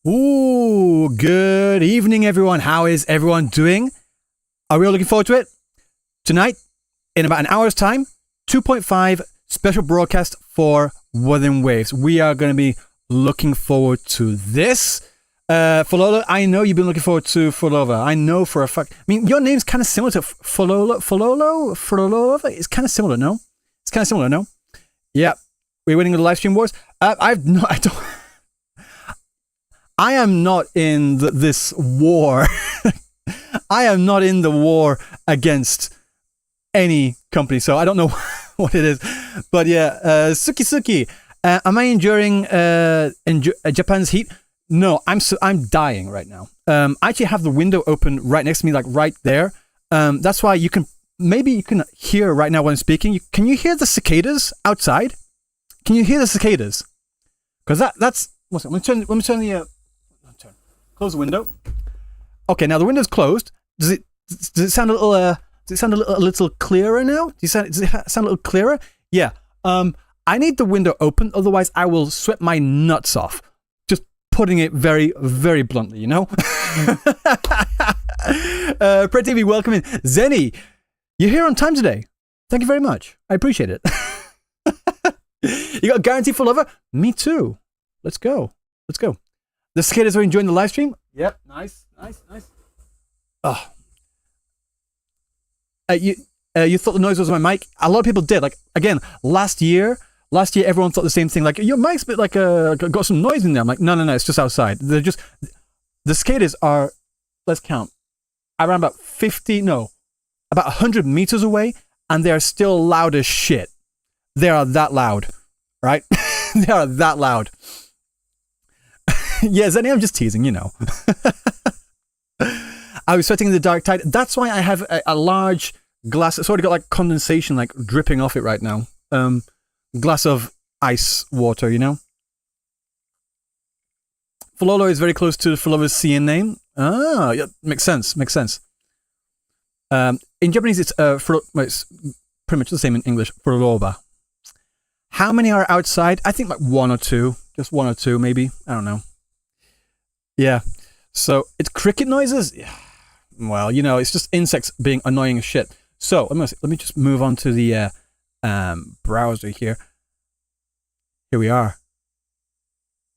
Ooh, good evening, everyone. How is everyone doing? Are we all looking forward to it? Tonight, in about an hour's time, 2.5 special broadcast for Wuthering Waves. We are going to be looking forward to this. Fololo, I know you've been looking forward to Folova. I know for a fact. I mean, your name's kind of similar to Fololo? It's kind of similar, no? It's kind of similar, no? Yeah. We're winning the live stream wars. I am not in this war. I am not in the war against any company, so I don't know what it is. But yeah, Suki. Am I enduring Japan's heat? No, I'm dying right now. I actually have the window open right next to me, like right there. That's why you can hear right now when I'm speaking. Can you hear the cicadas outside? Can you hear the cicadas? Because that's. Let me turn the. Close the window. Okay, now the window's closed. Does it sound a little? Does it sound a little clearer now? Does it sound a little clearer? Yeah. I need the window open, otherwise I will sweat my nuts off. Just putting it very, very bluntly, you know. Pret TV, welcome in. Zenny, you're here on time today. Thank you very much. I appreciate it. You got a guarantee for lover? Me too. Let's go. The cicadas are enjoying the live stream? Yep. Nice. Oh. You thought the noise was my mic? A lot of people did. Like, again, last year, everyone thought the same thing. Like, your mic's a bit like, got some noise in there. I'm like, no, it's just outside. The cicadas are, let's count, around about 100 meters away, and they're still loud as shit. They are that loud, right? They are that loud. Yeah, Zenny, I'm just teasing, you know. I was sweating in the dark tide. That's why I have a large glass. It's already got like condensation like dripping off it right now. Glass of ice water, you know. Fololo is very close to Folova's CN name. Ah, yeah, makes sense. In Japanese, it's it's pretty much the same in English. Foloba. How many are outside? I think like one or two. Just one or two, maybe. I don't know. Yeah. So it's cricket noises. Yeah. Well, you know, it's just insects being annoying as shit. So let me just move on to the browser here. Here we are.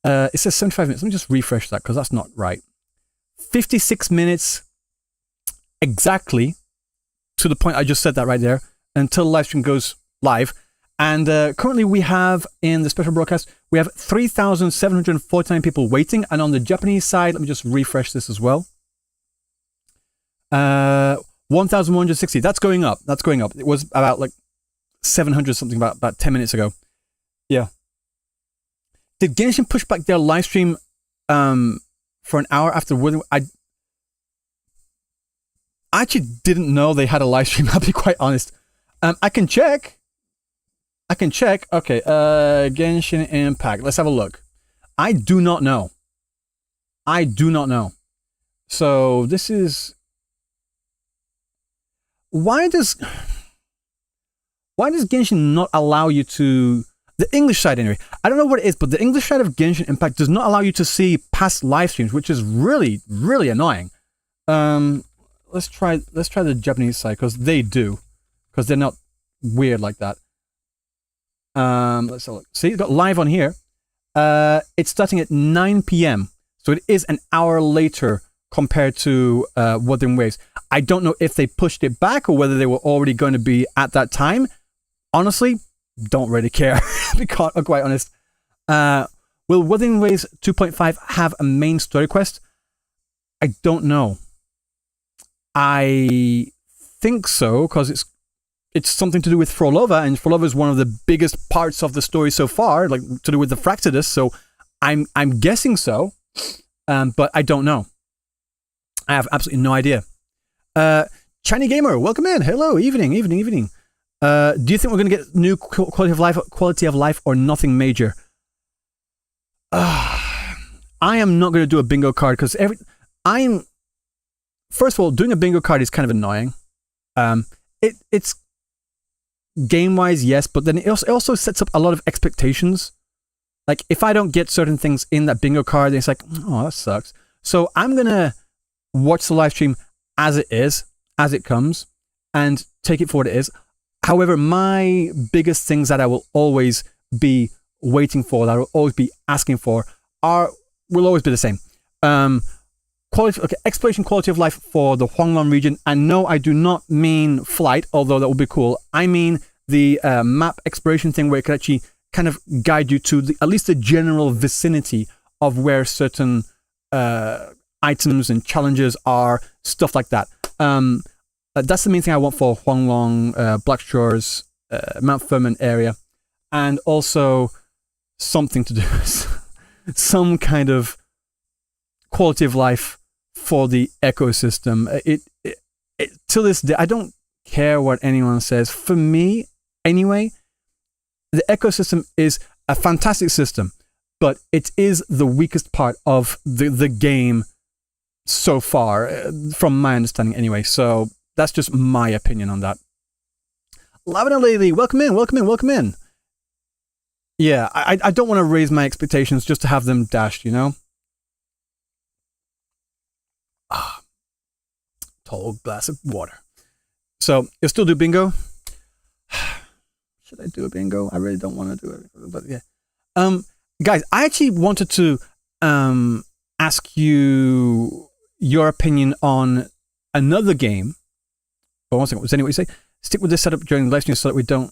It says 75 minutes. Let me just refresh that because that's not right. 56 minutes exactly to the point I just said that right there until the live stream goes live. And currently we have, in the special broadcast, we have 3,749 people waiting. And on the Japanese side, let me just refresh this as well. 1,160. That's going up. It was about like 700 something about 10 minutes ago. Yeah. Did Genshin push back their live stream for an hour after Wuthering? I actually didn't know they had a live stream, I'll be quite honest. I can check. Okay, Genshin Impact. Let's have a look. I do not know. So this is... Why does Genshin not allow you to... The English side anyway. I don't know what it is, but the English side of Genshin Impact does not allow you to see past live streams, which is really, really annoying. Let's try the Japanese side, because they do. Because they're not weird like that. Let's have a look. See, it's got live on here. It's starting at 9 p.m. So it is an hour later compared to Wuthering Waves. I don't know if they pushed it back or whether they were already going to be at that time. Honestly, don't really care. To be quite honest. Will Wuthering Waves 2.5 have a main story quest? I don't know. I think so, because it's something to do with Frolova, and Frolova is one of the biggest parts of the story so far, like to do with the Fractidus. So I'm guessing so, but I don't know. I have absolutely no idea. Chiny Gamer, welcome in. Hello, evening. Do you think we're going to get new quality of life or nothing major? I am not going to do a bingo card because first of all, doing a bingo card is kind of annoying. It's game-wise, yes, but then it also sets up a lot of expectations like if I don't get certain things in that bingo card, it's like, oh, that sucks. So I'm gonna watch the live stream as it is, as it comes, and take it for what it is. However, my biggest things that I will always be waiting for, that I will always be asking for, will always be the same. Exploration quality of life for the Huanglong region. And no, I do not mean flight, although that would be cool. I mean the map exploration thing where it could actually kind of guide you to at least the general vicinity of where certain items and challenges are, stuff like that. That's the main thing I want for Huanglong, Black Shores, Mount Furman area. And also something to do with some kind of quality of life for the ecosystem. It to this day, I don't care what anyone says. For me, anyway, the ecosystem is a fantastic system, but it is the weakest part of the game so far, from my understanding anyway. So that's just my opinion on that. Lavender Lady, welcome in. Yeah, I don't want to raise my expectations just to have them dashed, you know? Tall glass of water. So, you'll still do bingo? Should I do a bingo? I really don't want to do it, but yeah. Guys, I actually wanted to ask you your opinion on another game. But one second, was anyone say? Stick with this setup during the live stream so that we can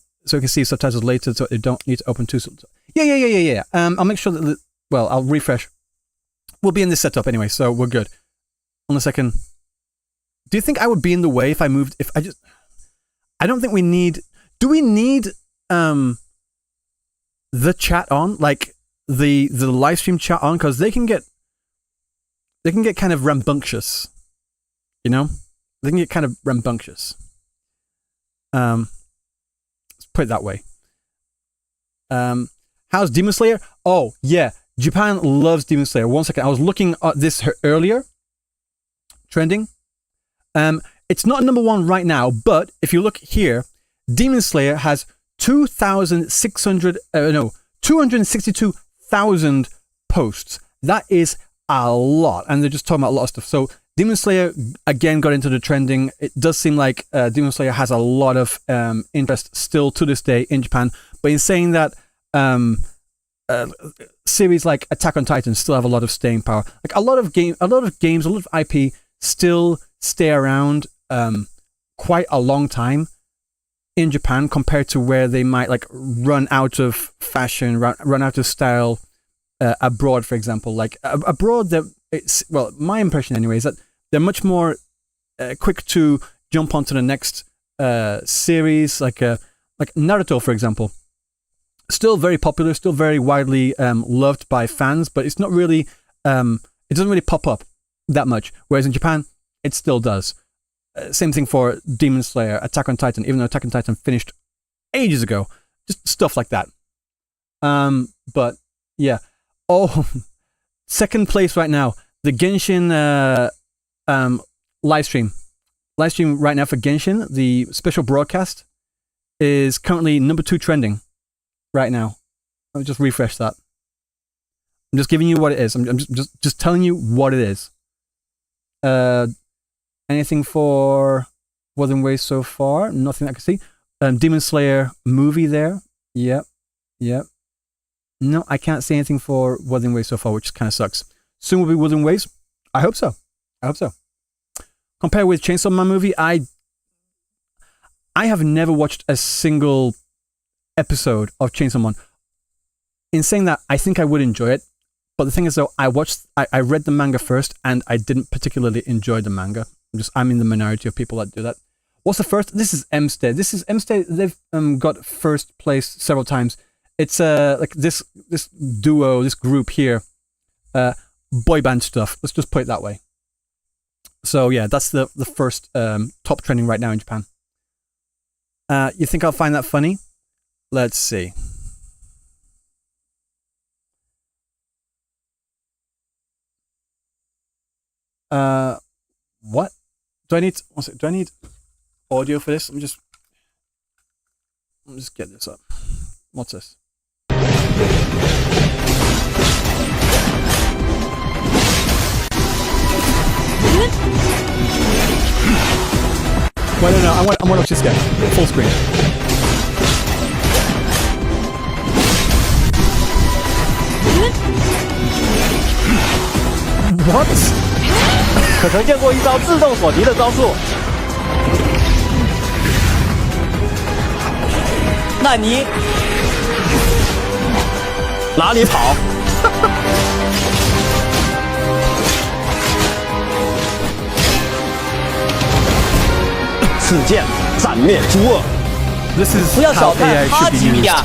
see subtitles later, so they don't need to open two. Yeah. I'll make sure that. Well, I'll refresh. We'll be in this setup anyway, so we're good. On a second. Do you think I would be in the way if I moved? I don't think we need. Do we need the chat on, like the live stream chat on, because they can get kind of rambunctious, you know? They can get kind of rambunctious. Let's put it that way. How's Demon Slayer? Oh, yeah. Japan loves Demon Slayer. One second. I was looking at this earlier. Trending. It's not number one right now, but if you look here, Demon Slayer has 262,000 posts. That is a lot. And they're just talking about a lot of stuff. So Demon Slayer, again, got into the trending. It does seem like Demon Slayer has a lot of interest still to this day in Japan. But in saying that, series like Attack on Titan still have a lot of staying power. Like a lot of games, a lot of IP still stay around quite a long time in Japan compared to where they might like run out of fashion, run out of style abroad, for example. Like abroad, my impression anyway is that they're much more quick to jump onto the next series, like Naruto, for example. Still very popular, still very widely loved by fans, but it's not really, it doesn't really pop up that much. Whereas in Japan, it still does. Same thing for Demon Slayer, Attack on Titan, even though Attack on Titan finished ages ago. Just stuff like that. But yeah. Oh, second place right now. The Genshin live stream. Live stream right now for Genshin, the special broadcast, is currently number 2 trending right now. Let me just refresh that. I'm just giving you what it is. I'm just telling you what it is. Anything for Wuthering Waves so far? Nothing I can see. Demon Slayer movie there. Yep. No, I can't see anything for Wuthering Waves so far, which kind of sucks. Soon will be Wuthering Waves. I hope so. Compare with Chainsaw Man movie, I have never watched a single episode of Chainsaw Man. In saying that, I think I would enjoy it. But the thing is, though, I read the manga first, and I didn't particularly enjoy the manga. I'm in the minority of people that do that. What's the first? This is Mstead. They've got first place several times. It's like this duo, this group here, boy band stuff. Let's just put it that way. So yeah, that's the first top trending right now in Japan. You think I'll find that funny? Let's see. What? Do I need audio for this? Let me just get this up. What's this? Wait, no, I want to watch this guy. Full screen. What? 可曾见过一招自动锁敌的招数？那你哪里跑？此剑斩灭诸恶。This is 不要小 how 看 AI 哈 should be 吉米 used. 亚。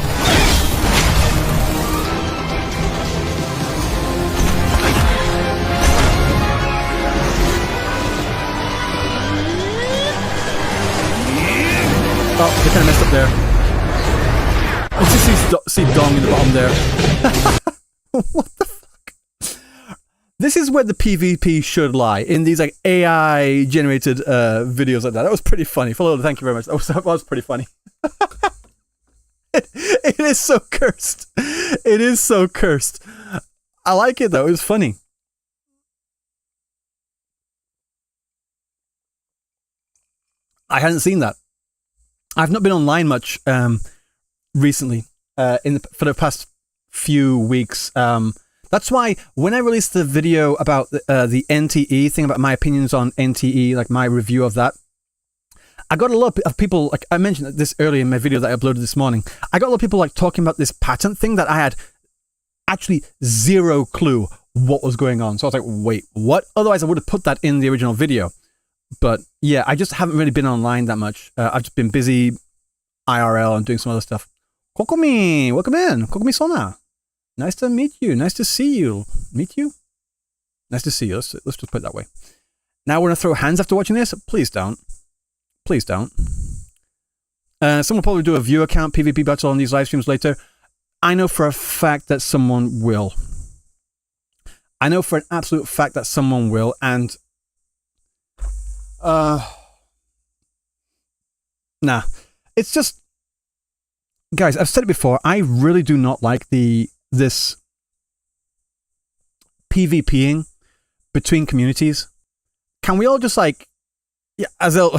Oh, they kind of messed up there. I just see Dong in the bottom there. What the fuck? This is where the PvP should lie, in these like AI generated videos like that. That was pretty funny. Follow, thank you very much. That was pretty funny. It is so cursed. It is so cursed. I like it though. It was funny. I hadn't seen that. I've not been online much recently for the past few weeks. That's why when I released the video about the NTE thing, about my opinions on NTE, like my review of that, I got a lot of people, like I mentioned this earlier in my video that I uploaded this morning, I got a lot of people like talking about this patent thing that I had actually zero clue what was going on. So I was like, wait, what? Otherwise I would have put that in the original video. But yeah, I just haven't really been online that much. I've just been busy IRL and doing some other stuff. Kokomi, welcome in. Kokomi Sona. Nice to meet you. Nice to see you. Meet you? Nice to see you. Let's just put it that way. Now we're going to throw hands after watching this? Please don't. Please don't. Someone will probably do a view account PvP battle on these live streams later. I know for a fact that someone will. I know for an absolute fact that someone will, and nah, it's just, guys, I've said it before, I really do not like this PvPing between communities. Can we all just like, yeah, Azel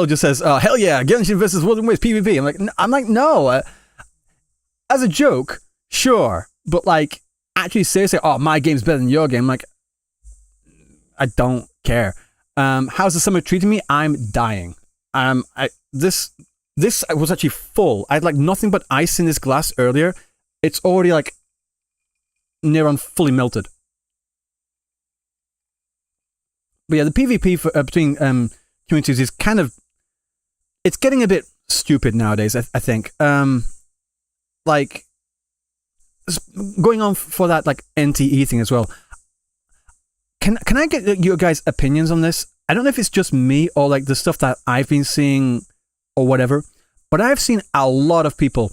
just says, oh, hell yeah, Genshin versus Wuthering Waves PvP. I'm like, no, as a joke, sure, but like, actually seriously, oh, my game's better than your game, like, I don't care. How's the summer treating me? I'm dying. This was actually full. I had like nothing but ice in this glass earlier. It's already like near on fully melted. But yeah, the PvP between communities is kind of, it's getting a bit stupid nowadays. I think like going on for that like NTE thing as well. Can I get your guys' opinions on this? I don't know if it's just me or like the stuff that I've been seeing or whatever, but I've seen a lot of people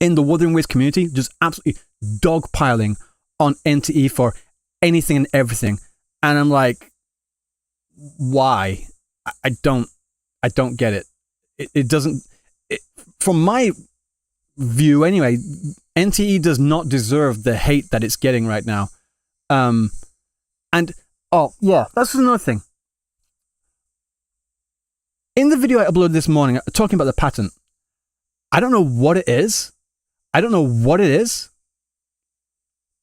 in the Wuthering Waves community just absolutely dogpiling on NTE for anything and everything. And I'm like, why? I don't get it. It doesn't, from my view anyway, NTE does not deserve the hate that it's getting right now. And oh yeah, that's another thing. In the video I uploaded this morning, talking about the patent, I don't know what it is.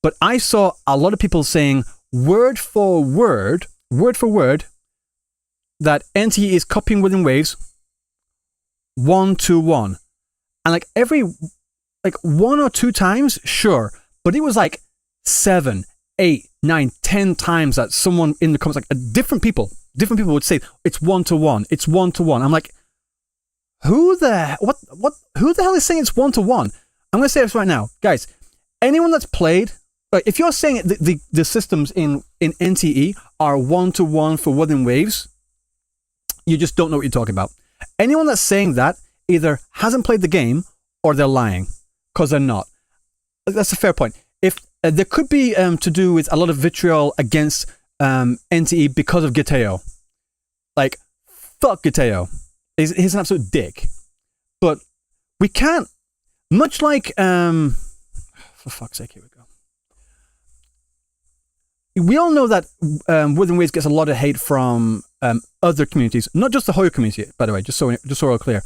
But I saw a lot of people saying word for word, that NTE is copying Wuthering Waves 1-to-1. And like every, like 1 or 2 times, sure. But it was like 7, 8, 9, 10 times that someone in the comments, like different people would say it's 1-to-1, it's 1-to-1. I'm like, who the hell is saying it's 1-to-1? I'm gonna say this right now, guys. Anyone that's played, if you're saying the systems in NTE are 1-to-1 for Wuthering Waves, you just don't know what you're talking about. Anyone that's saying that either hasn't played the game or they're lying, because they're not. That's a fair point. If there could be to do with a lot of vitriol against NTE because of Giteo. Like, fuck Giteo. He's an absolute dick. But we can't, much like, for fuck's sake, here we go. we all know that Wuthering Waves gets a lot of hate from other communities, not just the Hoyo community, by the way, just so we're all clear.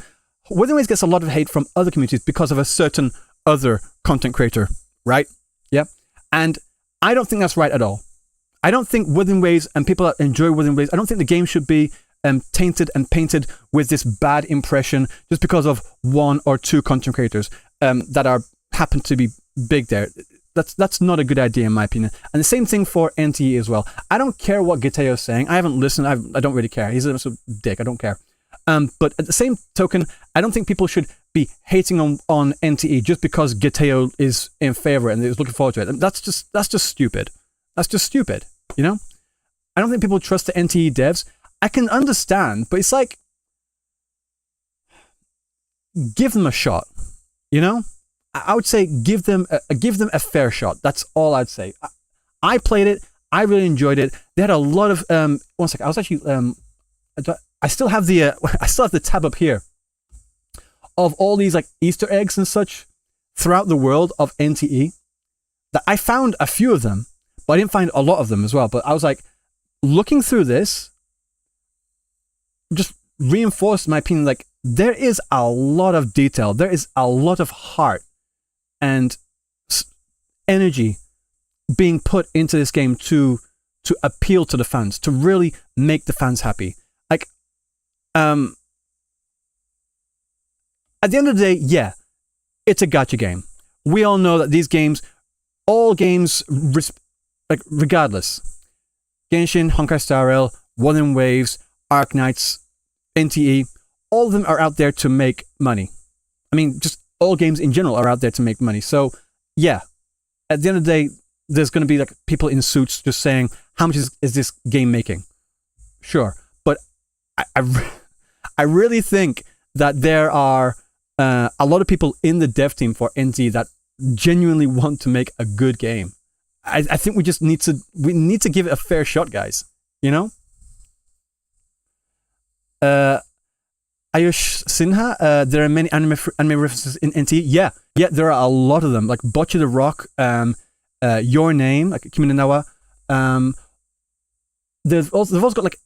Wuthering Waves gets a lot of hate from other communities because of a certain other content creator, right? Yeah. And I don't think that's right at all. I don't think Wuthering Waves and people that enjoy Wuthering Waves, I don't think the game should be tainted and painted with this bad impression just because of one or two content creators that happen to be big there. That's not a good idea in my opinion. And the same thing for NTE as well. I don't care what Giteo is saying. I haven't listened. I don't really care. He's a dick. I don't care. But at the same token, I don't think people should be hating on NTE just because Giteo is in favor and is looking forward to it. That's just stupid. That's just stupid. You know? I don't think people trust the NTE devs. I can understand, but it's like, give them a shot. You know? I would say give them a fair shot. That's all I'd say. I played it. I really enjoyed it. They had a lot of one second. I was actually I still have the tab up here of all these like Easter eggs and such throughout the world of NTE. That I found a few of them, but I didn't find a lot of them as well. But I was like looking through this, just reinforced my opinion. Like there is a lot of detail. There is a lot of heart and energy being put into this game to appeal to the fans, to really make the fans happy. Like, at the end of the day, yeah, it's a gacha game. We all know that these games, all games, like regardless, Genshin, Honkai Star Rail, Wuthering Waves, Arknights, NTE, all of them are out there to make money. I mean, just all games in general are out there to make money. So, yeah, at the end of the day, there's going to be like people in suits just saying, how much is this game making? Sure. But I really think that there are a lot of people in the dev team for NT that genuinely want to make a good game. I think we just need to give it a fair shot, guys. You know? Ayush Sinha, there are many anime references in NT. Yeah, there are a lot of them. Like Bocce the Rock, Your Name, like Kimi no Nawa. They've also got like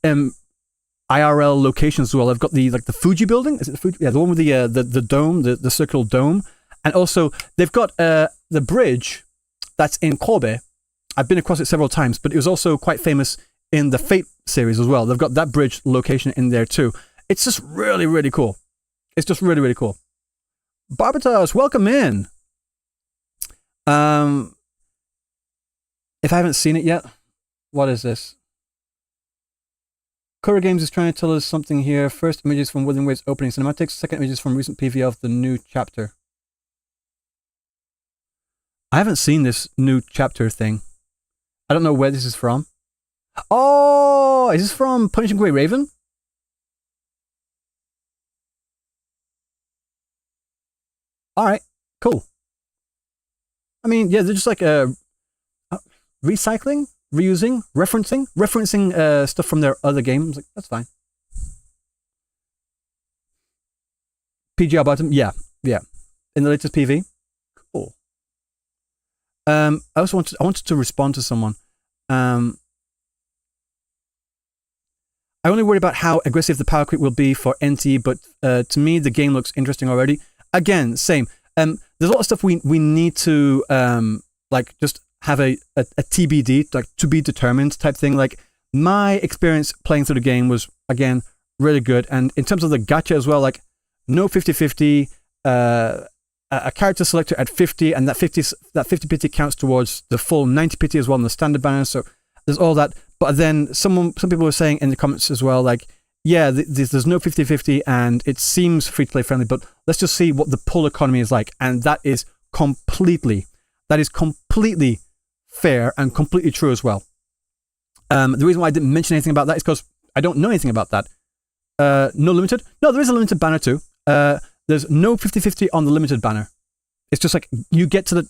IRL locations as well. They've got the Fuji building. Is it the Fuji? Yeah, the one with the dome, the circular dome, and also they've got the bridge that's in Kobe. I've been across it several times, but it was also quite famous in the Fate series as well. They've got that bridge location in there too. It's just really, really cool. It's just really, really cool. Barbatos, welcome in. If I haven't seen it yet, what is this? Kura Games is trying to tell us something here. First images from Wuthering Waves opening cinematics. Second images from recent PV of the new chapter. I haven't seen this new chapter thing. I don't know where this is from. Oh, is this from Punishing Grey Raven? All right, cool. I mean, yeah, they're just like recycling, reusing, referencing stuff from their other games. Like, that's fine. PGR bottom, yeah. In the latest PV, cool. I also wanted to respond to someone. I only worry about how aggressive the power creep will be for NT, but to me the game looks interesting already. Again, same. There's a lot of stuff we need to like just have a TBD, like to be determined type thing. Like my experience playing through the game was again really good, and in terms of the gacha as well, like no 50-50, a character selector at 50, and that 50 pity counts towards the full 90 pity as well in the standard banner. So there's all that. But then some people were saying in the comments as well, like, yeah, there's no 50-50 and it seems free-to-play friendly, but let's just see what the pull economy is like. And that is completely fair and completely true as well. The reason why I didn't mention anything about that is because I don't know anything about that. No limited? No, there is a limited banner too. There's no 50-50 on the limited banner. It's just like, you get that,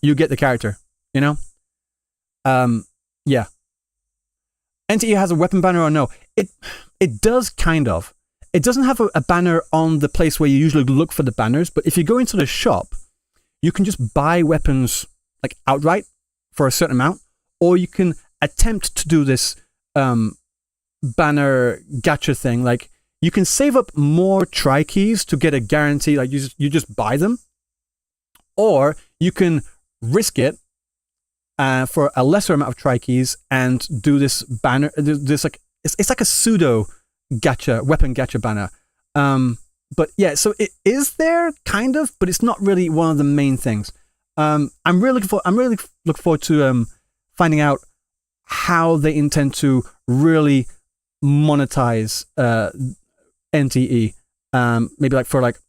you get the character, you know? Yeah. NTE has a weapon banner or no? It does kind of. It doesn't have a banner on the place where you usually look for the banners, but if you go into the shop, you can just buy weapons like outright for a certain amount, or you can attempt to do this banner gacha thing. Like, you can save up more try keys to get a guarantee. Like, you just buy them, or you can risk it for a lesser amount of try keys and do this banner. This like it's like a pseudo gacha, weapon gacha banner. But yeah, so it is there kind of, but it's not really one of the main things. I'm really looking forward to finding out how they intend to really monetize NTE. Maybe like for like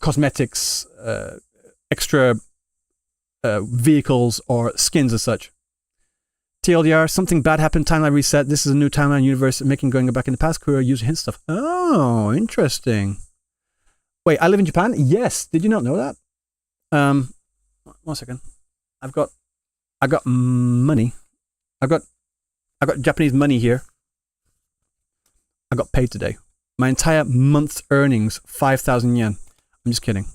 cosmetics, extra vehicles or skins as such. TLDR, something bad happened, timeline reset. This is a new timeline universe, making going back in the past. Kuro use hint stuff. Oh, interesting. Wait, I live in Japan? Yes. Did you not know that? 1 second. I got money. I got Japanese money here. I got paid today. My entire month's earnings, 5,000 yen. I'm just kidding.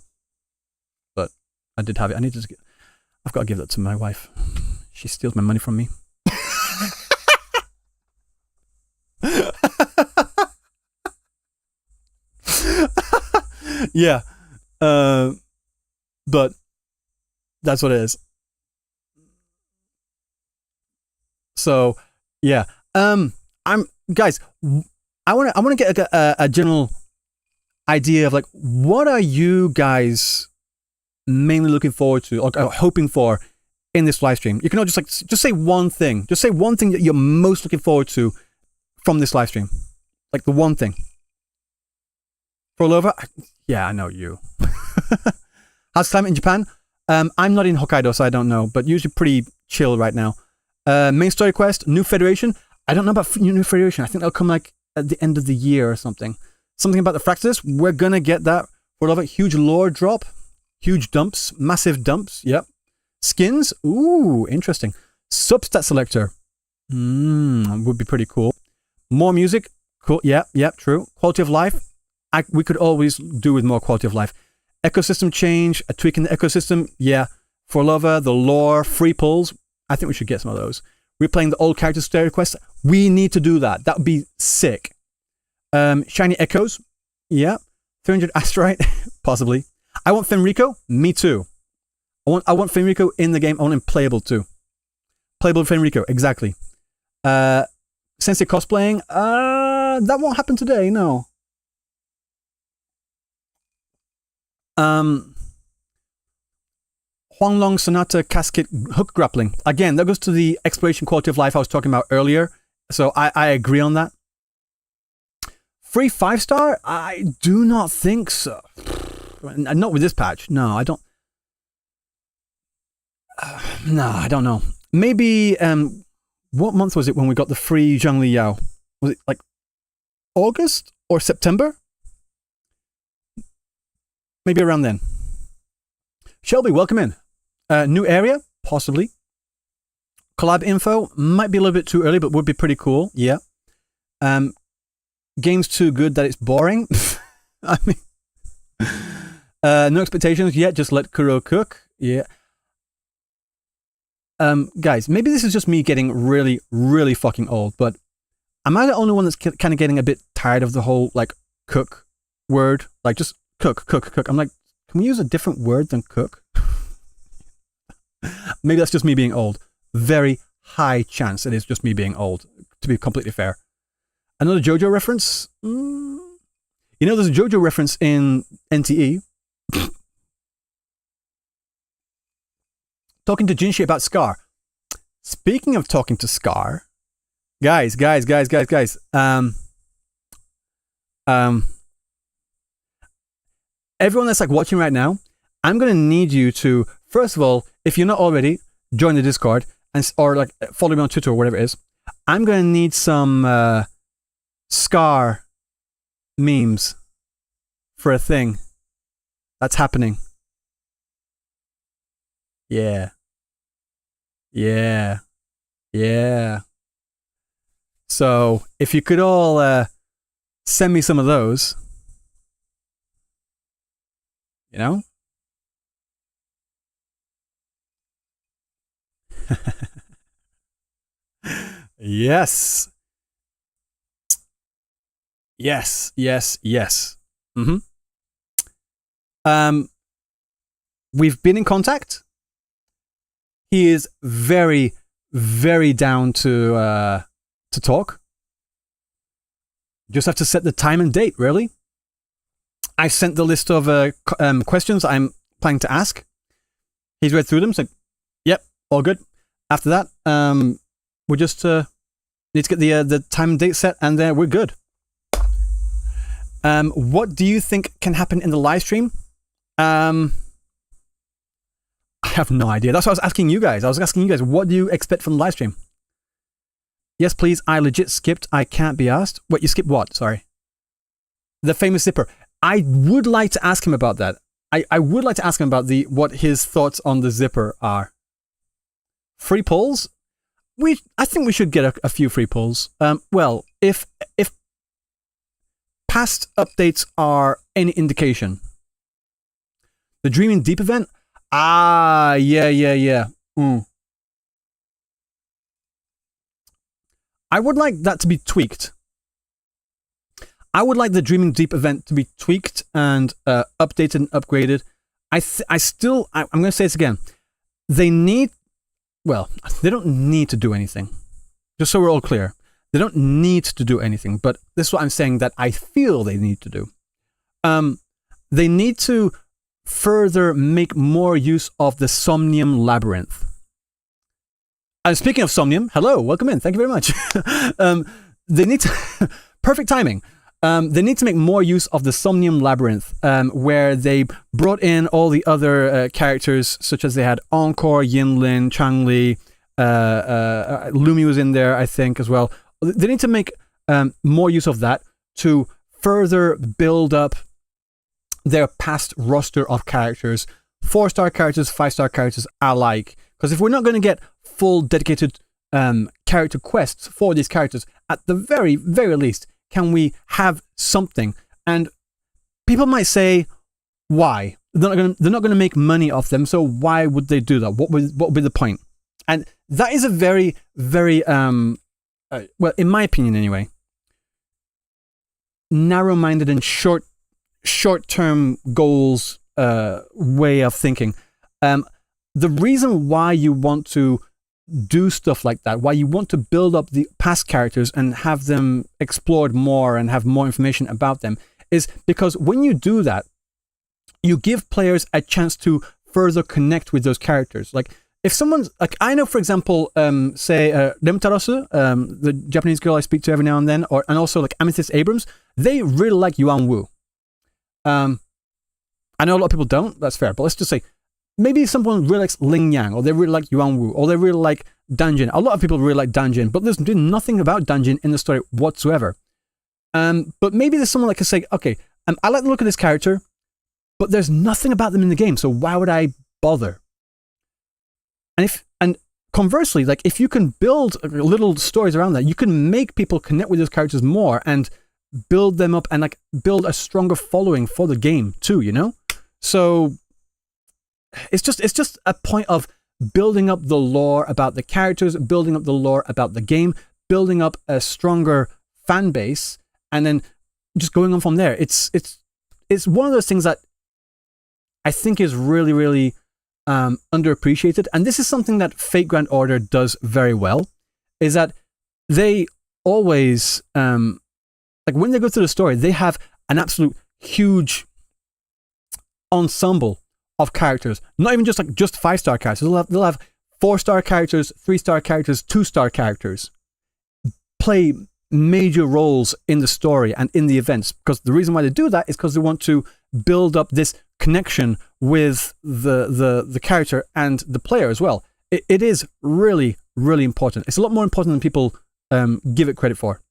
But I did have it. I've got to give that to my wife. She steals my money from me. Yeah. But that's what it is. So, yeah. Guys, I want to get a general idea of like, what are you guys mainly looking forward to or hoping for in this live stream? You can all just say one thing. Just say one thing that you're most looking forward to from this live stream. Like the one thing. For Lova? Yeah, I know you. How's climate in Japan? I'm not in Hokkaido, so I don't know, but usually pretty chill right now. Main story quest, New Federation. I don't know about New Federation. I think that'll come like at the end of the year or something. Something about the Fractus. We're gonna get that. For Lova, huge lore drop. Huge dumps. Massive dumps. Yep. Skins. Ooh, interesting. Substat selector. Would be pretty cool. More music. Cool. Yeah, true. Quality of life. We could always do with more quality of life. Ecosystem change. A tweak in the ecosystem. Yeah. For Lova, the lore, free pulls. I think we should get some of those. Replaying the old character story quest. We need to do that. That would be sick. Shiny echoes. Yeah. 300 asteroid. Possibly. I want Fenrico. Me too. I want Fenrico in the game. I want him playable too. Playable Fenrico. Exactly. Sensei cosplaying. That won't happen today. No. Huanglong Sonata Casket hook grappling. Again, that goes to the exploration quality of life I was talking about earlier. So I agree on that. Free 5-star? I do not think so. Not with this patch. No, I don't. No, I don't know. Maybe, what month was it when we got the free Zhangli Yao? Was it like August or September? Maybe around then. Shelby, welcome in. New area? Possibly. Collab info? Might be a little bit too early, but would be pretty cool. Yeah. Game's too good that it's boring. I mean, no expectations yet. Just let Kuro cook. Yeah. Guys, maybe this is just me getting really, really fucking old, but am I the only one that's kind of getting a bit tired of the whole, like, cook word? Like, just cook. I'm like, can we use a different word than cook? Maybe that's just me being old. Very high chance it is just me being old, to be completely fair. Another JoJo reference? You know, there's a JoJo reference in NTE. Talking to Jinshi about Scar. Speaking of talking to Scar, guys. Everyone that's like watching right now, I'm gonna need you to, first of all, if you're not already, join the Discord or like follow me on Twitter or whatever it is. I'm gonna need some Scar memes for a thing that's happening. Yeah. So if you could all send me some of those, you know. Yes. Yes. Mm-hmm. We've been in contact. He is very, very down to talk. Just have to set the time and date, really. I sent the list of questions I'm planning to ask. He's read through them, so yep, all good. After that, we just need to get the time and date set, and we're good. What do you think can happen in the live stream? I have no idea. That's what I was asking you guys. What do you expect from the live stream? Yes, please. I legit skipped. I can't be asked. What, you skipped what? Sorry. The famous zipper. I would like to ask him about that. I would like to ask him about what his thoughts on the zipper are. Free polls? I think we should get a few free polls. Well, if past updates are any indication. The Dreaming Deep event? Ah, yeah. I would like that to be tweaked. I would like the Dreaming Deep event to be tweaked and updated and upgraded. I'm going to say this again. They don't need to do anything. Just so we're all clear. They don't need to do anything, but this is what I'm saying that I feel they need to do. They need to further make more use of the Somnium Labyrinth. And speaking of Somnium, hello, welcome in. Thank you very much. They need to... perfect timing. They need to make more use of the Somnium Labyrinth, where they brought in all the other characters, such as they had Encore, Yinlin, Changli, Lumi was in there, I think, as well. They need to make more use of that to further build up their past roster of characters, 4-star characters, 5-star characters alike. Because if we're not going to get full dedicated character quests for these characters, at the very, very least, can we have something? And people might say, why? They're not going to make money off them, so why would they do that? What would be the point? And that is a very, very, well, in my opinion anyway, narrow-minded and short-term goals way of thinking. The reason why you want to do stuff like that, why you want to build up the past characters and have them explored more and have more information about them, is because when you do that, you give players a chance to further connect with those characters. Like, if someone's, like, I know, for example, say, Remtarosu, the Japanese girl I speak to every now and then, and also like Amethyst Abrams, they really like Yuan Wu. I know a lot of people don't, that's fair, but let's just say, maybe someone really likes Ling Yang, or they really like Yuan Wu, or they really like Danjin. A lot of people really like Danjin, but there's nothing about Danjin in the story whatsoever. But maybe there's someone that can say, okay, I like the look of this character, but there's nothing about them in the game, so why would I bother? And conversely, like, if you can build little stories around that, you can make people connect with those characters more and build them up and like build a stronger following for the game too, you know? So it's just a point of building up the lore about the characters, building up the lore about the game, building up a stronger fan base, and then just going on from there. It's one of those things that I think is really, really underappreciated. And this is something that Fate Grand Order does very well, is that they always, like when they go through the story, they have an absolute huge ensemble of characters, not even just 5-star characters. They'll have 4-star characters, 3-star characters, 2-star characters play major roles in the story and in the events, because the reason why they do that is because they want to build up this connection with the character and the player as well. It is really, really important. It's a lot more important than people give it credit for,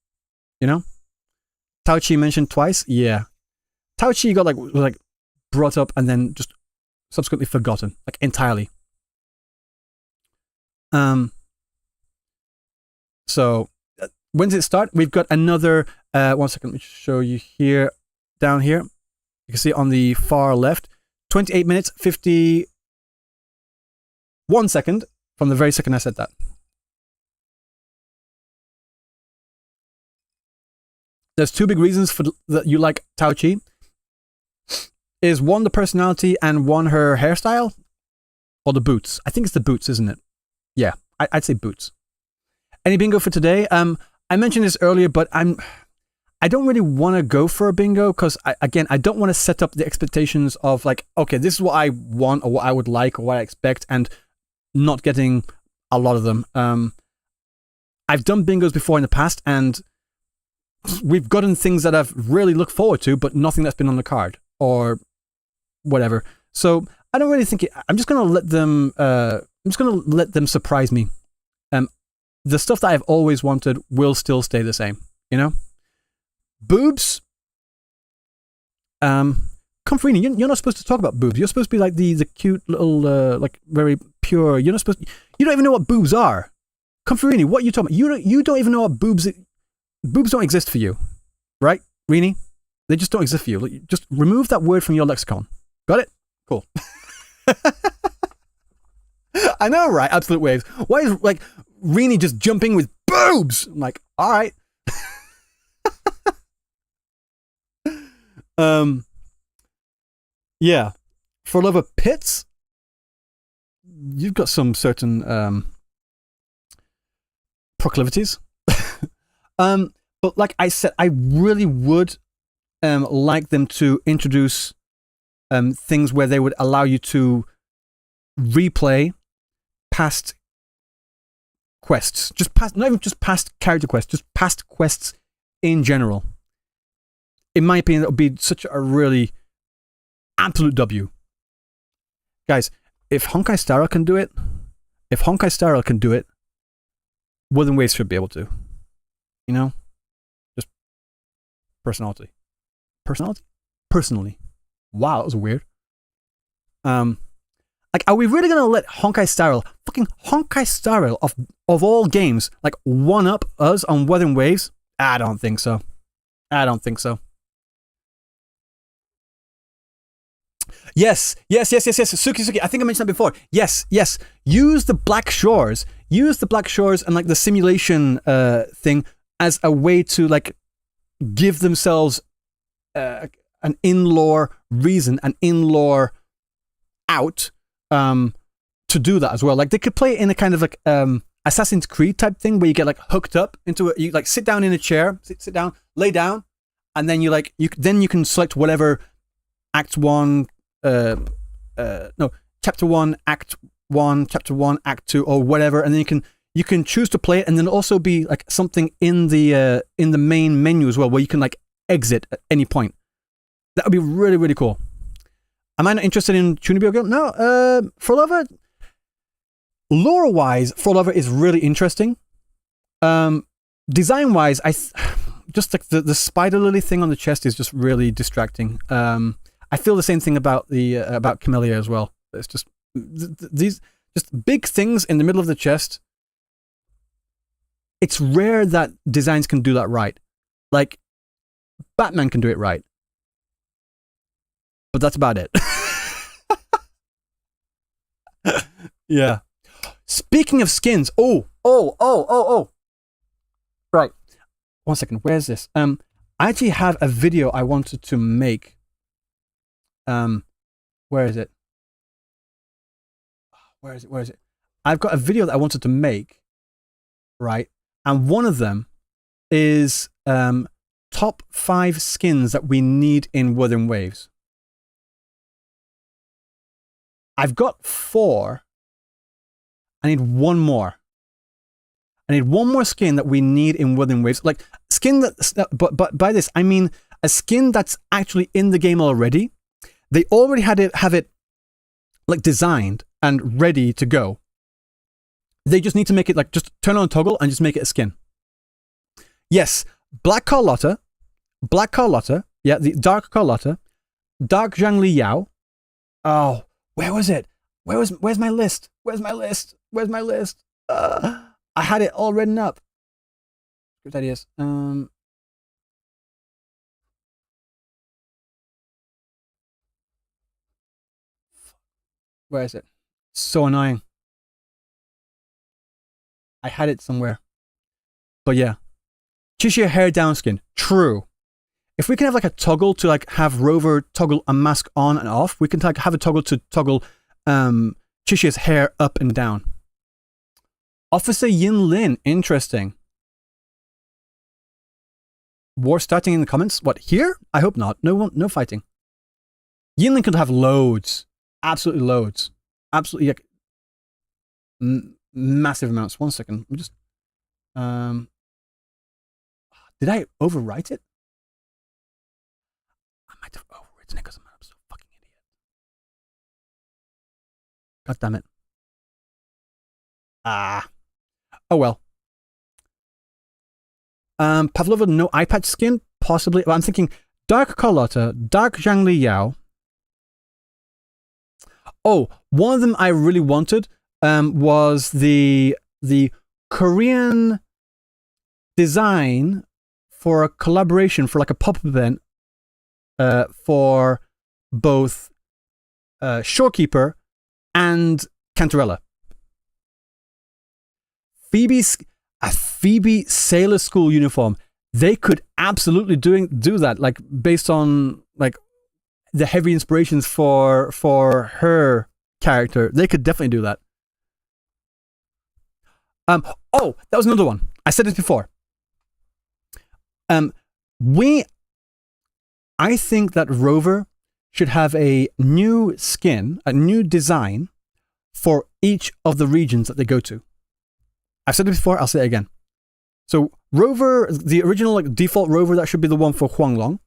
you know? Tao Chi mentioned twice. Yeah, Tao Chi got like brought up and then just subsequently forgotten, like entirely. So when does it start? We've got another 1 second, let me show you here, down here. You can see on the far left, 28 minutes, 51 seconds from the very second I said that. there's two big reasons for that you like Tao Chi. Is one the personality and one her hairstyle, or the boots? I think it's the boots, isn't it? Yeah, I'd say boots. Any bingo for today? I mentioned this earlier, but I don't really want to go for a bingo because I don't want to set up the expectations of like, okay, this is what I want or what I would like or what I expect, and not getting a lot of them. I've done bingos before in the past, and we've gotten things that I've really looked forward to, but nothing that's been on the card or whatever. So I don't really think I'm just gonna let them. I'm just gonna let them surprise me. The stuff that I've always wanted will still stay the same. You know, boobs. Comfrini, you're not supposed to talk about boobs. You're supposed to be like the cute little like very pure. You're not supposed. You don't even know what boobs are. Comfrini, what are you talking about? You don't even know what boobs. Boobs don't exist for you, right, Rini? They just don't exist for you. Just remove that word from your lexicon. Got it? Cool. I know, right? Absolute waves. Why is like Rini just jumping with boobs? I'm like, all right. Yeah. For love of pits, you've got some certain proclivities. But like I said, I really would like them to introduce things where they would allow you to replay past quests, just past, not even just past character quests, just past quests in general. In my opinion, that would be such a really absolute W. Guys, if Honkai Star Rail can do it, Wuthering Waves should be able to. You know? Just personality. Personally. Wow, that was weird. Like, are we really gonna let fucking Honkai Star Rail of all games, like one up us on Wuthering Waves? I don't think so. Yes. Suki. I think I mentioned that before. Yes. Use the Black Shores and like the simulation thing as a way to like give themselves an in-lore reason, an in-lore out to do that as well. Like they could play it in a kind of like Assassin's Creed type thing where you get like hooked up into it. You like sit down in a chair, sit down, lay down, and then you can select whatever Act 1, Chapter 1, Act 1, Chapter 1, Act 2, or whatever, and then you can choose to play it, and then also be like something in the main menu as well, where you can like exit at any point. That would be really, really cool. Am I not interested in Chunibyo Girl? No. For Lover, lore-wise, For Lover is really interesting. Design-wise, just like the spider lily thing on the chest is just really distracting. I feel the same thing about about Camellia as well. It's just these just big things in the middle of the chest. It's rare that designs can do that right. Like Batman can do it right, but that's about it. Yeah. Speaking of skins, oh. Right. 1 second. Where's this? I actually have a video I wanted to make. Where is it? Where is it? I've got a video that I wanted to make, right? And one of them is top 5 skins that we need in Wuthering Waves. I've got 4. I need one more. I need one more skin that we need in Wuthering Waves. Like skin but by this I mean a skin that's actually in the game already. They already have it like designed and ready to go. They just need to make it like just turn on toggle and just make it a skin. Yes, Black Carlotta, yeah, the Dark Carlotta, Dark Zhangli Yao. Oh, where was it? Where's my list? I had it all written up. Good ideas. Where is it? So annoying. I had it somewhere. But yeah. Chishire hair down skin. True. if we can have like a toggle to like have Rover toggle a mask on and off, we can like have a toggle to toggle Chishia's hair up and down. Officer Yin Lin, interesting. War starting in the comments. What, here? I hope not. No fighting. Yin Lin could have loads. Absolutely loads. Absolutely like, massive amounts. 1 second. Let me just did I overwrite it? I might have overwritten it because I'm so fucking idiot. God damn it. Oh well. Pavlova, no eye patch skin? Possibly. Well, I'm thinking Dark Carlotta, Dark Zhangli Yao. Oh, one of them I really wanted was the Korean design for a collaboration for like a pop-up event for both Shorekeeper and Cantarella. A Phoebe Sailor School uniform. They could absolutely do that, like based on like the heavy inspirations for her character. They could definitely do that. Oh, that was another one. I said it before. I think that Rover should have a new skin, a new design for each of the regions that they go to. I've said it before, I'll say it again. So Rover, the original like default Rover, that should be the one for Huanglong.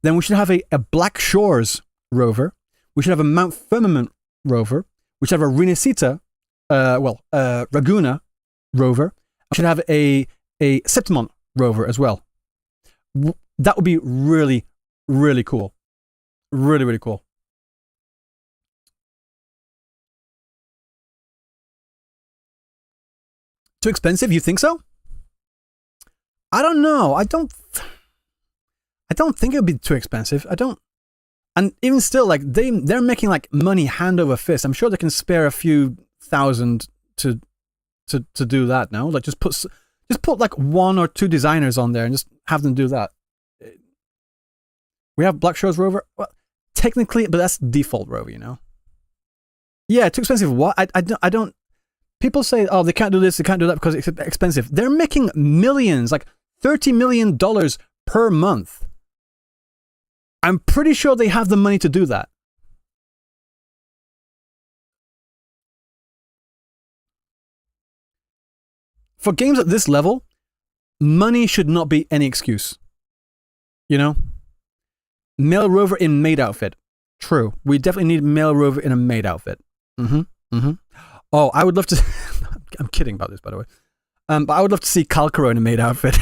Then we should have a Black Shores Rover. We should have a Mount Firmament Rover. We should have a Renacita, Raguna Rover. We should have a Septimont Rover as well. That would be really, really cool. Really, really cool. Too expensive? You think so? I don't know. I don't think it would be too expensive. I don't. And even still, like they're making like money hand over fist. I'm sure they can spare a few thousand to do that. No, like just put like 1 or 2 designers on there and just have them do that. We have Black Shores Rover. Well, technically, but that's default Rover, you know. Yeah, too expensive. What? I don't. People say, oh, they can't do this, they can't do that because it's expensive. They're making millions, like $30 million per month. I'm pretty sure they have the money to do that. For games at this level, money should not be any excuse. You know? Male Rover in maid outfit. True. We definitely need male Rover in a maid outfit. Oh, I would love to... I'm kidding about this, by the way. But I would love to see Kalkaro in a maid outfit.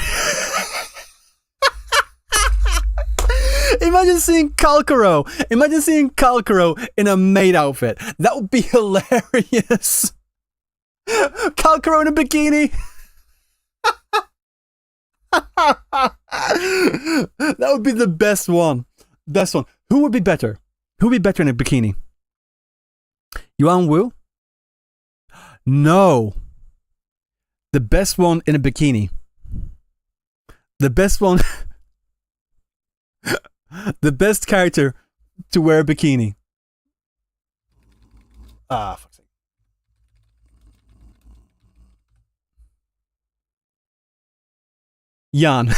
Imagine seeing Kalkaro. Imagine seeing Kalkaro in a maid outfit. That would be hilarious. Kalkaro in a bikini. That would be the best one. Best one. Who would be better? Who would be better in a bikini? Yuan Wu? No. The best one in a bikini. The best one. The best character to wear a bikini. Fuck's sake. Jan.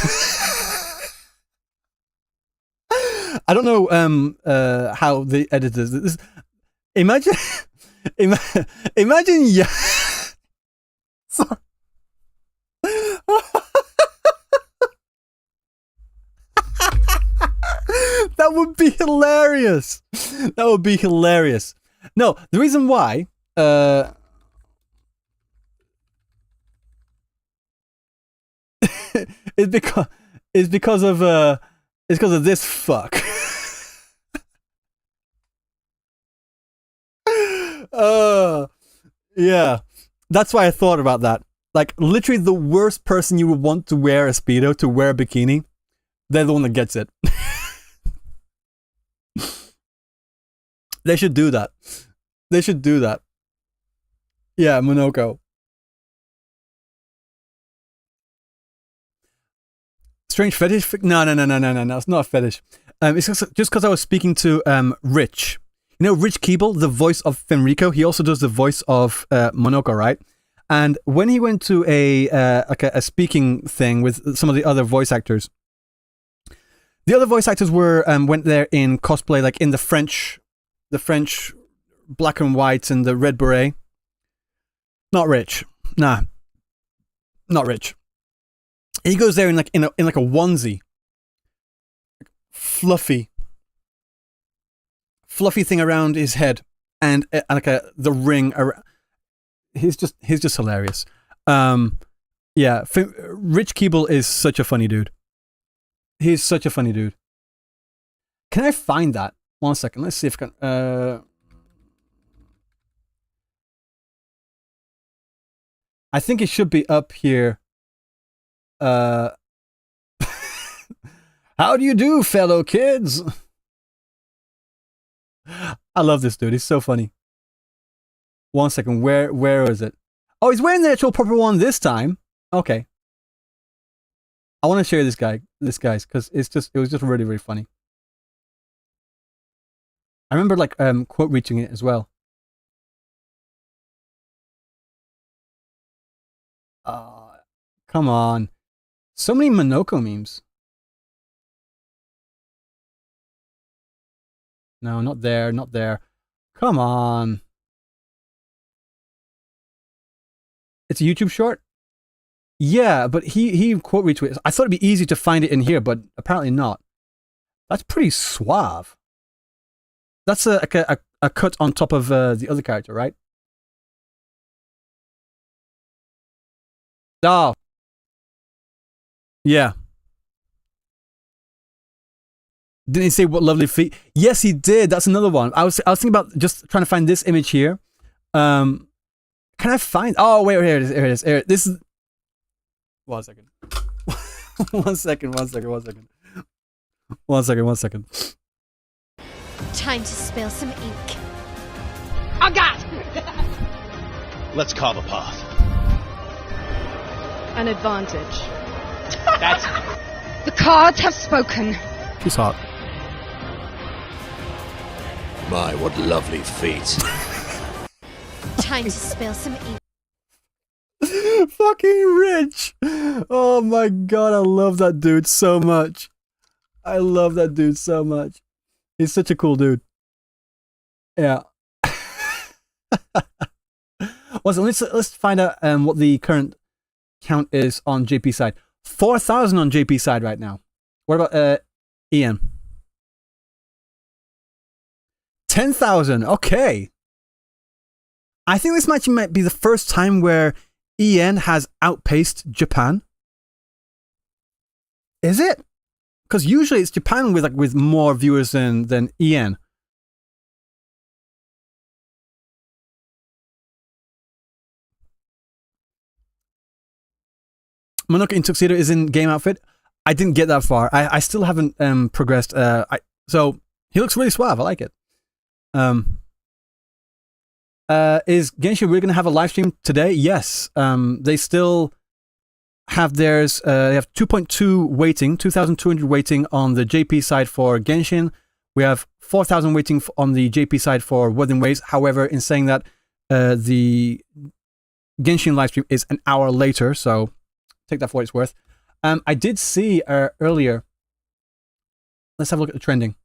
I don't know how the editors this. Imagine Jan. Sorry. That would be hilarious. That would be hilarious. No, the reason why is because of this fuck. Yeah. That's why I thought about that. Like, literally the worst person you would want to wear a Speedo, to wear a bikini, they're the one that gets it. They should do that. They should do that. Yeah, Monoko. Strange fetish? No. It's not a fetish. It's just because I was speaking to Rich. You know Rich Keeble, the voice of Fenrico? He also does the voice of Monoko, right? And when he went to a speaking thing with some of the other voice actors, the other voice actors went there in cosplay, like in the French black and white and the red beret. Not Rich. Nah. Not Rich. He goes there in like a onesie. Fluffy thing around his head and the ring around. He's just hilarious. Yeah, Rich Keeble is such a funny dude. He's such a funny dude. Can I find that? 1 second. Let's see if I can. I think it should be up here. How do you do, fellow kids? I love this dude. He's so funny. 1 second. Where is it? Oh, he's wearing the actual proper one this time. Okay. I want to show you this guy's, because it was just really, really funny. I remember quote reaching it as well. Come on. So many Monoko memes. No, not there, not there. Come on. It's a YouTube short? Yeah, but he quote retweeted. I thought it'd be easy to find it in here, but apparently not. That's pretty suave. That's a cut on top of the other character, right? Oh. Yeah. Didn't he say what lovely feet? Yes, he did. That's another one. I was thinking about just trying to find this image here. Can I find? Oh wait, here it is. Here it is. Here, this is. 1 second. 1 second. 1 second. 1 second. 1 second. 1 second. Time to spill some ink. Oh God! Let's carve a path. An advantage. That's The cards have spoken. She's hot. my what lovely feet. Time to spill some ink. Fucking Rich. Oh my god, I love that dude so much. I love that dude so much. He's such a cool dude. Yeah. Well, let's find out what the current count is on JP side. 4,000 on JP side right now. What about Ian? 10,000. Okay. I think this match might be the first time where EN has outpaced Japan. Is it? Because usually it's Japan with more viewers than EN. Monoka in tuxedo is in game outfit. I didn't get that far. I still haven't progressed. So he looks really suave. I like it. Is Genshin really going to have a live stream today? Yes. They still have theirs. They have 2.2 waiting, 2,200 waiting on the JP side for Genshin. We have 4,000 waiting on the JP side for Wuthering Waves. However, in saying that, the Genshin live stream is an hour later, so take that for what it's worth. I did see earlier. Let's have a look at the trending.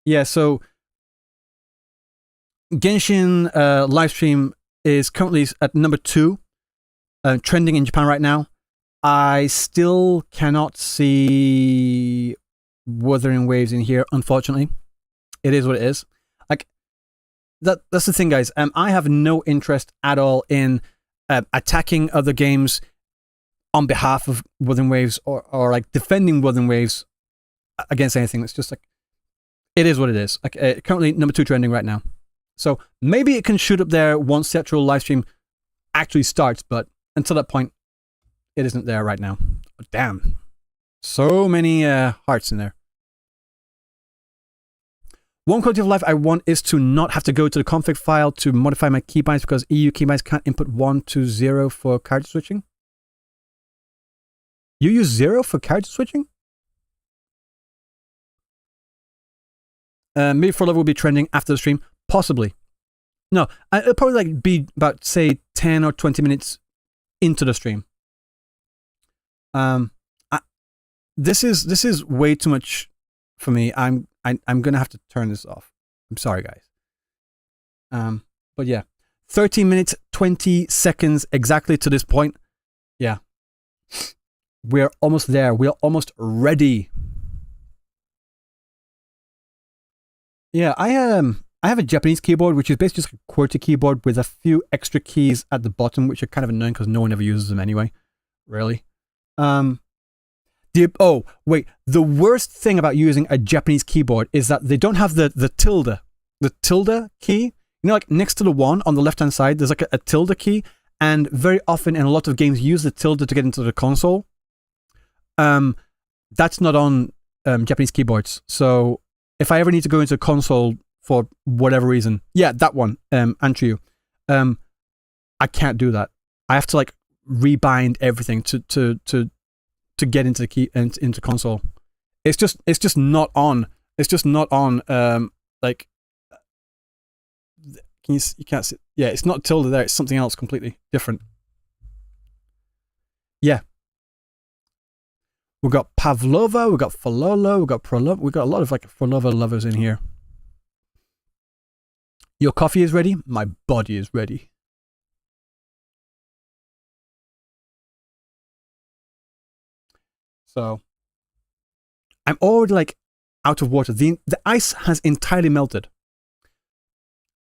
Yeah, so Genshin live stream is currently at number 2, trending in Japan right now. I still cannot see Wuthering Waves in here, unfortunately. It is what it is. Like that's the thing, guys. I have no interest at all in attacking other games on behalf of Wuthering Waves or like defending Wuthering Waves against anything. It's just like it is what it is. Like currently number 2 trending right now. So maybe it can shoot up there once the actual live stream actually starts, but until that point, it isn't there right now. But damn. So many hearts in there. One quality of life I want is to not have to go to the config file to modify my keybinds because EU keybinds can't input 1 to 0 for character switching. You use 0 for character switching? Maybe For Love will be trending after the stream. Possibly. No, it'll probably like be about, say, 10 or 20 minutes into the stream. This is way too much for me. I'm gonna have to turn this off. I'm sorry, guys. But yeah, 13 minutes 20 seconds exactly to this point. Yeah, we're almost there. We're almost ready. Yeah, I have a Japanese keyboard, which is basically just a QWERTY keyboard with a few extra keys at the bottom, which are kind of annoying because no one ever uses them anyway. Really. The worst thing about using a Japanese keyboard is that they don't have the tilde key. You know, like next to the 1 on the left-hand side, there's like a tilde key, and very often in a lot of games, you use the tilde to get into the console. That's not on Japanese keyboards. So if I ever need to go into a console for whatever reason, yeah, that one, Antriu, I can't do that. I have to like rebind everything to get into the key into console. It's just not on. It's just not on. Like, you can't see. Yeah, it's not tilde there. It's something else completely different. Yeah. We've got Pavlova. We've got Falolo. We've got Prolova. We've got a lot of like Prolova lovers in here. Your coffee is ready. My body is ready. So, I'm already like out of water. The ice has entirely melted.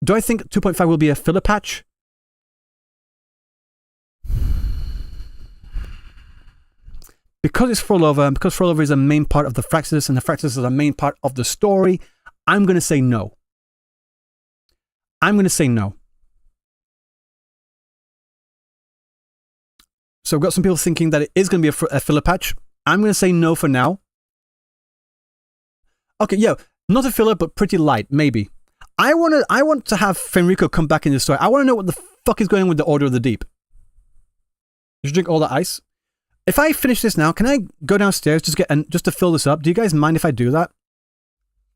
Do I think 2.5 will be a filler patch? Because it's Frolova, and because Frolova is a main part of the Fraxis, and the Fraxis is a main part of the story, I'm going to say no. I'm going to say no. So we've got some people thinking that it is going to be a filler patch. I'm going to say no for now. Okay, yeah, not a filler, but pretty light, maybe. I want to have Fenrico come back in the story. I want to know what the fuck is going on with the Order of the Deep. You should drink all the ice. If I finish this now, can I go downstairs just to fill this up? Do you guys mind if I do that?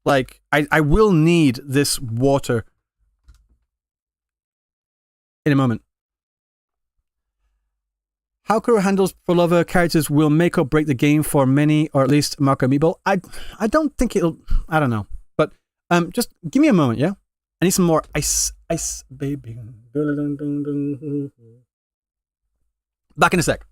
Like, I will need this water in a moment. How Kuro handles Frolova characters will make or break the game for many, or at least Marco Amiibo. I don't think it'll. I don't know. But just give me a moment, yeah? I need some more ice, baby. Back in a sec.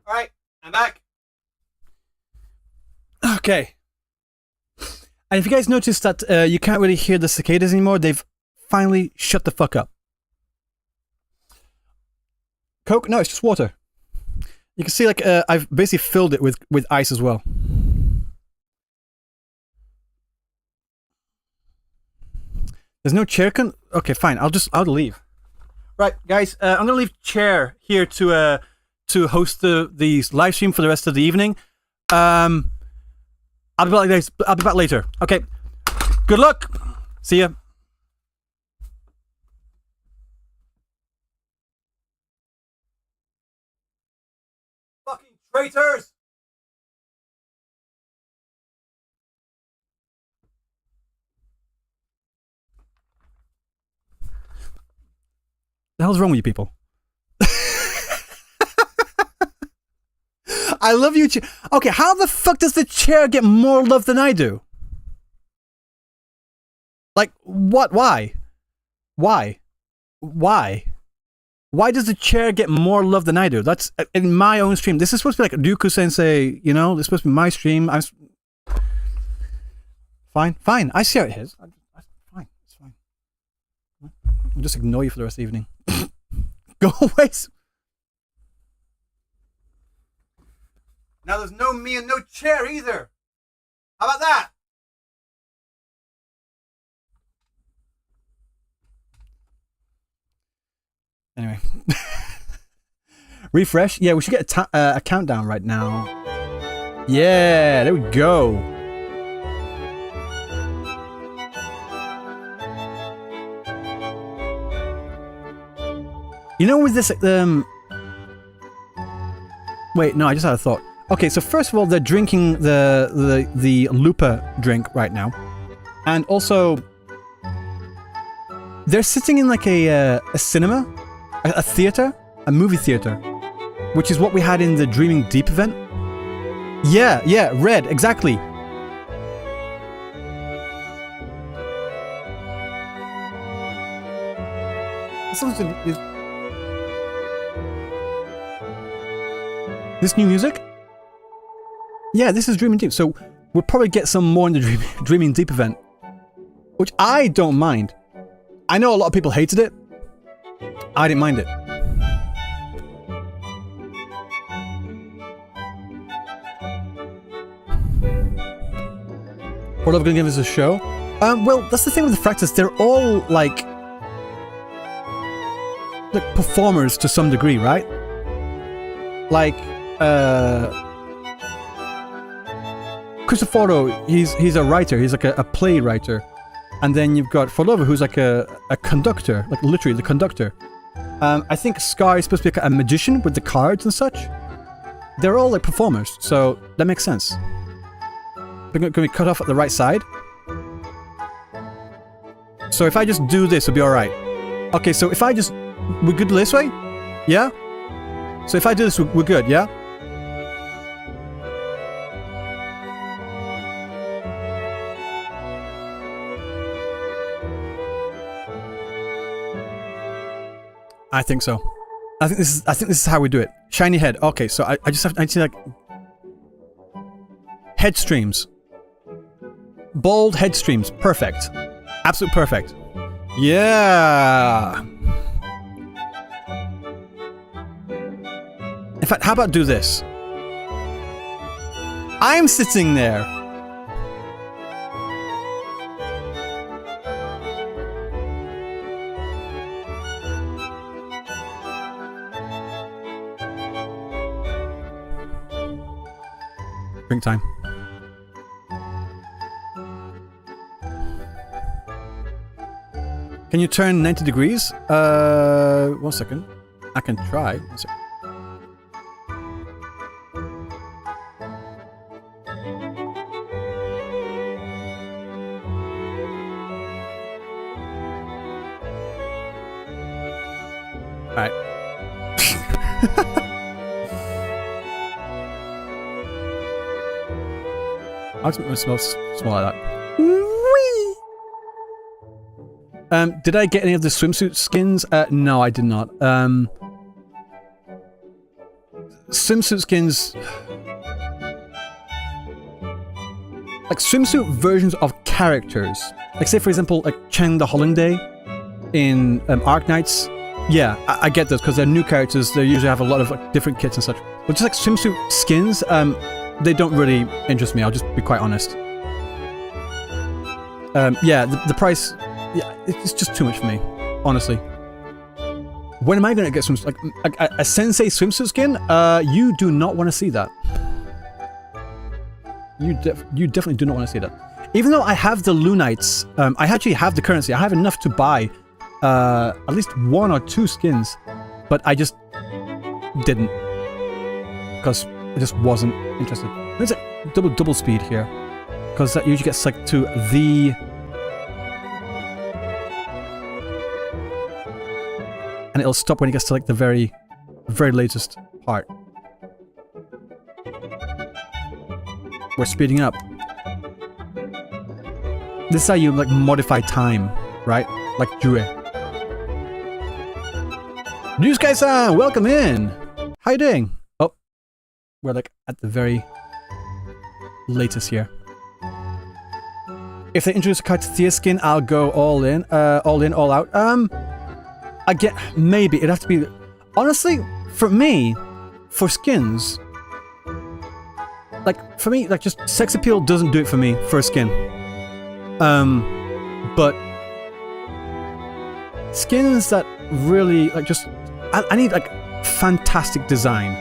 All right, I'm back. Okay. And if you guys noticed that you can't really hear the cicadas anymore, they've finally shut the fuck up. Coke? No, it's just water. You can see like I've basically filled it with ice as well. There's no chair okay, fine. I'll leave. Right, guys, I'm gonna leave chair here to host the live stream for the rest of the evening. I'll be back later. Okay. Good luck. See ya. Fucking traitors! The hell's wrong with you people? I love you. Okay, how the fuck does the chair get more love than I do? Like, what? Why? Why? Why? Why does the chair get more love than I do? That's in my own stream. This is supposed to be like Ryuku Sensei, you know? This is supposed to be my stream. Fine. I see how it is. Fine. It's fine. I'll just ignore you for the rest of the evening. Go away. Now there's no me and no chair either. How about that? Anyway. Refresh. Yeah, we should get a countdown right now. Yeah, there we go. You know with this, wait, no, I just had a thought. Okay, so first of all, they're drinking the Lupa drink right now. And also, they're sitting in like a cinema, a theater, a movie theater, which is what we had in the Dreaming Deep event. Yeah, red, exactly. This new music? Yeah, this is Dreaming Deep, so we'll probably get some more in the Dreaming Deep event, which I don't mind. I know a lot of people hated it. I didn't mind it. What are we going to give us a show? Well, that's the thing with the Fractals. They're all like performers to some degree, right? Like, Cristoforo, he's a writer. He's like a play writer. And then you've got Forlova, who's like a conductor, like literally the conductor. I think Scar is supposed to be like a magician with the cards and such. They're all like performers, so that makes sense. Can we cut off at the right side? So if I just do this, it'll be alright. Okay, so if I just... We're good this way? Yeah? So if I do this, we're good, yeah? I think so. I think this is how we do it. Shiny head. Okay, so I need to like head streams. Bold head streams. Perfect. Absolute perfect. Yeah. In fact, how about do this? I'm sitting there. Drink time. Can you turn 90 degrees? 1 second. I can try. 1 second. Alright. I'll just make it small like that. Did I get any of the swimsuit skins? No, I did not. Swimsuit skins... Like, swimsuit versions of characters. Like, say, for example, like Cheng the Hollanday in Arknights. Yeah, I get those, because they're new characters. They usually have a lot of like, different kits and such. But just like swimsuit skins, they don't really interest me, I'll just be quite honest. Yeah, the price... Yeah, it's just too much for me, honestly. When am I going to get some... Like, a Sensei swimsuit skin? You do not want to see that. You definitely do not want to see that. Even though I have the Lunites, I actually have the currency. I have enough to buy at least 1 or 2 skins. But I just didn't. Because I just wasn't interested. There's a double speed here. Because that usually gets like to the... And it'll stop when it gets to like the very latest part. We're speeding up. This is how you like modify time, right? Like Jue. Ryusuke-san, welcome in. How you doing? Oh, we're like at the very latest here. If they introduce a Katia skin, I'll go all in, all out. Again, maybe it'd have to be. Honestly, for me, for skins, like for me, like just sex appeal doesn't do it for me for a skin. But skins that really like just, I need like fantastic design.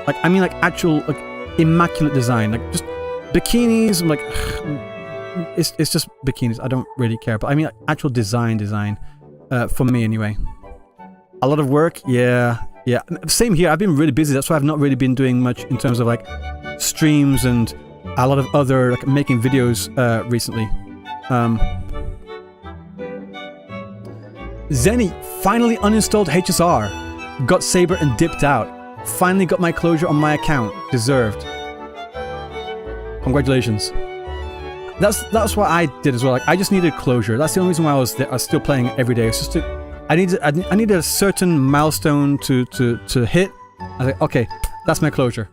Like I mean, like actual like immaculate design. Like just bikinis. I'm like. It's just bikinis. I don't really care, but I mean like, actual design. For me anyway. A lot of work, yeah. Same here. I've been really busy. That's why I've not really been doing much in terms of like streams and a lot of other like making videos recently. Zenny finally uninstalled HSR, got Saber and dipped out. Finally got my closure on my account. Deserved. Congratulations. That's what I did as well. Like I just needed closure. That's the only reason why I was still playing it every day. It's just I needed a certain milestone to hit. I was like, okay, that's my closure.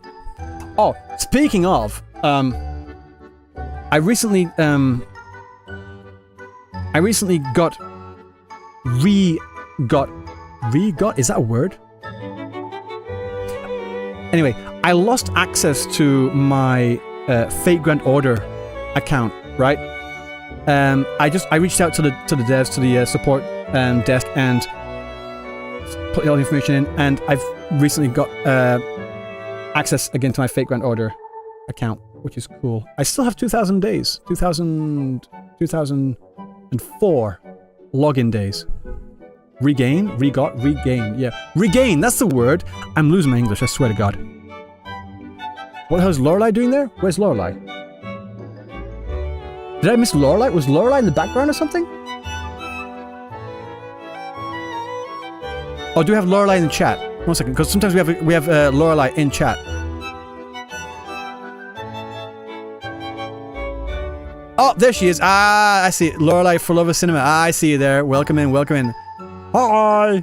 Oh, speaking of, I recently got is that a word? Anyway, I lost access to my Fate Grand Order account, right? I reached out to the devs, to the support desk, and put all the information in, and I've recently got access again to my Fate Grand Order account, which is cool. I still have 2,000 days, 2004 login days. Regain, yeah. Regain, that's the word. I'm losing my English, I swear to God. What the hell is Lorelei doing there? Where's Lorelei? Did I miss Lorelei? Was Lorelei in the background or something? Oh, do we have Lorelei in the chat? 1 second, because sometimes we have Lorelei in chat. Oh, there she is. Ah, I see. Lorelei for Love of Cinema. Ah, I see you there. Welcome in. Hi.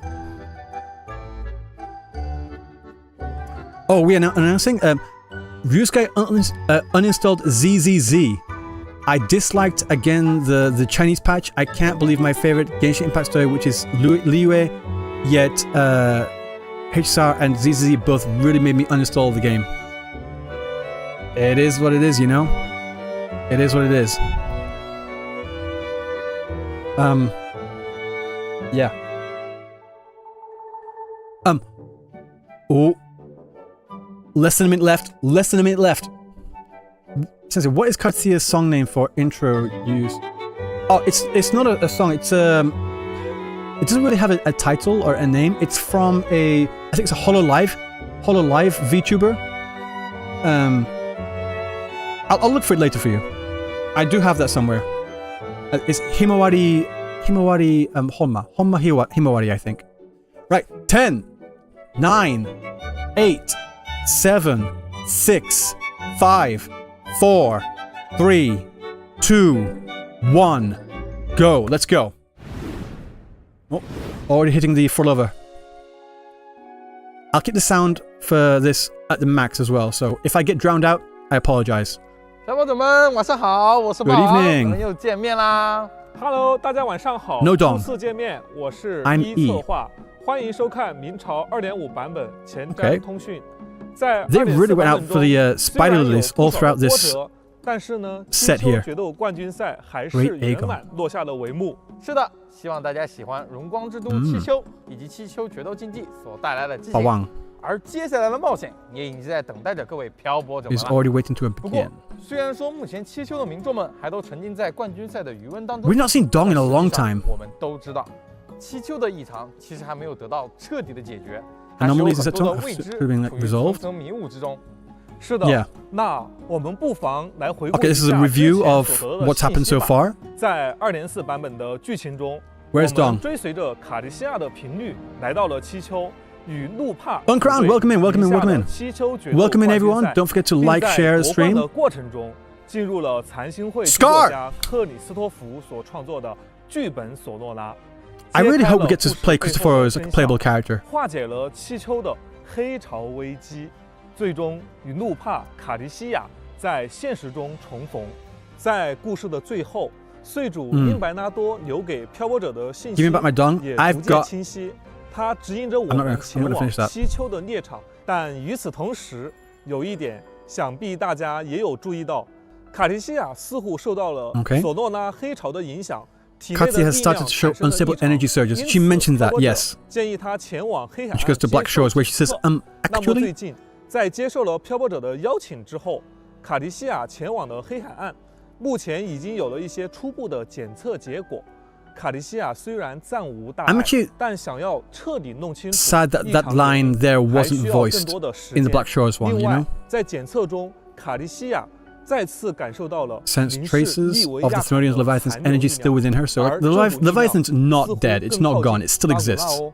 Oh, we are now announcing. Ryusuke uninstalled ZZZ. I disliked again the Chinese patch. I can't believe my favorite Genshin Impact story, which is Liyue, yet HSR and ZZZ both really made me uninstall the game. It is what it is, you know? It is what it is. Yeah. Oh. Less than a minute left. Says, what is Katsuya's song name for intro use? Oh, it's not a song. It's it doesn't really have a title or a name. It's from I think it's a Hololive VTuber. I'll look for it later for you. I do have that somewhere. It's Himawari Honma Himawari, I think. Right, 10, 9, 8, 7, 6, 5, 4, 3, 2, 1, go. Let's go. Oh, already hitting the for lover. I'll keep the sound for this at the max as well, so if I get drowned out, I apologize. 小伙伴们，晚上好，我是 Good 宝，我 evening. 们又见面啦。Hello， 大家晚上好。 No Dong. 初次见面，我是 I'm 一策划，欢迎收看明朝2.5版本前瞻通讯。在 They really went out for the spider 虽然有 lilies all 不少 throughout 的 this 波折，但是呢， set 金 here. 秋决斗冠军赛还是 Great 圆 Eagle. 满落下了帷幕。是的，希望大家喜欢荣光之都七丘以及七丘决斗竞技所带来的激情。好棒。而接下来的冒险也已经在等待着各位漂泊者们 He's 了。 already waiting to 不过 begin.，虽然说目前七丘的民众们还都沉浸在冠军赛的余温当中 We've not seen Dong in a 但 long 实际上 time. 我们都知道，七丘的异常其实还没有得到彻底的解决， And 还是有 normally 很 it's 多的未知 have been 处 like 于层 resolved. 层迷雾之中。是的 Yeah. 那我们不妨来回顾 Okay, 一 this is a 下 review 之前 of 所得到的 what's 信 happened 息 so 吧。 far. 在2.4版本的剧情中， Where's 我们 Dong? 追随着卡迪西亚的频率来到了七丘，与路帕 Uncrowned, welcome in, welcome in, welcome in. 七丘决斗 Welcome in 冠军 everyone. 赛 Don't forget to 并 like, 在 share the 夺冠的 stream. 过程中，进入了残星会剧 Scar 作家克里斯托弗所创作的剧本索诺拉。I really hope we get to play Cristoforo as a playable character. 化解了气丘的黑潮危机，最终与怒帕卡迪西亚在现实中重逢。在故事的最后，岁主英白纳多留给漂泊者的信息 Give me back my dong. 也 I've 逐渐 got. 清晰。他指引着我 I'm 们 not 前 gonna 往 finish that. 西丘的猎场，但与此同时，有一点想必大家也有注意到，卡迪西亚似乎受到了 Okay. 索诺拉黑潮的影响。体内的 Katya 力 has 量 started to show 产生了 unstable 异常 energy surges. 因 She 此 mentioned that, 漂泊者 yes. 建议他前往黑海 She goes to 接 Black 受 Shores where she says, 检测那么最 actually? 近，在接受了漂泊者的邀请之后，卡迪西亚前往了黑海岸，目前已经有了一些初步的检测结果。卡迪西亚虽然暂无大 I'm 碍 actually 但想要彻底弄清楚 sad that 异 that 常的 line there 还 wasn't 需要更 voiced 多的时 in the 间 Black Shores one, 另 you 外 know? 在检测中，卡迪西亚再次感受到了 Sense 凝视 traces 利维 of the 亚 Thermodian's 的 Leviathan's 残留 energy 力 still 量 within her, so 而 the 这股力量 Leviathan's 似 not 乎 dead, it's 更 not 靠 gone, 近 it still 巴鲁纳 exists. 哦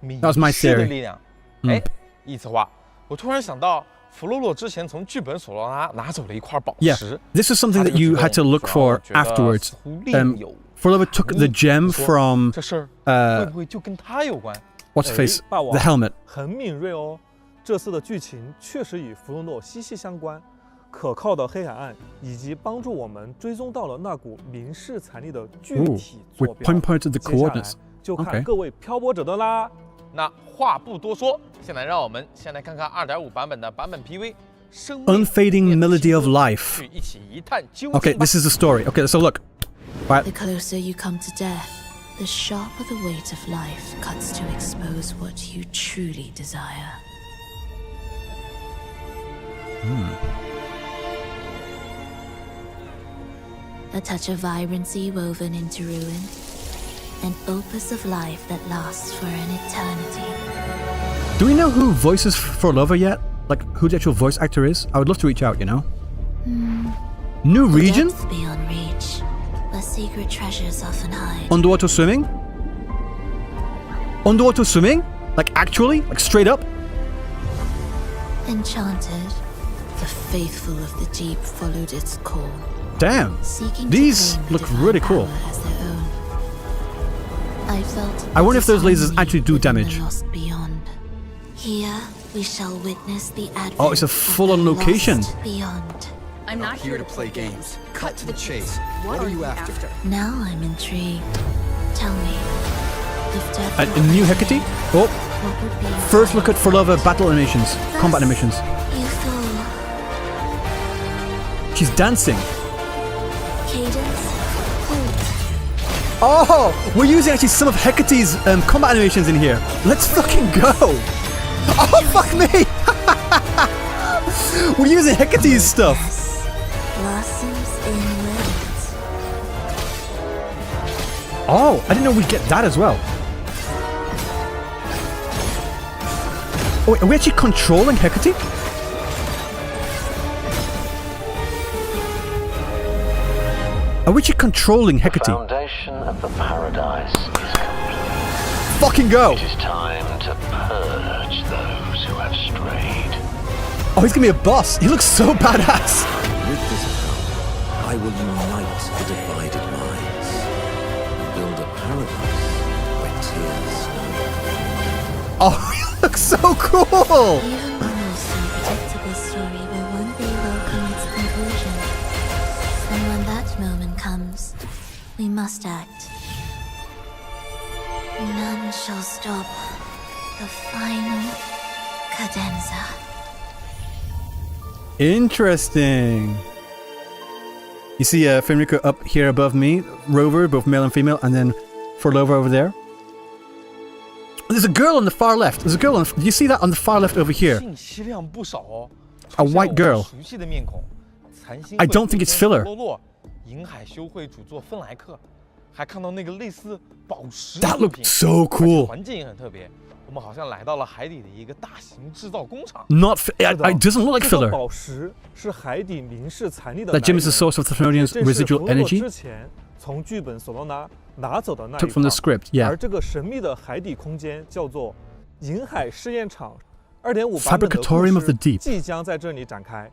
That was my 迷失的 theory. 力量。嗯哎，一此话，我突然想到，弗洛洛之前从剧本索罗拉拿走了一块宝 Yeah, 石。 this is something that you had to look for afterwards. Forlova took the gem from 这事儿会不会就跟他有关？ what's her face? 霸王 The helmet. 很敏锐哦。这次的剧情确实与弗洛诺息息相关。可靠的黑海岸以及帮助我们追踪到了那股明示残力的具 Ooh, 体 we 坐标。 pinpointed the 接下来 coordinates. 就看 Okay. 各位漂泊者的啦。那话不多说，现在让我们先来看看2.5版本的版本 PV。 Unfading melody of life. 去一起一探究竟吧。 Okay, this is the story. Okay, so look. Right. The closer you come to death, the sharper the weight of life cuts to expose what you truly desire. A touch of vibrancy woven into ruin, an opus of life that lasts for an eternity. Do we know who voices Forlova yet? Like, who the actual voice actor is? I would love to reach out, you know? New region? Depths beyond reach, where secret treasures often hide. Underwater swimming? Underwater swimming? Like, actually? Like, straight up? Enchanted, the faithful of the deep followed its call, Damn. seeking These to claim the look divine really cool. power as their own. I felt I wonder if those the lasers time actually do within the damage. lost beyond. Here we shall witness the advent Oh, it's a of full-on the location. lost beyond. I'm not here to play games. Cut to the chase. What are you after? Now I'm intrigued. Tell me, if death A were new my Hecate? fate, Oh, what would be your first look at final Forlova battle animations, combat animations. You fool. She's dancing. Cadence. Halt. Oh, we're using actually some of Hecate's combat animations in here. Let's fucking go. Oh, fuck me. We're using Hecate's stuff. Yes. Blossoms in wind. Oh, I didn't know we'd get that as well. Oh, wait, are we actually controlling Hecate? Are we actually controlling Hecate? Foundation of the paradise is complete. Fucking go! It is time to purge those who have strayed. Oh, he's gonna be a boss. He looks so badass. With this power, I will unite the divided minds. Build a paradise where tears no more. Oh, he looks so cool. Even the most unpredictable story will one day welcome its conclusion. And when that moment comes, we must act. None shall stop the final cadenza. Interesting. You see Fenrico up here above me, Rover, both male and female, and then Forlova over there. There's a girl on the far left. There's a girl on. Do you see that on the far left over here? 信息量不少哦。 A white girl. 熟悉的面孔，残星 I don't think it's filler. 弗洛洛，银海修会主作芬莱克，还看到那个类似宝石 That 物品 looked so cool. 环境也很特别。我们好像来到了海底的一个大型制造工厂。 Not. It doesn't look like 这个 filler. 宝石是海底明示残力的 That gem is the 来源 source of the Thermodian's 正是 residual 弗洛诺 energy. 之前从剧本索罗拿走的那一 Took from the 套 script. Yeah. 而这个神秘的海底空间叫做银海试验场2.5版本的 Fabricatorium 故 of the 事 Deep 即将在这里展开。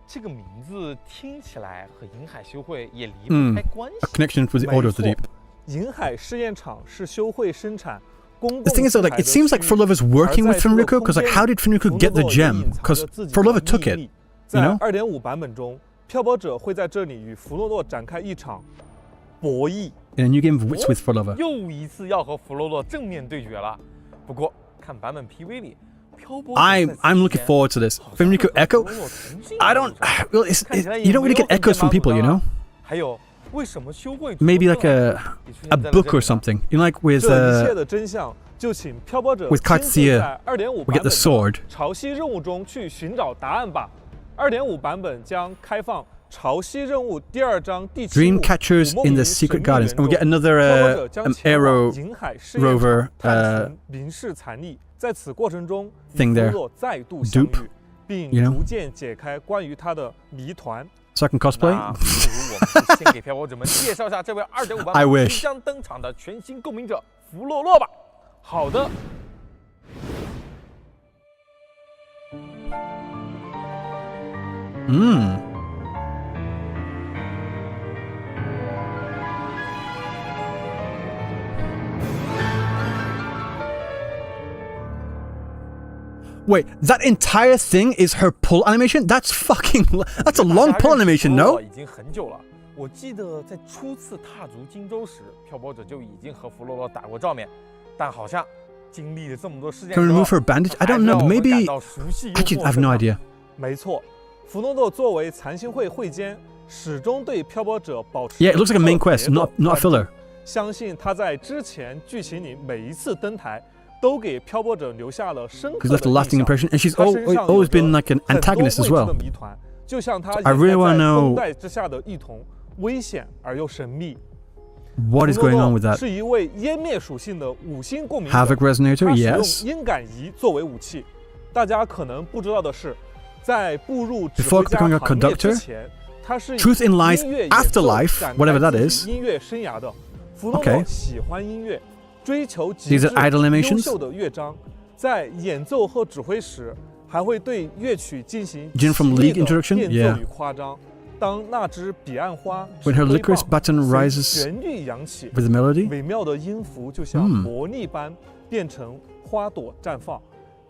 这个名字听起来和银海修会也离嗯不开关系。 A connection with the 没 Order of the 错 Deep. 银海试验场是修会生产公共 The thing is, though, like, it seems like Frolova is working with Fenrico, because like, how did Fenrico get the gem? Because Frolova took it, you 在 know? 2.5 版本中，漂泊者会在这里与弗洛洛展开一场博弈。 In a new game of Wits with Frolova. 又一次要和弗洛洛正面对决了。不过看版本 PV 里，漂泊者 I'm looking forward to this. Fenrico Echo? I don't. Well, you don't really get echoes from people, you know? 还有为什么修会 Maybe like a book or something. You know, like with 这一切的真相就请漂泊者 with 亲自 Katsuya, 在 2.5 we 版 get the 本 sword. 潮汐任务中去寻找答案吧。2.5 版本将开放潮汐任务第2章第7幕 Dream catchers in the secret gardens, and we get another arrow rover 明示残力。在此过程中， thing 与 there. 弗洛再度相遇， Dupe, 并 you know? 逐渐解开关于他的谜团。 So I can 那 cosplay. 不如我们先给漂泊者们介绍一下这位2.5 版 I 本 wish. 即将登场的全新共鸣者弗洛洛吧。好的。 Wait, that entire thing is her pull animation? That's a long pull animation, no? 已经很久了。我记得在初次踏足荆州时，漂泊者就已经和弗洛洛打过照面，但好像经历了这么多事件 Can we remove her bandage? I don't know. Maybe. 到熟悉又 Actually, 陌 I have 生 no 了 idea. 没错，弗诺诺作为残星会会监，始终对漂泊者保持 Yeah, it looks like a main quest, 特别的 not a 关注 filler. 相信他在之前剧情里每一次登台，都给漂泊者留下了深刻 She's 的 left a lasting 印象。 impression, and she's 他身上有 always 着 been like an 很多 antagonist as 未知 well. 的谜团，就像他 I really 掩 wanna 盖在 know 绷带之下的异同，危险而又神秘。 What is going on with 弗诺诺 that? 是一位湮灭属性的5星共鸣者。 Havoc Resonator, 他使 yes. 用音感仪作为武器。大家可能不知道的是，在步入指 Before 挥家 becoming a 行列 conductor, 之前，他是以 Truth in Lies 音乐 Afterlife, 演奏 whatever 展 that 开 is. 自己音乐生涯的。弗诺 Okay. 诺喜欢音乐，追求极 These 致 are idle 优 animations? 秀的乐章，在演奏和指挥时，还会对乐曲进行 Jin from 犀利 League 的 introduction? 变奏 Yeah. 与夸张。当那支彼岸花 When her 指挥 licorice 棒 button 随 rises 旋律扬起， with the melody. 美妙的音符就像魔力般变成花朵绽放，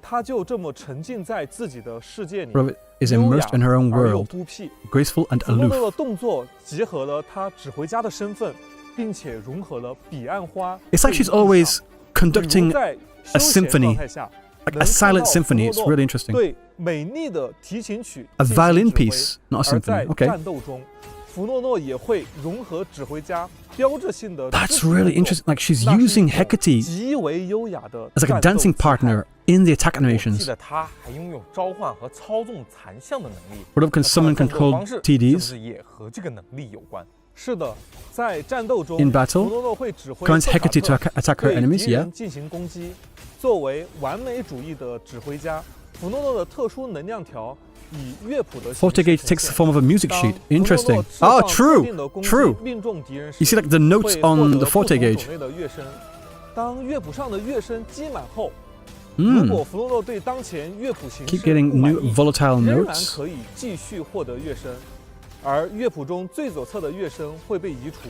她就这么沉浸在自己的世界里， Robert is 优雅 immersed in her own 而又 world, 孤僻。 graceful and 弗诺诺 aloof. 的动作结合了她指挥家的身份，并且融合了彼岸花。 It's like she's always conducting 在 a 休闲 symphony, 状态下 like 能 a silent 看到 symphony. It's 弗诺诺 really interesting. 对美丽的提琴曲 A 进行 violin 指挥 piece, not a 而在 symphony. Okay. 战斗中，弗诺诺也会融合指挥家标志性的 That's 肢体 really 动作 interesting. Like she's 那是一 using 种 Hecate 极为优雅的 as like a 战斗 dancing 姿态 partner in the attack 我记 animations. 得他还拥有召唤和操纵残像的能力。 Would have 那他的 summon 战斗 controlled 方式是不 TDs 是也和这个能力有关？是的，在战斗中 in battle. 弗诺诺会指挥 Commands 赫卡 Hecate to 特 attack her 对 enemies. 敌人 Yeah. 进行攻击。作为完美主义的指挥家，弗诺诺的特殊能量条以乐谱的形式 FortiGate 呈 takes 现 the form of a music 当 sheet. 弗诺诺 Interesting. 释 Oh, 放特 true. 定的攻击 True. 命中敌人时 You see, like the notes 会 on 获 the 得不同 FortiGate. 种类的乐声。当乐谱上的乐声积满后，如 Mm. 果弗诺诺对当前乐谱形 Keep 式 getting 不满 new 意， volatile 仍然 notes. 可以继续获得乐声，而乐谱中最左侧的乐声会被移除。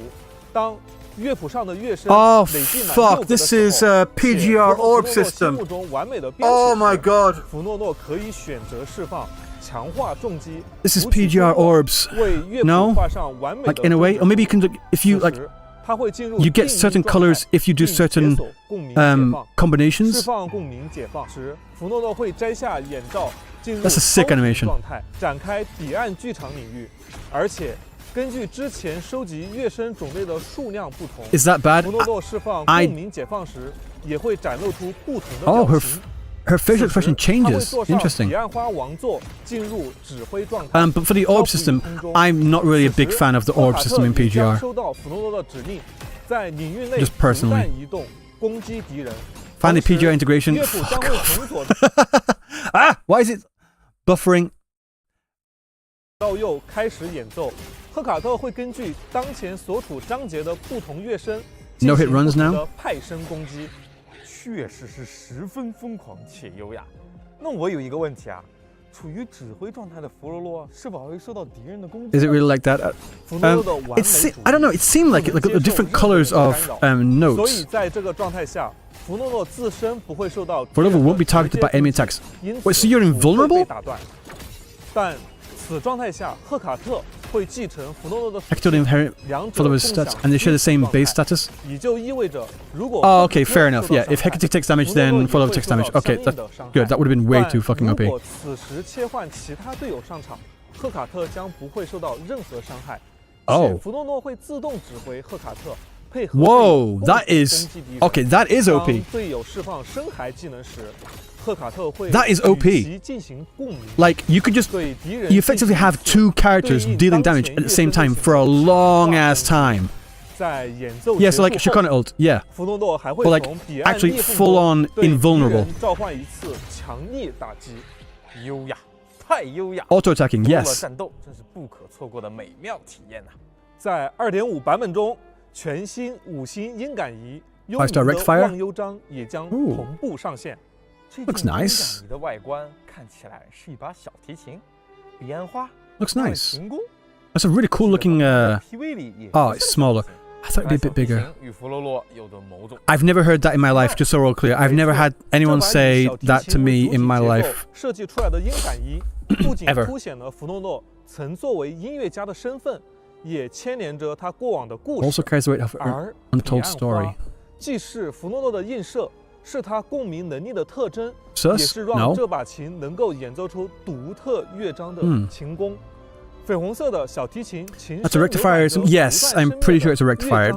当乐谱上的乐声 Oh 累计满 fuck! 6个的 This 时 is 候 a 且 PGR 符合 orb 弗诺诺心 system. 目中完美的编 Oh 曲 my 时 god! 弗诺诺可以选择释放强化重击。 This is 如此 PGR 通过 orbs. 为乐谱 No? 画上完美的 Like in a way, or maybe you can do, if you 此 like 时它会进入 you get 定义 certain 状态 colors if you do 并解 certain 锁共鸣解放释 combinations. 放共鸣解放时，弗诺诺会摘下眼罩，进入 That's a sick 超频 animation. 状态，展开彼岸剧场领域。而且，根据之前收集乐声种类的数量不同， Is that bad? 弗诺诺释放 I- 共鸣解放时，也会展露出不同的 Oh, 表 her 情。 her facial 此时 expression 他会 changes. 坐上 Interesting. 彼岸花王座，进入指挥状态。 But for the orb system, I'm not really a big fan of the orb system in 赫卡特也将 PGR. 收到弗诺诺的指令，在领域内 Just 不 personally. 断移动，攻击敌人。 Finally, 同时 PGR integration. 乐谱将 Fuck 会 off. 从左 Ah! Why is it buffering? 到右开始演奏。赫卡特会根据当前所处章节的不同乐声， No hit 进行 runs 不同 now? 的派生攻击。确实是十分疯狂且优雅。那我有一个问题啊，处于指挥状态的弗罗洛是否会受到敌人的攻击 Is it really like that? I don't know. It seemed like different colors of 所 notes. 以在这个状态下，弗诺诺自身不会受到 弗洛诺 won't be targeted by enemy attacks. 因 Wait, 此 so you're 不会 invulnerable? 被打断。但此状态下，赫卡特会继承弗诺诺的 Actually inherit 两者 followers 共 stats, 享 and they share the same 状态 base status. 也就意味着，如果 Oh, okay, fair 赫 enough. 卡特 Yeah, 受到 if 伤害 Hecate takes damage, 弗诺 then 诺也 Follower 会 takes 受到 damage. Okay, 相应 that's 的伤害 good. That would have been way 但 too fucking 如 OP. 果此时切换其他队友上场，赫卡特将不会受到任何伤害。 Oh. 且弗诺诺会自动指挥赫卡特配合 Whoa, 队友 that 共同 is 攻击敌人 okay. That is 当 OP. 队友释放深海技能时，赫卡特会 That is 与 OP. 其进行共鸣， Like you could just 对敌人 you effectively have two characters dealing damage at the same time for a long ass time. 在演奏 Yeah, 结 so like 束后 Shikona ult. Yeah. 弗诺诺还会 Or like 从彼岸 actually 裂缝 full on 对敌人 invulnerable. 召唤一次强力打击。优雅，太优雅。 Auto attacking. 弗洛诺 Yes. 战斗真是不可错过的美妙体验呐、在 2.5 版本中，全新5星音感仪幽 Five-star 冥的 rectifier 忘忧章也将 Ooh. 同步上线。这 Looks 件 nice. 音感仪的外观看起来是一把小提琴，彼岸花 Looks 那位 nice. 琴弓 That's a really cool looking. PV 里也 Oh, 出 it's 现了 smaller. 这个 I thought it'd be a bit 小提 bigger. 琴与弗罗洛有着某种 I've never heard that in my life. Just so we're all clear, I've never had anyone say that to me in my life. 设计出来的音感仪不仅 Ever. 凸显了弗诺诺曾作为音乐家的身份，也牵连着他过往的故事。 Also carries the weight of 而 an 彼岸 untold story. 花既是弗诺诺的映射，是他共鸣能力的特征，也 Sus? 是让 No. 这把琴能够演奏出独特乐章的琴弓。绯红色的小提琴，琴 That's a rectifier. Yes, I'm pretty sure it's a rectifier.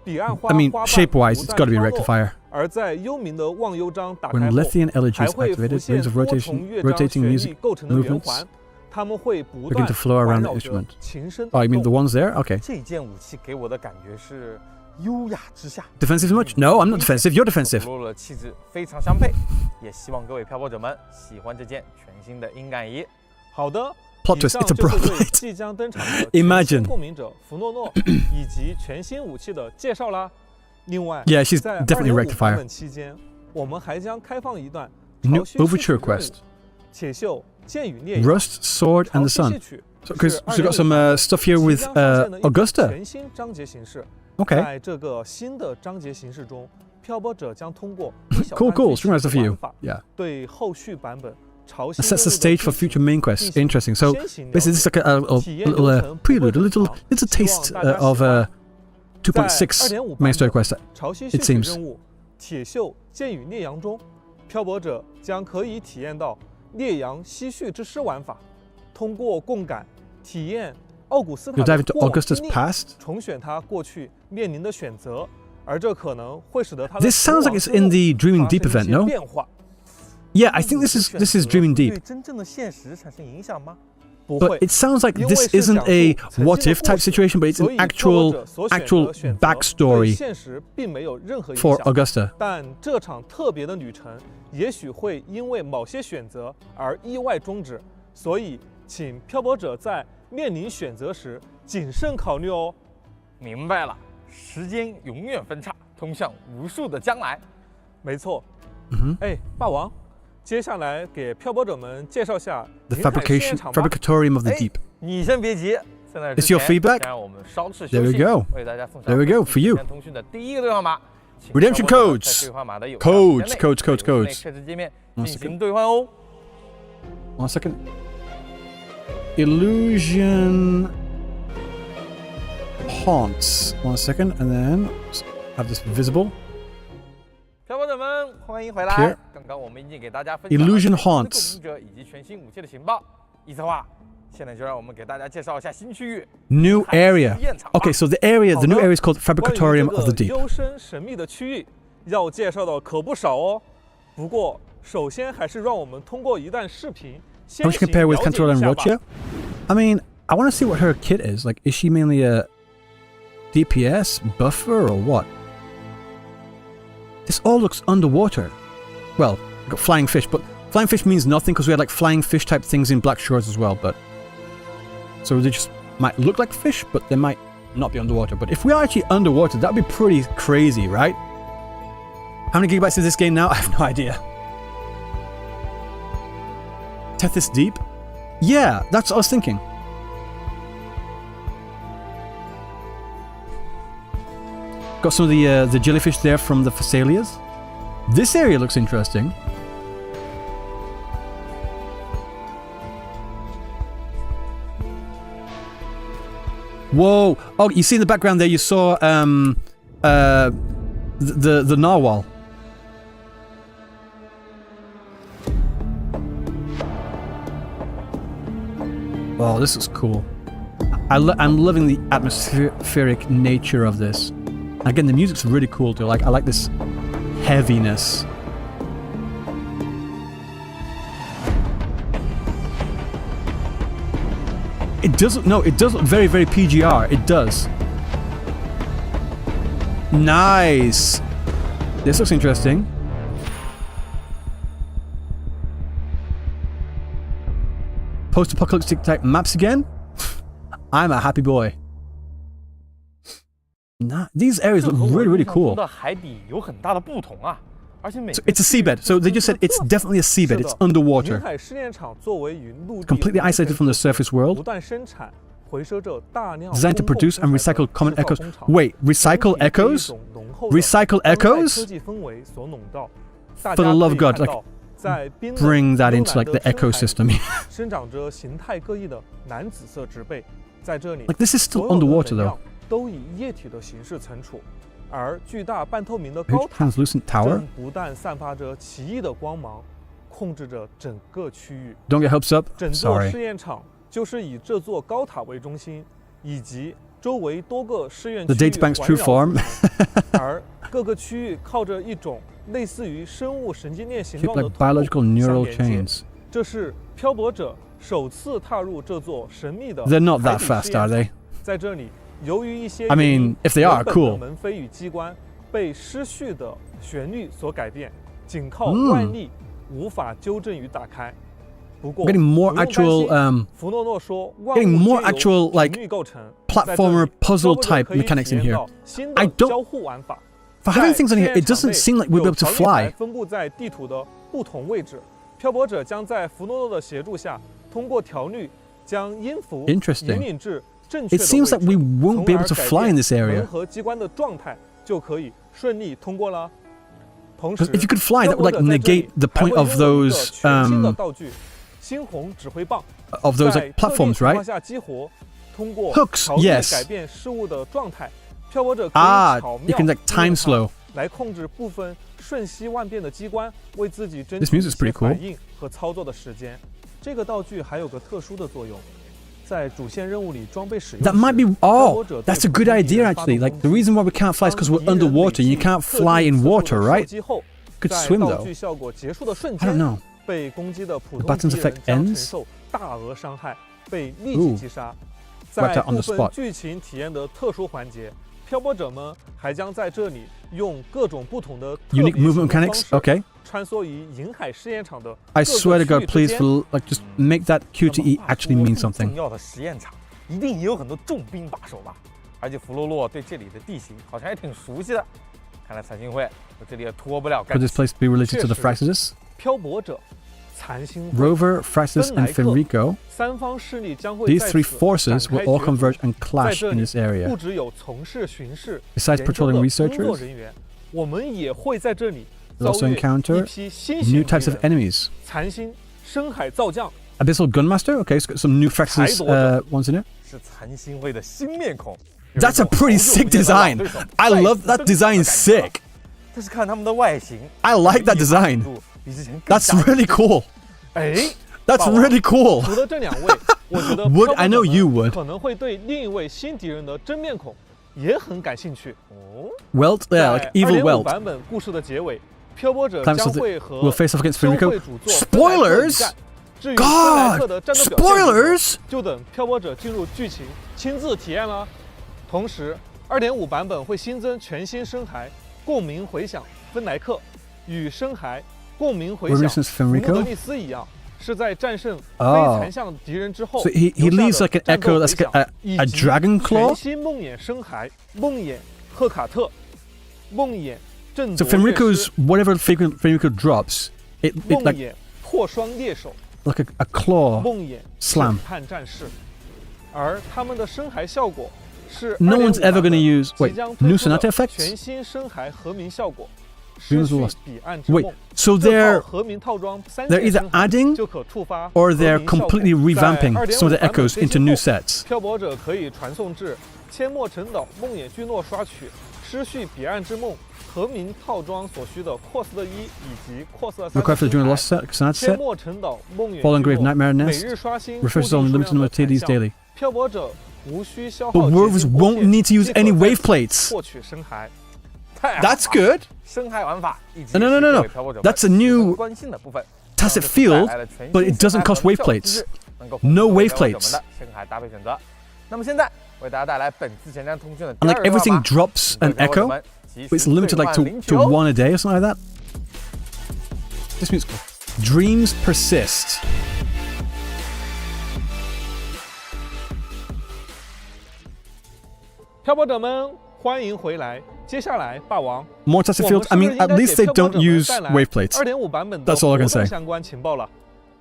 I mean, shape-wise, it's got to be a rectifier. 而在幽冥的忘忧章打 When 开后， Lethean elegies 还会浮 activated, 现 rings of 多重 rotation, 乐章 rotating 旋律 music 构成的圆 movements 环，它们会不 begin 断 to flow around 环 the 绕着 instrument. 琴声 Oh, you mean 动 the ones there? Okay. 这件武器给我的感觉是优雅之下 Defensive much? No, I'm not defensive. You're 和 defensive. 弗罗洛的气质非常相配，也希望各位漂泊者们喜欢这件全新的音感仪。好的。 Plot 以 twist. 上 It's a 就是 bro 对 blade. 即将登场的 Imagine 全新共鸣者弗诺诺以及全新武器的介绍啦。另外， Yeah, she's 在 definitely a 2.5版 rectifier. 本期间，我们还将开放一段 New 潮汐 overture 戏曲任务 quest. 铁锈、剑与烈阳、 Rust, sword, 潮 and the 汐 sun. 戏曲 Because 是 we've got some 2.5 stuff here 即 with 将上线的一款 Augusta. 全新章节形式。 Okay. 在这个新的章节形式中，漂泊者将通过一小 Cool, 段 cool. 剧 String 情 that for 玩 you. 法 Yeah. 对后续版本潮 That 汐 sets the 任务 stage 的 for 剧 future 情 main quests. 进行 Interesting. So 先行了 basically, this is like a little prelude, a little taste of 2.6 main story quest. 潮汐 It 戏曲 seems. 任务《铁锈剑与烈阳》中，漂泊者将可以体验到烈阳西绪之诗玩法，通过共感体验奥古斯塔 You'll dive 的 into 过往 Augusta's 经历， past. 重选他过去面临的选择，而这可能会使得他的 This sounds like it's in the Dreaming Deep event, no? 变化。 Yeah, I think this is Dreaming 对 Deep. 真正的现实产生影响吗？不会 But，it sounds like 因为 this 是 isn't 讲述 a 曾经的 what if 故 type 事 situation, but it's 所 an 以漂泊者所选择 actual 的选择对 backstory 现实并没有任何影 for 响。 Augusta. 但这场特别的旅程也许会因为某些选择而意外终止，所以请漂泊者在面临选择时谨慎考虑哦。明白了，时间永远分叉，通向无数的将来。没错。Mhm. 哎，霸王，接下来给漂泊者们介绍下 The 临海试验 fabrication 场吧。 fabricatorium of the 哎 deep. 你先别急，在那之 It's your 前 feedback? 先让我们稍事 There 休 we 息， go. 为大家送上 There we go, for you. 通讯的第一个兑换码。请 Redemption 漂泊者们 codes. 在兑换码的有效时间内 Codes, codes, 在 codes, 游戏内 codes. 设置界面 One 进 second. 行兑换哦。 1 second. Illusion haunts. 1 second, and then have this visible. 漂泊者们，欢迎回 Here. 来。刚刚我们已经给大家分享了 Illusion 全新的 haunts. 共鸣者以及全新武器的情报。一策划，现在就让我们给大家介绍一下新区域 New 海 area. 实验场吧 Okay, so the new area is called 关于 Fabricatorium 这 of the 个 Deep. 幽深神秘的区域，要介绍的可不少哦。不过，首先还是让我们通过一段视频 How would you 先 compare with 了解 Control 一 and 下吧。 Rocha? I mean, I want to see what her kit is. Like, is she mainly a DPS buffer or what? This all looks underwater. Well, we've got flying fish, but flying fish means nothing because we had like flying fish type things in Black Shores as well, but... So they just might look like fish, but they might not be underwater. But if we are actually underwater, that'd be pretty crazy, right? How many gigabytes is this game now? I have no idea. Tethys Deep? Yeah, that's what I was thinking. Got some of the jellyfish there from the Phasalias. This area looks interesting. Whoa! Oh, you see in the background there, you saw the narwhal. Oh, this is cool. I'm loving the atmospheric nature of this. Again, the music's really cool too. I like this heaviness. It doesn't. No, it does look very, very PGR. It does. Nice. This looks interesting. Post-apocalyptic type maps again. I'm a happy boy. Nah, these areas look really, really cool. So it's a seabed. So they just said it's definitely a seabed. It's underwater. Completely isolated from the surface world. Designed to produce and recycle common echoes. Wait, recycle echoes? Recycle echoes? For the love of God, like, bring that into like the ecosystem. Like, this is still underwater though. Huge translucent tower. Don't get hopes up. Sorry. The databank's true form. Shaped like biological neural chains. They're not that fast, are they? I mean, if they are, cool. Getting more actual like platformer puzzle type mechanics in here. I don't. For having things on here, it doesn't seem like we'll be able to fly. Interesting. It seems like we won't be able to fly in this area. Because if you could fly, that would like negate the point of those like platforms, right? Hooks, yes. Ah, you can like time slow. This music's pretty cool. That might be. Oh, that's a good idea actually. Like, the reason why we can't fly is because we're underwater. You can't fly in water, right? Could swim though. I don't know. The button's effect ends. Ooh. Wiped out on the spot. Unique movement mechanics. Okay. I swear to God, please, for like, just make that QTE actually mean something. Could this place be related to the Fraxis? Rover, Fraxis, and Fenrico. These three forces will all converge and clash in this area. Besides patrolling researchers, we'll also encounter new types of enemies. Abyssal Gunmaster? Okay, it's got some new Fraxis ones in it. That's a pretty sick design. I love that design, sick. I like that design. That's really cool. That's really cool. Would I know you would? Welt, yeah, like evil Welt. Will face off against Fenrico. Spoilers! God! Spoilers! 2.5 版本会新增全新深海共鸣回响芬莱克，与深海共鸣回响弗诺德利斯一样，是在战胜非残像敌人之后。So he leaves like an echo that's like a dragon claw. 全新梦魇深海、梦魇赫卡特、梦魇振 So Fenrico's whatever Fenrico drops, it 梦 like 魇破霜猎手。like a claw 梦魇 slam. 审判战士，而他们的深海效果是 No one's ever going to use 即 wait 将推 new 出的 Sonata effects. 全新深海和鸣效果。 Dreams 失去 Lost. 彼岸之梦 Wait, so 这套 they're 和鸣套装3 they're 件 either 深海 adding 就可触发 or 和 they're 鸣效果 completely revamping 在 some of the 2.5 版本 echoes 更 into 新 new 后 sets. 漂泊者可以传送至阡陌城岛梦魇聚诺刷取失去彼岸之梦和鸣套装所需的扩斯的1以及扩斯的3 Request for the Dream Lost set, Sonata 阡 set. 陌城岛梦魇 Fallen 聚 Grave 诺 Nightmare 每 Nest. 日刷新 Refresh 固 on 定数 limited 量的 number of TDs 彩项 daily. 漂泊者无需消 But 耗 Wolves 结晶 won't 火箭 need to use 即可 any 再 wave 次 plates. 获取深海。 That's good. 深海玩法一直 No, no, no, no, 是各位漂泊者 That's a 们 new 关心的部分。 tacit 带 field, 来了全新 but it doesn't 深海 cost 和 wave 效果 plates. 机制能够 No 丰富 wave 漂泊者们 plates. 的深海搭配选择。那么现在为大家带来本次前瞻通讯的第 And 二 like 个 everything 方法 drops 各 an 位漂泊者 echo. 们及 It's 时 limited 兑 like 换 to 领球 one a day or something like that. This means dreams persist. 漂泊者们，欢迎回来。接下来，霸王， More tacit fields. I mean, at least they don't use wave plates. 2.5 版本的 That's all I can 活动 say. 相关情报了。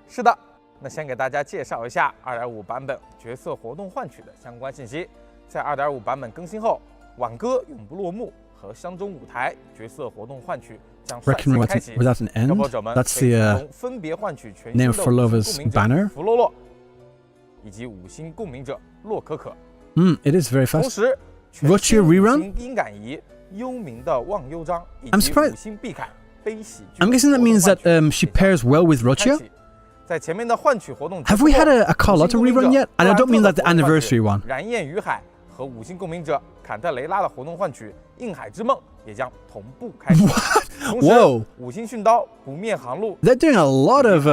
是的，那先给大家介绍一下2.5版本角色活动换取的相关信息。在2.5版本更新后，挽歌永不落幕和乡中舞台角色活动换取将率 Reckon 先开启。 without an 漂 end. 泊者们 That's 可以 the 从中分别换取全新 name 的 for 5 Lover's 星共鸣者 banner. 弗洛洛，以及5星共鸣者洛可可。 It is very 同 fast. 时， Virtue rerun? 5星音感仪、幽冥的忘忧章以 I'm 及 surprised. 5星碧凯悲喜剧 I'm guessing that 活动 means 换 that 取 she pairs well with 开 Rocha. 启在前面的换取活动 Have we had a 5 Carlotta 星共鸣者 rerun yet? And I don't mean 布 like the 兰特的活动换取 anniversary one. 燃焰与海和5星共鸣者坎特雷拉的活动换取映海之梦也将同步开启。同时 Whoa. 5星训刀不灭航路 They're doing a lot of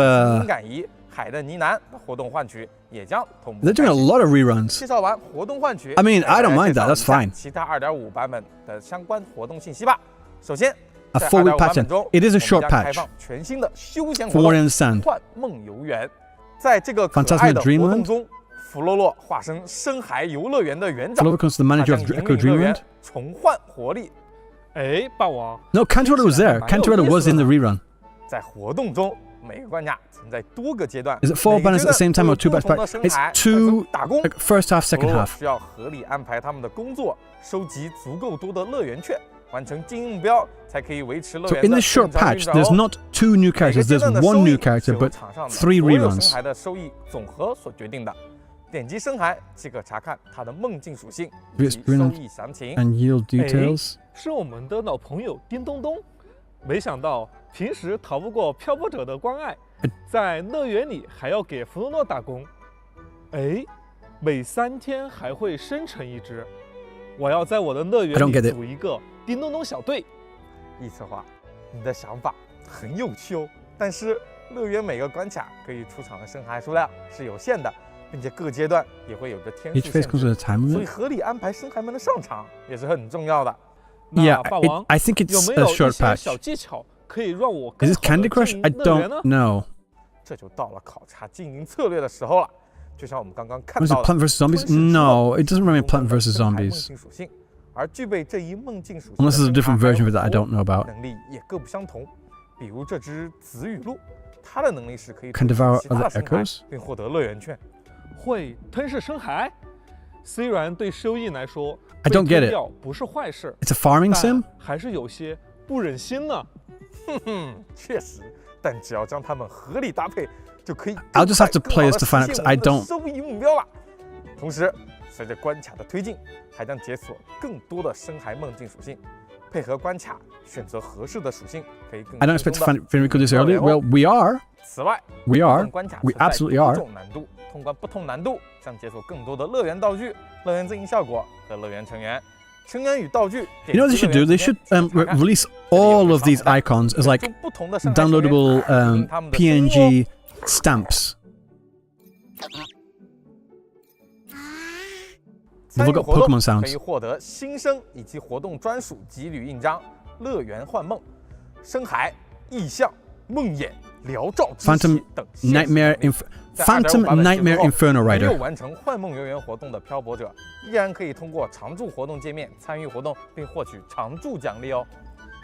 音感仪海的呢喃的活动换取也将同步 they're doing a 开启。 lot of reruns. 介绍完活动换取 I mean, I don't mind that. 再 That's 介绍一 fine. 下其他2.5版本的相关活动信息吧。首先， A 在 4-week 2.5版 pattern. 本中， It is a 我 short 们将开 patch. 放全新的休闲 From 活 what I 动 understand. 幻梦游园。在这个可 Phantasma 爱的活 Dreamland 动中，弗洛洛化身深海游乐园的园长， Flower becomes the 他 manager 将 of 引 Echo 领乐园 Dreamland. 重焕活力。哎，霸王， No, Cantorella was there. Cantorella was in the rerun. 在活动中，每个关卡存在多个阶段。 Is it 4 banners at the same time or 2 batch 不同的 back? 深 It's 海 2 打工。 like first half, 弗 second 洛洛 half. 需要合理安排他们的工作，收集足够多的乐园券，完成经营目标，才可以维持乐 So 园 in 的 this short 正常运 patch, 转 there's 哦。 not 2 new 每个 characters. 阶 There's 段的 1 收 new 益 character, 是由 but 场上的 3 所有 reruns. 深海的收益总和所决定的。点击深海即可查看它的梦境属性以 It's 及收 brilliant. 益详情。 And yield details. 是我们的老朋友叮咚咚。没想到平时逃不过漂泊者的关爱，在乐园里还要给弗洛诺打工。哎，每3天还会生成一只。我要在我的乐园 I don't 里 get it. 组一个叮咚咚小队。易策划，你的想法很有趣哦，但是乐园每个关卡可以出场的深海数量是有限的，并且各阶段也会有着天 Each 数 phase 限 comes 制， with a time 所以 limit. 合理安排深海们的上场也是很重要的。 Yeah, 那霸 it, 王 I think 有 it's 没 a 有一 short 些 patch. 小技巧可以让我 Is 更 this 好地 Candy Crush? 经 I 营乐园 don't 呢？ know. 这就到了考察经营策略的时候了。就像我们刚刚看 Was 到 it 的， Plant vs. Zombies? 吞噬之 No, 后 it doesn't remind me 充 Plant 满了 vs. 深海梦 Zombies. 境属性，而具备这一梦境属性 Unless there's a 的 different 深海 version of it that I 还有 don't know about. 能力也各不相同。比如这只紫雨鹿，它的能力是可以 Can 吞噬 devour 其他 other 的深海 echoes? 并获得乐园券。会吞噬深海，虽然对收益来说 I don't 被 get 吞 it. 掉不是坏事， It's a farming 但 sim? 还是有些不忍心呢。哼哼，确实，但只要将它们合理搭配，就可以 I'll just have to 更 play 好 this 地 to find 实 out 现 because I 我们的 don't. 收益目标了。同时，随着关卡的推进，还将解锁更多的深海梦境属性，配合关卡选择合适的属性，可以更 I don't 轻 expect 松 to 地 find Fenrico this 乐 early. 园哦 Well, we are. 此外 We 部 are. 分关卡 We 存在 absolutely 多 are. 种难度，通关不同难度将解锁更多的乐园道具、乐园增益效果和乐园成员。成员与道具， You know what they should do? They should release all of these icons as like downloadable PNG stamps. 参 They've 与 got 活动 Pokemon 可以 sounds. 获得新生以及活动专属几旅印章、乐园幻梦、深海、异象、梦魇、辽照之 Phantom 喜等现实 Nightmare 能力 在 Phantom 2.5版本 Nightmare 结束后 Inferno 没有 Rider. 完成幻梦游园活动的漂泊者，依然可以通过常驻活动界面参与活动，并获取常驻奖励哦。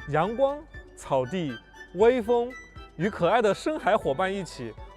阳光、草地、微风，与可爱的深海伙伴一起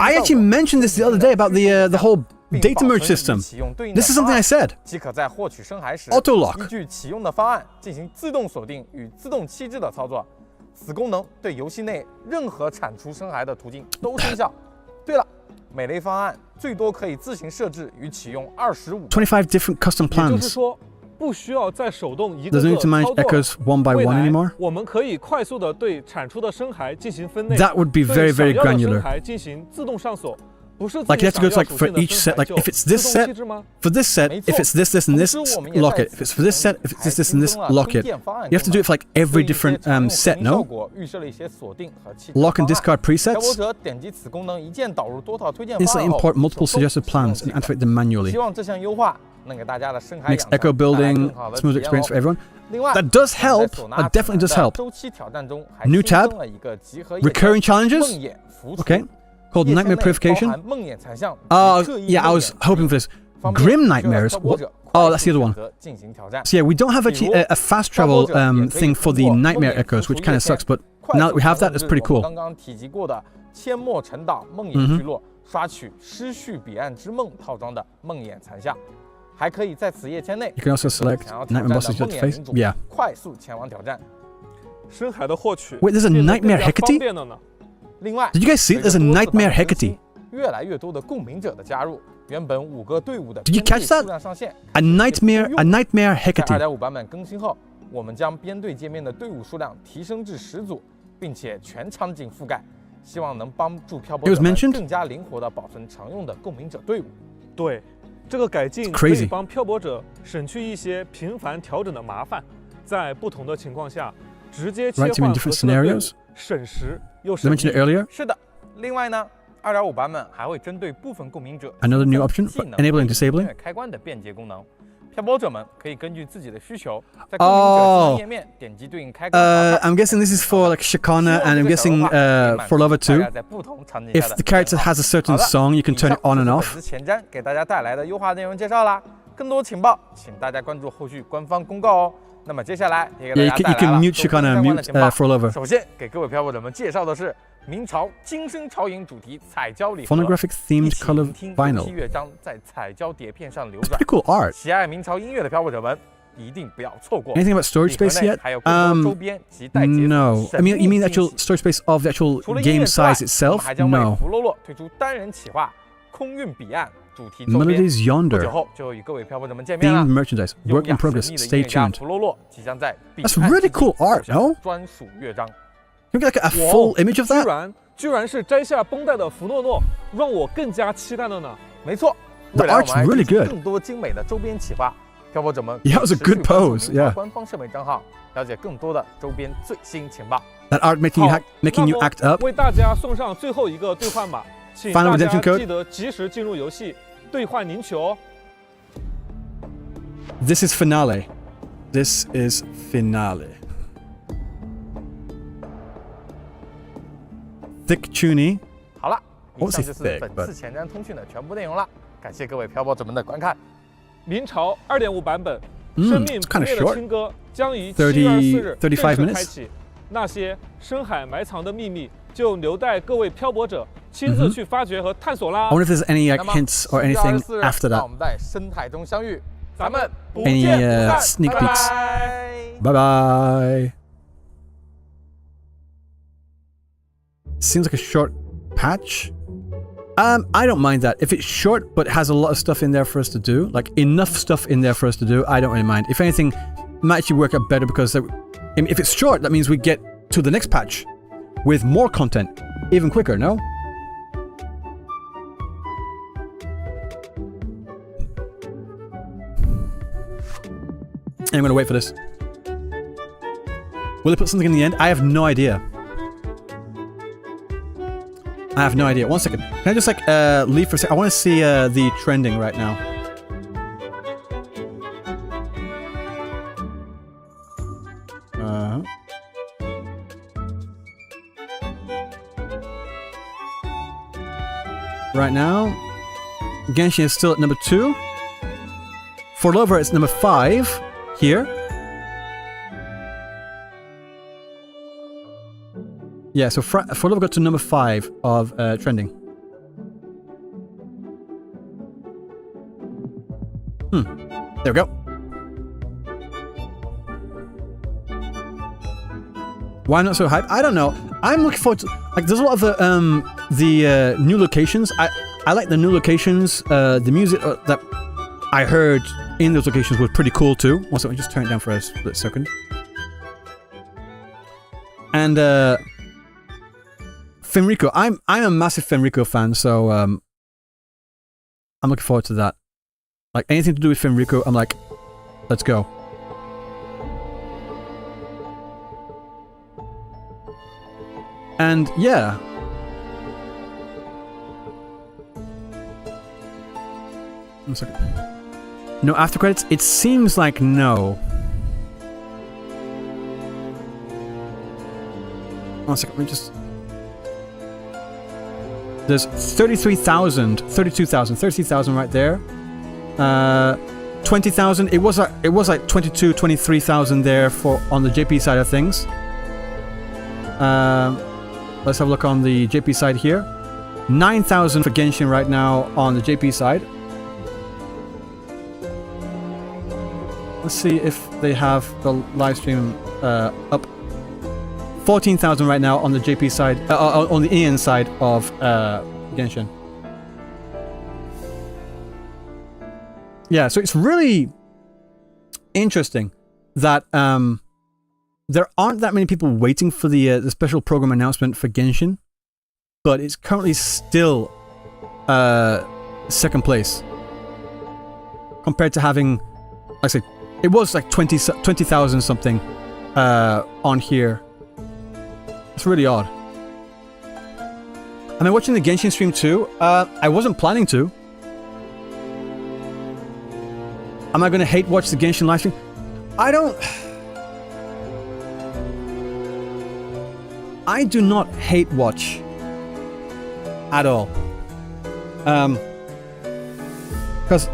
I actually mentioned this the other day about the whole Data merge system. This is something I said. 即可在获取生骸时 Auto lock. 依据启用的方案进行自动锁定与自动弃置的操作。此功能对游戏内任何铲除生骸的途径都生效。对了，每类方案最多可以自行设置与启用25 25 different custom 也就是 plans. 说，不需要再手动一个 Doesn't 个 need to manage 操作 echoes one by 未 one 来 anymore. 我们可以快速的对产出的生骸进行分类， That would be very, 对 very 想要的 granular. 生骸进行自动上锁。不是自 Like 己 you have to 想 go to 要 like 属 for 性的 each 生 set. 骸 Like 就 if it's this 自动 set, 弃置吗？ for this set, 没错。 if it's this, this, and this, 同时我们也 lock 在 it. If it's for this set, if it's this, this, and this, 还新增了 lock it. 推荐方案 You have to do it for like every 对一些 different 常用 set, 合成效 no? 果预设了一些锁定和弃置 Lock and 方案 discard 漂泊 presets. 者点击此功能，一键导入多套推荐方 Instantly 案后， import multiple 手动 suggested 启用 plans 即 and 可 activate them manually. 希望这项优化能给大家的生骸 Makes 养成 echo 带来 building 更好的 smoother 体验 experience 哦 for everyone. 另外 That does 我们 help. 在唢呐 That definitely does 指南的 help. 周期挑战中还 New 新增 tab. 了一个集合夜 Recurring 间 challenges. 梦魇浮出 Okay. Called 夜签 Nightmare 内包 Purification. 含梦魇残像 Yeah, I was hoping for this. 方便 Grim 需要 Nightmares. 漂泊者 Oh, 快 that's the 速 other one. 选择进行挑战 So yeah, we don't have actually a fast travel thing for the nightmare echoes, which kind of sucks. But now that we have that, it's pretty 我们 cool. 刚刚提及过的阡陌沉岛梦嗯哼魇聚落刷取失去彼岸之梦套装的梦魇残像，还可以在此夜签内 You can also 选择 select 想要挑 Nightmare 战 bosses 的 you 梦 have to 魇 face. 领主 Yeah. 快速前往挑战。深海的获取 Wait, there's a 变得 nightmare 更加 Hecate? 方便了呢。另外 Did you guys see? 随着 There's a 多次 nightmare 版本更 Hecate. 新越来越多的共鸣者的加入，原本5个队伍的 Did you 编队 catch that? 数量上限 A nightmare 开始变不 Hecate. 在2.5版本更新后，我们将编队界面的队伍数量提升至10组，并且全场景覆盖，希望能帮助漂泊 It 者 was 们 mentioned? 更加灵活地保存常用的共鸣者队伍。对，这个改进 It's 可以 crazy. 帮漂泊者省去一些频繁调整的麻烦，在不同的情况下直接切 Right team in 换 different 合适的队伍 scenarios? 省时又 I 省 mentioned 力 it。earlier. 是的，另外呢，2.5版本还会针对部分共鸣者 Another new 新增 option 技 for 能 enabling and 和 disabling. 音乐开关的便捷功能。漂泊者们可以根据自己的需求，在共鸣者技能页面点击对应开关查看。 I'm guessing this is for like Shikana, and I'm guessing for Lover too. 在不同场景下 If 的 the character has a certain 好的 song, you can 以 turn 上 it on 就 and 是 off. 本次前瞻给大家带来的优化内容介绍啦。更多情报，请大家关注后续官方公告哦。那么接下来也给 Yeah, 大 you 家 can, 带 you 来 can 了 mute 周边 Shikana 相 and 关的 mute 情报。 for Lover. 首先给各位漂泊者们介绍的是明朝金声潮影主题彩胶礼盒， Phonographic 一 themed 起 color 聆听游戏 vinyl. 乐章在彩胶碟片上流 It's 转 pretty。cool art. 喜爱明朝音乐的漂泊者们一定不要错过。 Anything about storage 礼盒 space 内 yet? 还有更多周边及待解锁 No. I 神 mean, you 秘 mean the 惊 actual 喜 storage space of the actual 除了音乐 game 之外 size 我们 itself? 还将为 No. 弗洛洛推出单人企划空运彼岸主题周边。 Melodies 不久 Yonder. 后就与各位漂泊者们见面 Themed 了。 merchandise. 优 Work 雅 in progress. 神秘的音 Stay 乐家 tuned. 弗洛洛即将在彼 That's 岸 really 之地 cool art, 奏响 no? 专属乐章。 Can we get like a full image of 居 that? 然是摘下绷带的弗诺诺，让我更加期待了呢。没错， The 未来我们 art's 还 really 进行 good. 更多精美的周边企划，漂泊者们 Yeah, it was a 可以持续 good 关注 pose, 明朝 yeah. 官方社媒账号，了解更多的周边最新情报。 That art making you 好 making you 那么 act up. 为大家送上最后一个兑换码，请 Final 大 redemption 家 code 记得及时进入游戏兑换领取哦。 This is finale. This is finale. Thick tuny. 好了，以 What's 上 he 就是 thick, 本 but- 次前瞻通讯的全部内容了。感谢各位漂泊者们的观看。明朝2.5版本《生命 it's 不 kinda 灭的 short. 青歌》将于30 7月24日正35式 minutes. 开启。那些深海埋藏的秘密，就留待各位漂泊者亲自去发掘和探索啦 I。wonder if there's any like 那么 hints or 7月 anything 24日 after 让 that. 我们在生态中相遇，咱们不 Any 见不散 sneak 拜 peeks? 拜 Bye bye. Seems like a short patch. I don't mind that. If it's short but has a lot of stuff in there for us to do, like enough stuff in there for us to do, I don't really mind. If anything, it might actually work out better because if it's short, that means we get to the next patch with more content, even quicker, no? And I'm gonna wait for this. Will it put something in the end? I have no idea. I have no idea. 1 second. Can I just like leave for a second? I want to see the trending right now. Right now, Genshin is still at number 2. For Lover, it's number 5 here. Yeah, so For Lover got to number 5 of trending. There we go. Why not so hype? I don't know. I'm looking forward to, like, there's a lot of the new locations. I like the new locations. The music that I heard in those locations was pretty cool too. Also, just turn it down for a split second. And Fenrico, I'm a massive Fenrico fan, so I'm looking forward to that. Like anything to do with Fenrico, I'm like, let's go. And yeah. One second. No after credits? It seems like no. One second, let me just... There's 33,000, 32,000, 33,000 right there. 20,000. It was like 22, 23,000 there for on the JP side of things. Let's have a look on the JP side here. 9,000 for Genshin right now on the JP side. Let's see if they have the live stream up. 14,000 right now on the JP side, on the EN side of Genshin. Yeah, so it's really interesting that there aren't that many people waiting for the special program announcement for Genshin, but it's currently still second place compared to having, like I said, it was like 20,000 something on here. It's really odd. Am I watching the Genshin stream too? I wasn't planning to. Am I going to hate watch the Genshin live stream? I do not hate watch at all. Because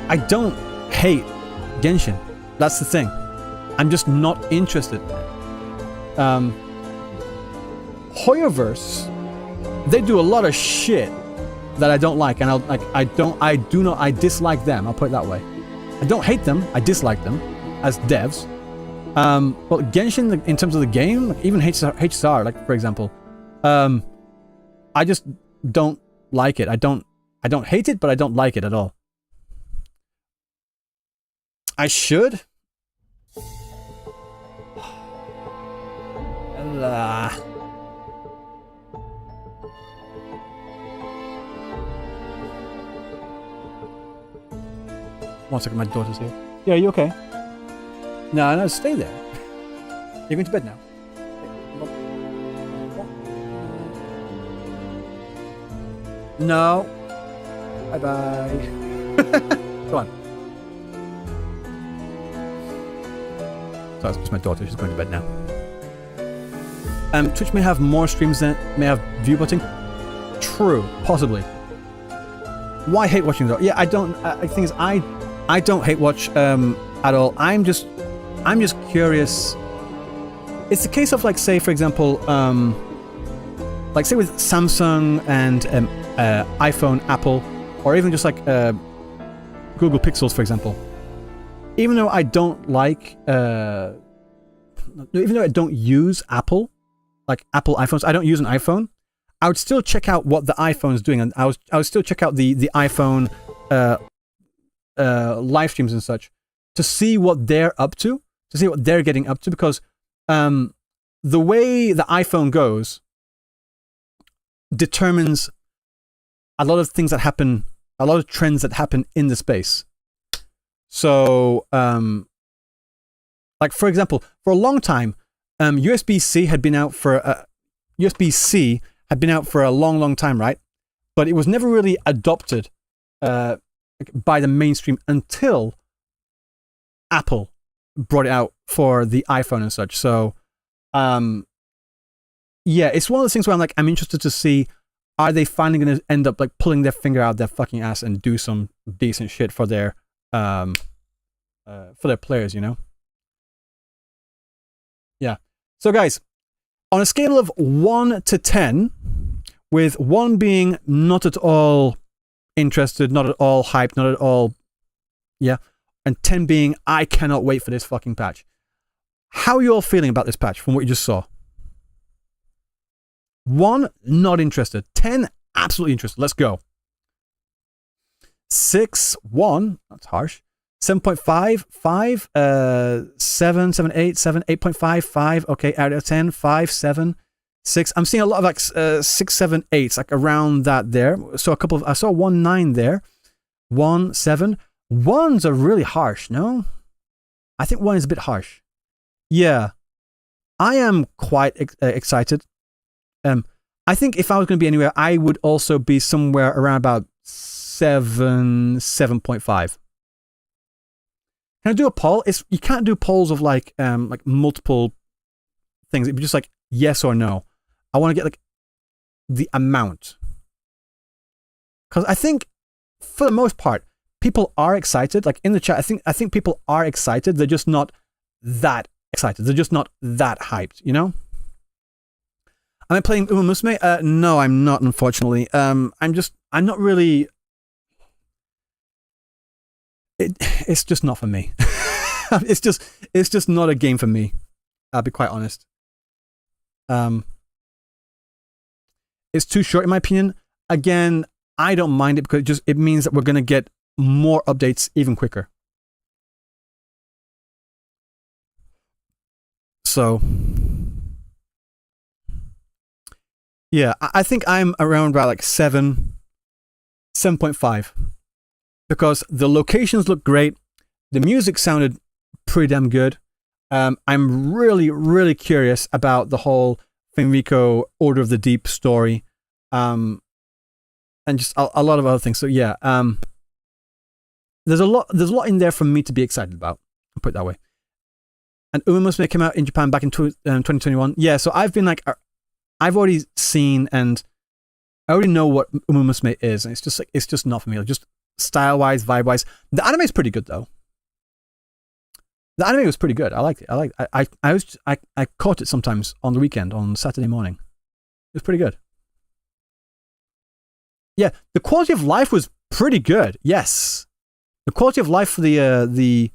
I don't hate Genshin. That's the thing. I'm just not interested. Hoyoverse, they do a lot of shit that I don't like, and I dislike them. I'll put it that way. I don't hate them. I dislike them as devs. But Genshin, in terms of the game, like even HSR, like for example, I just don't like it. I don't hate it, but I don't like it at all. I should. One second, my daughter's here. Yeah, you okay? No, stay there. You're going to bed now. No. Bye-bye. Go on. So that's just my daughter. She's going to bed now. Twitch may have more streams than may have view button. True, possibly. Why hate watching though? Yeah, I don't. I think I don't hate watch at all. I'm just curious. It's a case of like, say for example, like say with Samsung and iPhone, Apple, or even just like Google Pixels, for example. Even though I don't like, even though I don't use Apple, like Apple iPhones, I don't use an iPhone. I would still check out what the iPhone is doing, and I would still check out the iPhone live streams and such to see what they're up to see what they're getting up to, because the way the iPhone goes determines a lot of things that happen, a lot of trends that happen in the space. So, like for example, for a long time, USB-C had been out for USB-C had been out for a long, long time, right? But it was never really adopted by the mainstream until Apple brought it out for the iPhone and such. So, yeah, it's one of those things where I'm interested to see, are they finally going to end up like pulling their finger out their fucking ass and do some decent shit for their players, you know? Yeah. So guys, on a scale of 1 to 10, with 1 being not at all interested, not at all hyped, not at all, yeah. And 10 being, I cannot wait for this fucking patch. How are you all feeling about this patch from what you just saw? 1, not interested. 10, absolutely interested. Let's go. 6, 1, that's harsh. 7.5, 5, 7, 7, 8, 7, 8.5, 5, okay, out of 10, 5, 7, 6. I'm seeing a lot of like 6, 7, 8s, like around that there. So I saw 1, 9 there. 1, 7. 1s are really harsh, no? I think 1 is a bit harsh. Yeah. I am quite excited. I think if I was going to be anywhere, I would also be somewhere around about 7, 7.5. Can I do a poll? You can't do polls of like multiple things. It'd be just like yes or no. I want to get like the amount. Because I think for the most part, people are excited. Like in the chat, I think people are excited. They're just not that excited. They're just not that hyped, you know? Am I playing Uma Musume? No, I'm not, unfortunately. I'm not really... It's just not for me. It's just not a game for me. I'll be quite honest. It's too short in my opinion. Again, I don't mind it because it means that we're going to get more updates even quicker. So, yeah, I think I'm around about like 7, 7.5. Because the locations look great. The music sounded pretty damn good. I'm really, really curious about the whole Fenrico Order of the Deep story. And just a lot of other things. So yeah, there's a lot in there for me to be excited about. I'll put it that way. And Uma Musume came out in Japan back in 2021. Yeah, so I've been like, I've already seen and I already know what Uma Musume is, and it's just not for me. Like, just style-wise, vibe-wise. The anime is pretty good though. The anime was pretty good. I liked it. I caught it sometimes on the weekend, on Saturday morning. It was pretty good. Yeah, the quality of life was pretty good. Yes, the quality of life for the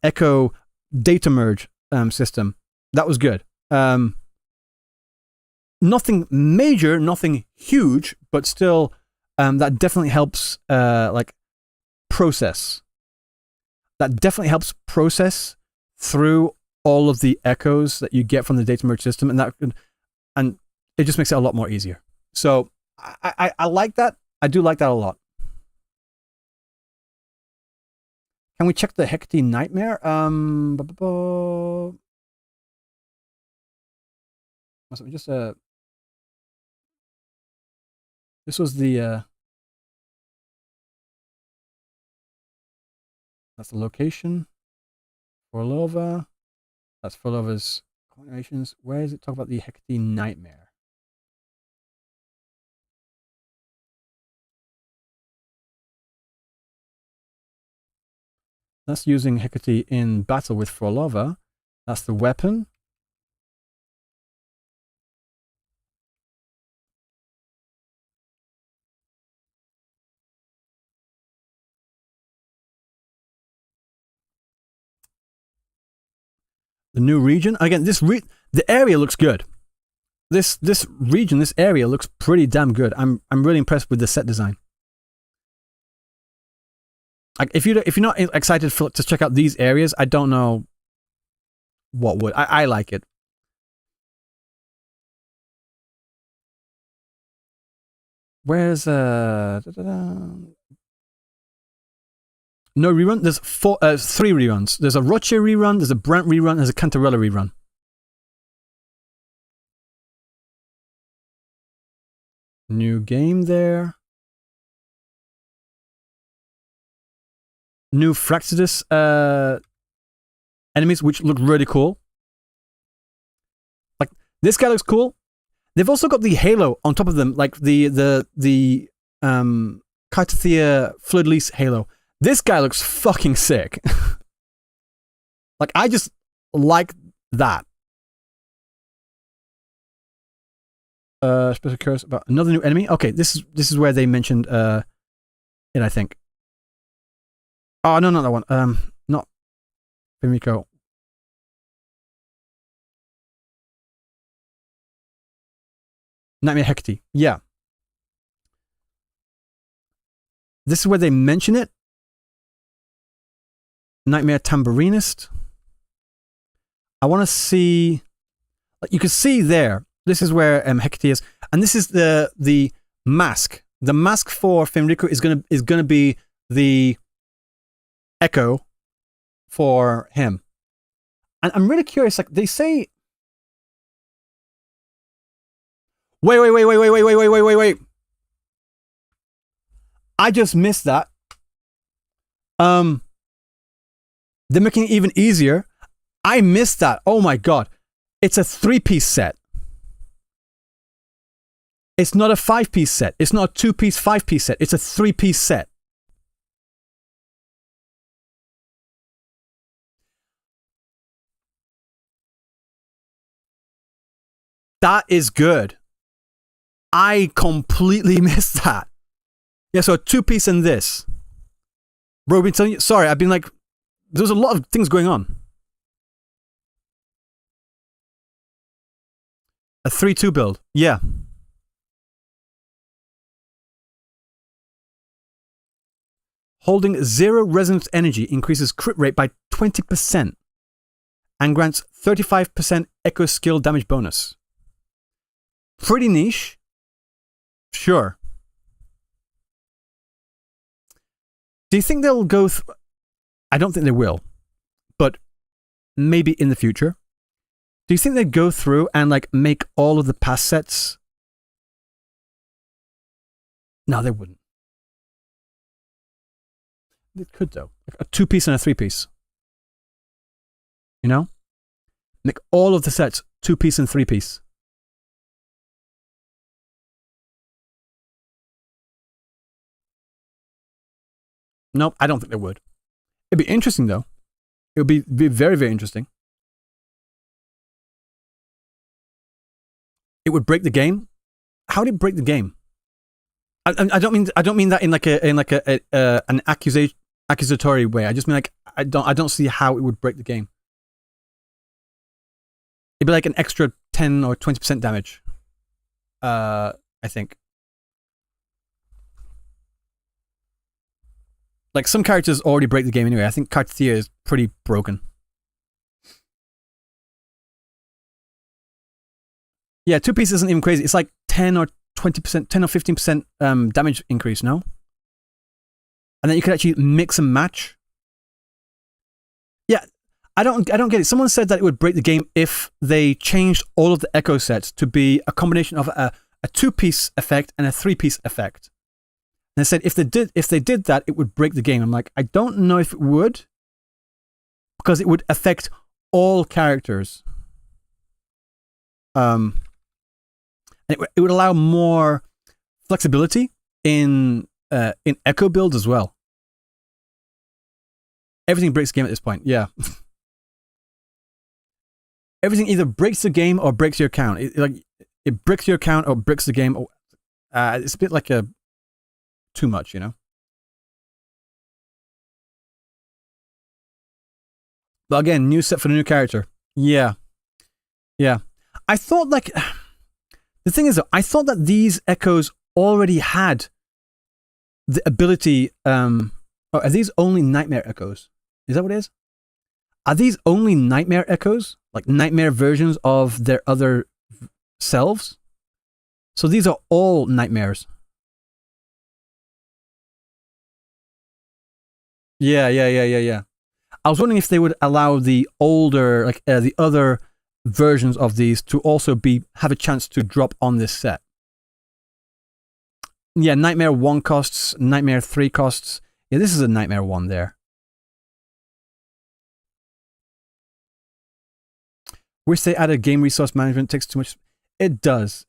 Echo data merge system, that was good. Nothing major, nothing huge, but still, that definitely helps like process. That definitely helps process through all of the echoes that you get from the data merge system, and it just makes it a lot more easier. So I like that. I do like that a lot. Can we check the Hecate Nightmare? Just this was the that's the location. Forlova. That's Forlova's combinations. Where does it talk about the Hecate Nightmare? That's using Hecate in battle with Forlova. That's the weapon. The new region. Again, the area looks good. This region, this area looks pretty damn good. I'm really impressed with the set design. Like if you're not excited to check out these areas, I don't know what would. I like it. Where's no rerun? There's 3 reruns. There's a Roche rerun, there's a Brant rerun, there's a Cantarella rerun. New game there. New Fraxidus enemies, which look really cool. Like, this guy looks cool. They've also got the halo on top of them, like the Cartothea Fleur-de-Lis halo. This guy looks fucking sick. Like, I just like that. Special curse about another new enemy. Okay, this is where they mentioned I think. Oh, no, not that one. Not Fimiko. Nightmare Hecate. Yeah. This is where they mention it. Nightmare Tambourinist. I want to see... You can see there. This is where Hecate is. And this is the mask. The mask for Fenrico is gonna be the echo for him. And I'm really curious, like they say... Wait. I just missed that. They're making it even easier. I missed that. Oh my god. It's a 3-piece set. It's not a 5-piece set. It's not a 2-piece, 5-piece set. It's a 3-piece set. That is good. I completely missed that. Yeah, so a 2-piece and this. Bro, I've been telling you, sorry, I've been like, there's a lot of things going on. A 3-2 build, yeah. Holding 0 resonance energy increases crit rate by 20% and grants 35% echo skill damage bonus. Pretty niche. Sure. Do you think they'll go through... I don't think they will, but maybe in the future. Do you think they'd go through and like make all of the past sets? No, they wouldn't. They could though. Like a 2-piece and a 3-piece. You know? Make all of the sets 2-piece and 3-piece. Nope, I don't think they would. It'd be interesting though. It would be very, very interesting. It would break the game. How would it break the game? I don't mean that in like an accusatory way. I just mean like I don't see how it would break the game. It'd be like an extra 10 or 20% damage. I think. Like, some characters already break the game anyway. I think Carthea is pretty broken. Yeah, 2-piece isn't even crazy. It's like 10 or 20%, 10 or 15% damage increase, no? And then you could actually mix and match. Yeah, I don't get it. Someone said that it would break the game if they changed all of the echo sets to be a combination of a 2-piece effect and a 3-piece effect. And they said if they did that, it would break the game. I'm like, I don't know if it would, because it would affect all characters. And it would allow more flexibility in echo builds as well. Everything breaks the game at this point. Yeah. Everything either breaks the game or breaks your account. It breaks your account or breaks the game. It's a bit like too much, you know? But again, new set for the new character. Yeah. Yeah. I thought like... The thing is, though, I thought that these echoes already had the ability... are these only nightmare echoes? Is that what it is? Are these only nightmare echoes? Like nightmare versions of their other selves? So these are all nightmares. Yeah. I was wondering if they would allow the older, like the other versions of these to also have a chance to drop on this set. Yeah, Nightmare 1 costs, Nightmare 3 costs. Yeah, this is a Nightmare 1 there. Wish they added game resource management. Takes too much. It does.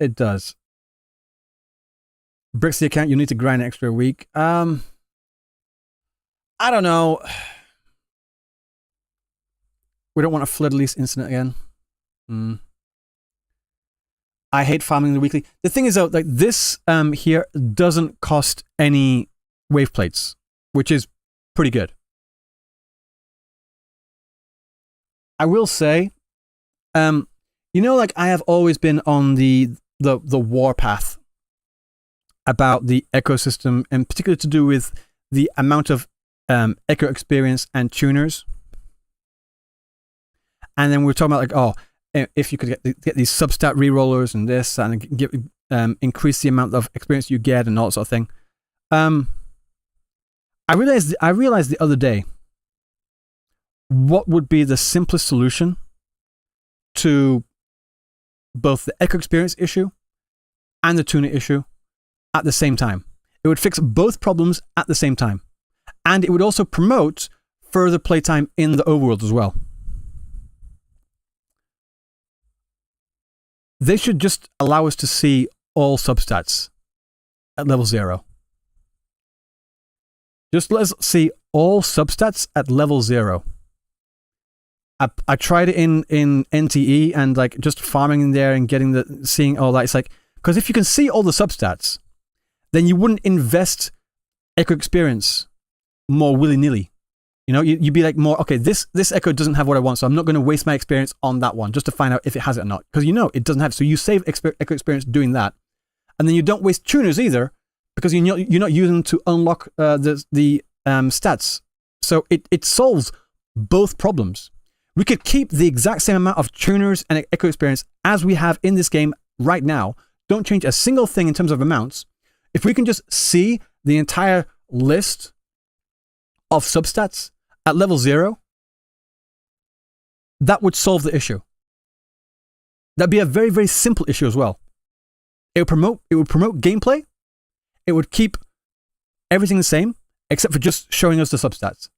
Bricks the account, you need to grind an extra week. I don't know. We don't want a flood release incident again. I hate farming the weekly. The thing is though, like this here doesn't cost any wave plates, which is pretty good. I will say, like I have always been on the warpath about the ecosystem, and particularly to do with the amount of echo experience and tuners. And then we're talking about like, if you could get these substat rerollers and this, and increase the amount of experience you get and all that sort of thing. I realized the other day what would be the simplest solution to both the echo experience issue and the tuner issue at the same time. It would fix both problems at the same time. And it would also promote further playtime in the overworld as well. They should just allow us to see all substats at level 0. Just let us see all substats at level 0. I tried it in NTE and like just farming in there and seeing all that. It's like, because if you can see all the substats, then you wouldn't invest echo experience more willy-nilly. You'd be like more, okay, this echo doesn't have what I want, so I'm not going to waste my experience on that one just to find out if it has it or not. Because it doesn't have, so you save echo experience doing that. And then you don't waste tuners either, because you're not using them to unlock the stats. So it solves both problems. We could keep the exact same amount of tuners and echo experience as we have in this game right now. Don't change a single thing in terms of amounts. If we can just see the entire list of substats at level 0, that would solve the issue. That'd be a very, very simple issue as well. It would promote gameplay. It would keep everything the same, except for just showing us the substats.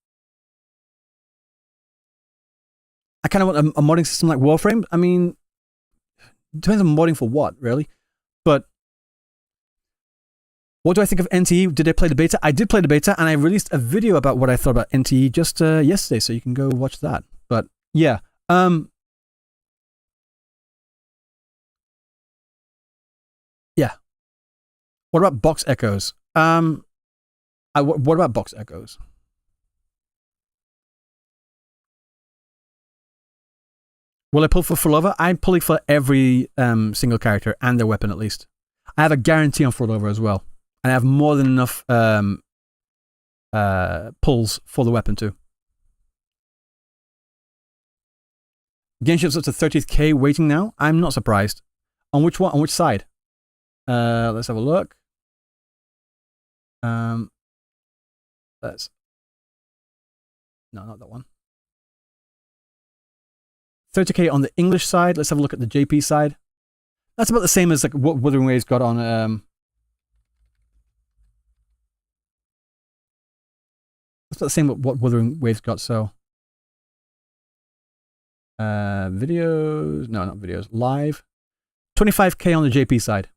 I kind of want a modding system like Warframe. I mean, it depends on modding for what, really. But what do I think of NTE? Did I play the beta? I did play the beta, and I released a video about what I thought about NTE just yesterday, so you can go watch that. But yeah, yeah. What about box echoes? What about box echoes? Will I pull for Fulova? I'm pulling for every single character and their weapon at least. I have a guarantee on Fulova as well. And I have more than enough pulls for the weapon too. Genship's up to 30th K waiting now. I'm not surprised. On which one? On which side? Let's have a look. No, not that one. 30K on the English side. Let's have a look at the JP side. That's about the same as like what Wuthering Waves got on. That's about the same what Wuthering Waves got. So videos. No, not videos. Live. 25K on the JP side.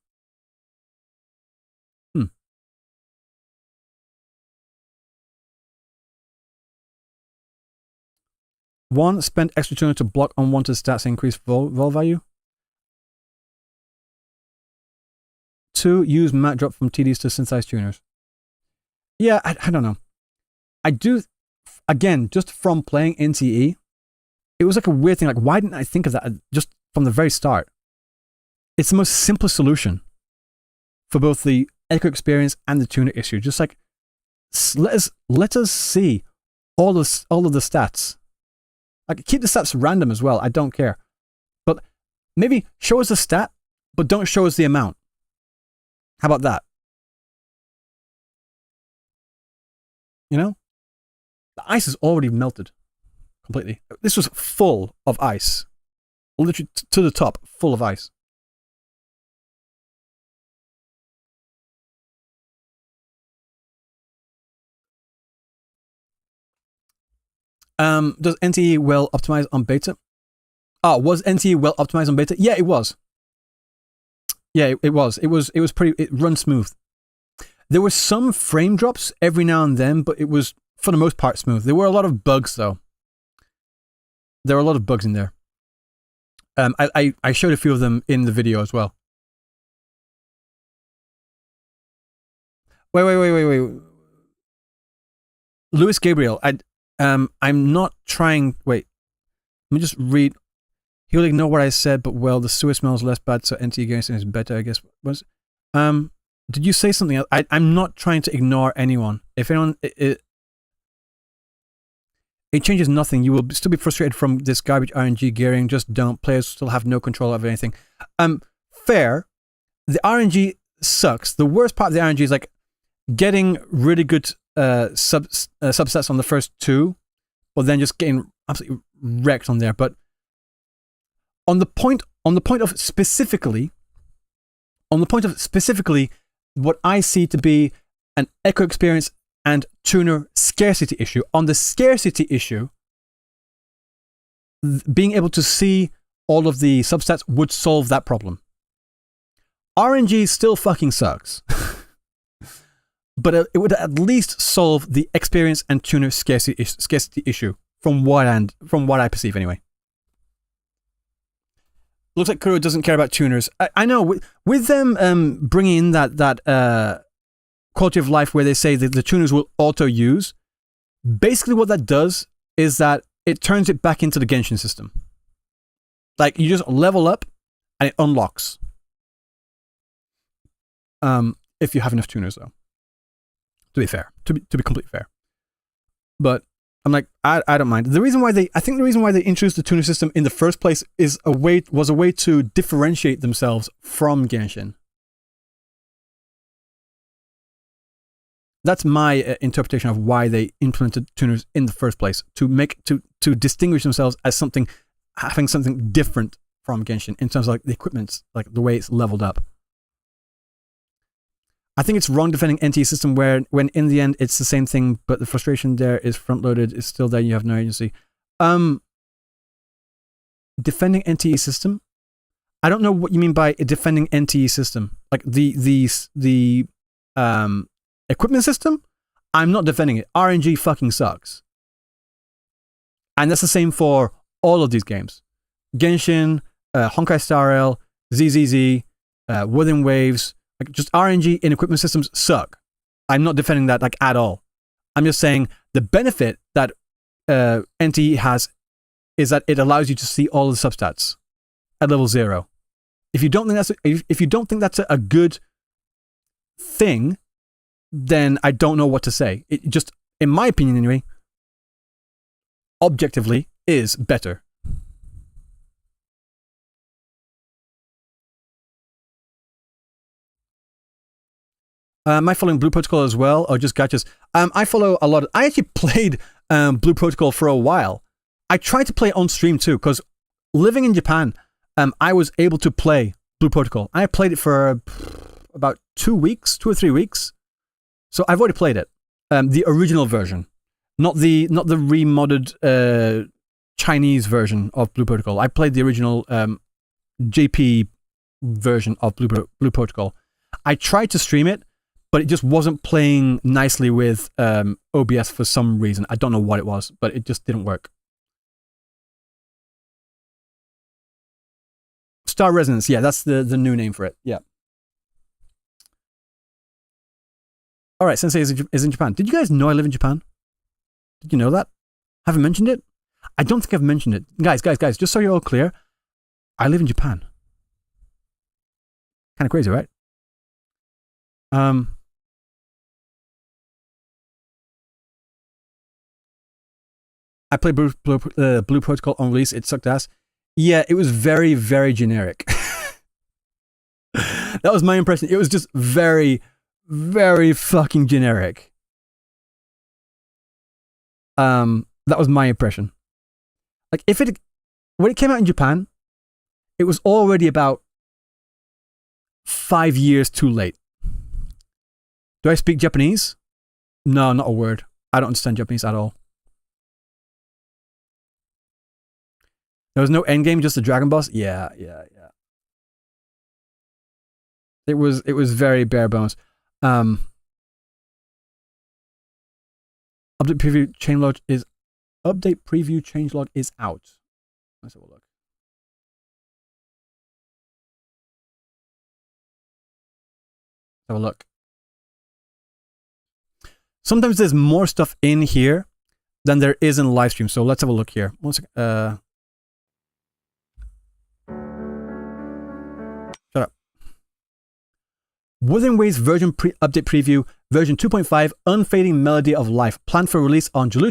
One, spend extra tuner to block unwanted stats and increase vol value. 2, use mat drop from TDs to synthesize tuners. Yeah, I don't know. I do, again, just from playing NTE, it was like a weird thing. Like, why didn't I think of that just from the very start? It's the most simplest solution for both the echo experience and the tuner issue. Just like, let us see all of the stats. Like, keep the stats random as well. I don't care. But maybe show us the stat, but don't show us the amount. How about that? The ice is already melted completely. This was full of ice. Literally to the top, full of ice. Does NTE well optimize on beta? Oh, was NTE well optimized on beta? Yeah, it was. Yeah, it was. It was pretty. It runs smooth. There were some frame drops every now and then, but it was for the most part smooth. There were a lot of bugs though. There were a lot of bugs in there. I showed a few of them in the video as well. Wait. Louis Gabriel, I'm not trying. Wait, let me just read. He'll ignore what I said, but well, the sewer smells less bad, so NT against is better, I guess. Did you say something else? I'm not trying to ignore anyone. If anyone, it changes nothing. You will still be frustrated from this garbage RNG gearing. Just don't. Players still have no control over anything. Fair. The RNG sucks. The worst part of the RNG is like getting really good subsets on the first two, but then just getting absolutely wrecked on there. But on the point of specifically, what I see to be an echo experience and tuner scarcity issue. On the scarcity issue, being able to see all of the substats would solve that problem. RNG still fucking sucks. But it would at least solve the experience and tuner scarcity issue from what I perceive anyway. Looks like Kuro doesn't care about tuners. I know with them bringing in that quality of life where they say that the tuners will auto use. Basically, what that does is that it turns it back into the Genshin system. Like you just level up and it unlocks. If you have enough tuners, though. To be fair, to be completely fair. But I'm like, I don't mind. I think the reason why they introduced the tuner system in the first place was a way to differentiate themselves from Genshin. That's my interpretation of why they implemented tuners in the first place, to distinguish themselves as having something different from Genshin in terms of like the equipment, like the way it's leveled up. I think it's wrong defending NT system when in the end it's the same thing, but the frustration there is front loaded, is still there, you have no agency. Defending NTE system? I don't know what you mean by defending NTE system. Like the equipment system? I'm not defending it. RNG fucking sucks. And that's the same for all of these games. Genshin, Honkai Star Rail, ZZZ, Wuthering Waves. Like just RNG in equipment systems suck. I'm not defending that like at all. I'm just saying the benefit that NTE has is that it allows you to see all the substats at level 0. If you don't think that's a good thing, then I don't know what to say. It just, in my opinion anyway, objectively is better. Am I following Blue Protocol as well, or just gachas? I follow a lot. I actually played Blue Protocol for a while. I tried to play on stream too, because living in Japan, I was able to play Blue Protocol. I played it for about 2 or 3 weeks. So I've already played it. The original version. Not the remodded Chinese version of Blue Protocol. I played the original JP version of Blue Protocol. I tried to stream it, but it just wasn't playing nicely with OBS for some reason. I don't know what it was, but it just didn't work. Star Resonance, yeah, that's the new name for it. Yeah. All right, Sensei is in Japan. Did you guys know I live in Japan? Did you know that? Haven't mentioned it? I don't think I've mentioned it. Guys, just so you're all clear, I live in Japan. Kind of crazy, right? I played Blue Protocol on release. It sucked ass. Yeah, it was very, very generic. That was my impression. It was just very, very fucking generic. That was my impression. Like when it came out in Japan, it was already about 5 years too late. Do I speak Japanese? No, not a word. I don't understand Japanese at all. There was no endgame, just the Dragon Boss? Yeah. It was very bare bones. Update preview changelog is out. Let's have a look. Sometimes there's more stuff in here than there is in the live stream. So let's have a look here. 1 second. Shut up. Wuthering Waves version update preview, version 2.5, Unfading Melody of Life, planned for release on July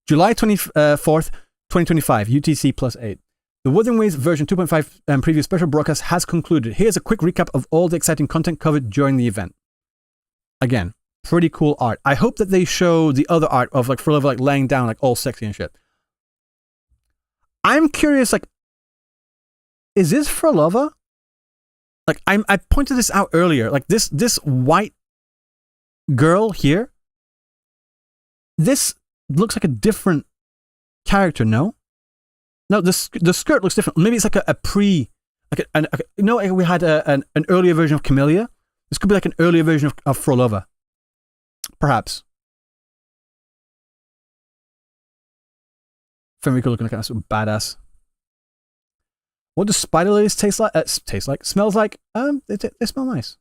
24th, 2025, UTC +8. The Wuthering Waves version 2.5 preview special broadcast has concluded. Here's a quick recap of all the exciting content covered during the event. Again, pretty cool art. I hope that they show the other art of like Forever like laying down like all sexy and shit. I'm curious, like, is this Forever? Like I pointed this out earlier. Like this white girl here. This looks like a different character, no? No, the skirt looks different. Maybe it's like a pre, like you know, we had an earlier version of Camellia. This could be like an earlier version of Frolova, perhaps. Fenrico looking like a badass. What do spider lilies taste like? Smells like? They smell nice.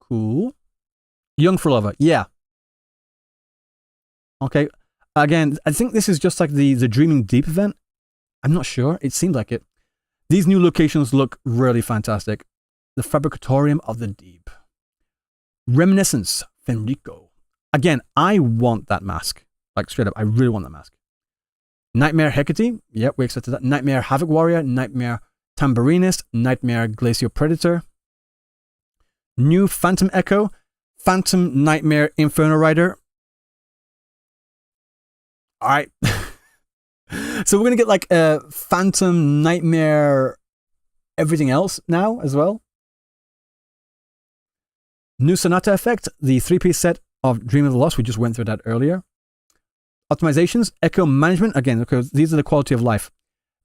Cool. Young Frolova, yeah. Okay. Again, I think this is just like the Dreaming Deep event. I'm not sure. It seemed like it. These new locations look really fantastic. The Fabricatorium of the Deep. Reminiscence, Fenrico. Again, I want that mask. Like straight up, I really want that mask. Nightmare Hecate. Yep, we accepted that. Nightmare Havoc Warrior. Nightmare Tambourinist. Nightmare Glacial Predator. New Phantom Echo. Phantom Nightmare Inferno Rider. Alright. So we're going to get like a Phantom Nightmare everything else now as well. New Sonata Effect, the 3-piece set of Dream of the Lost. We just went through that earlier. Optimizations, Echo Management. Again, because these are the quality of life.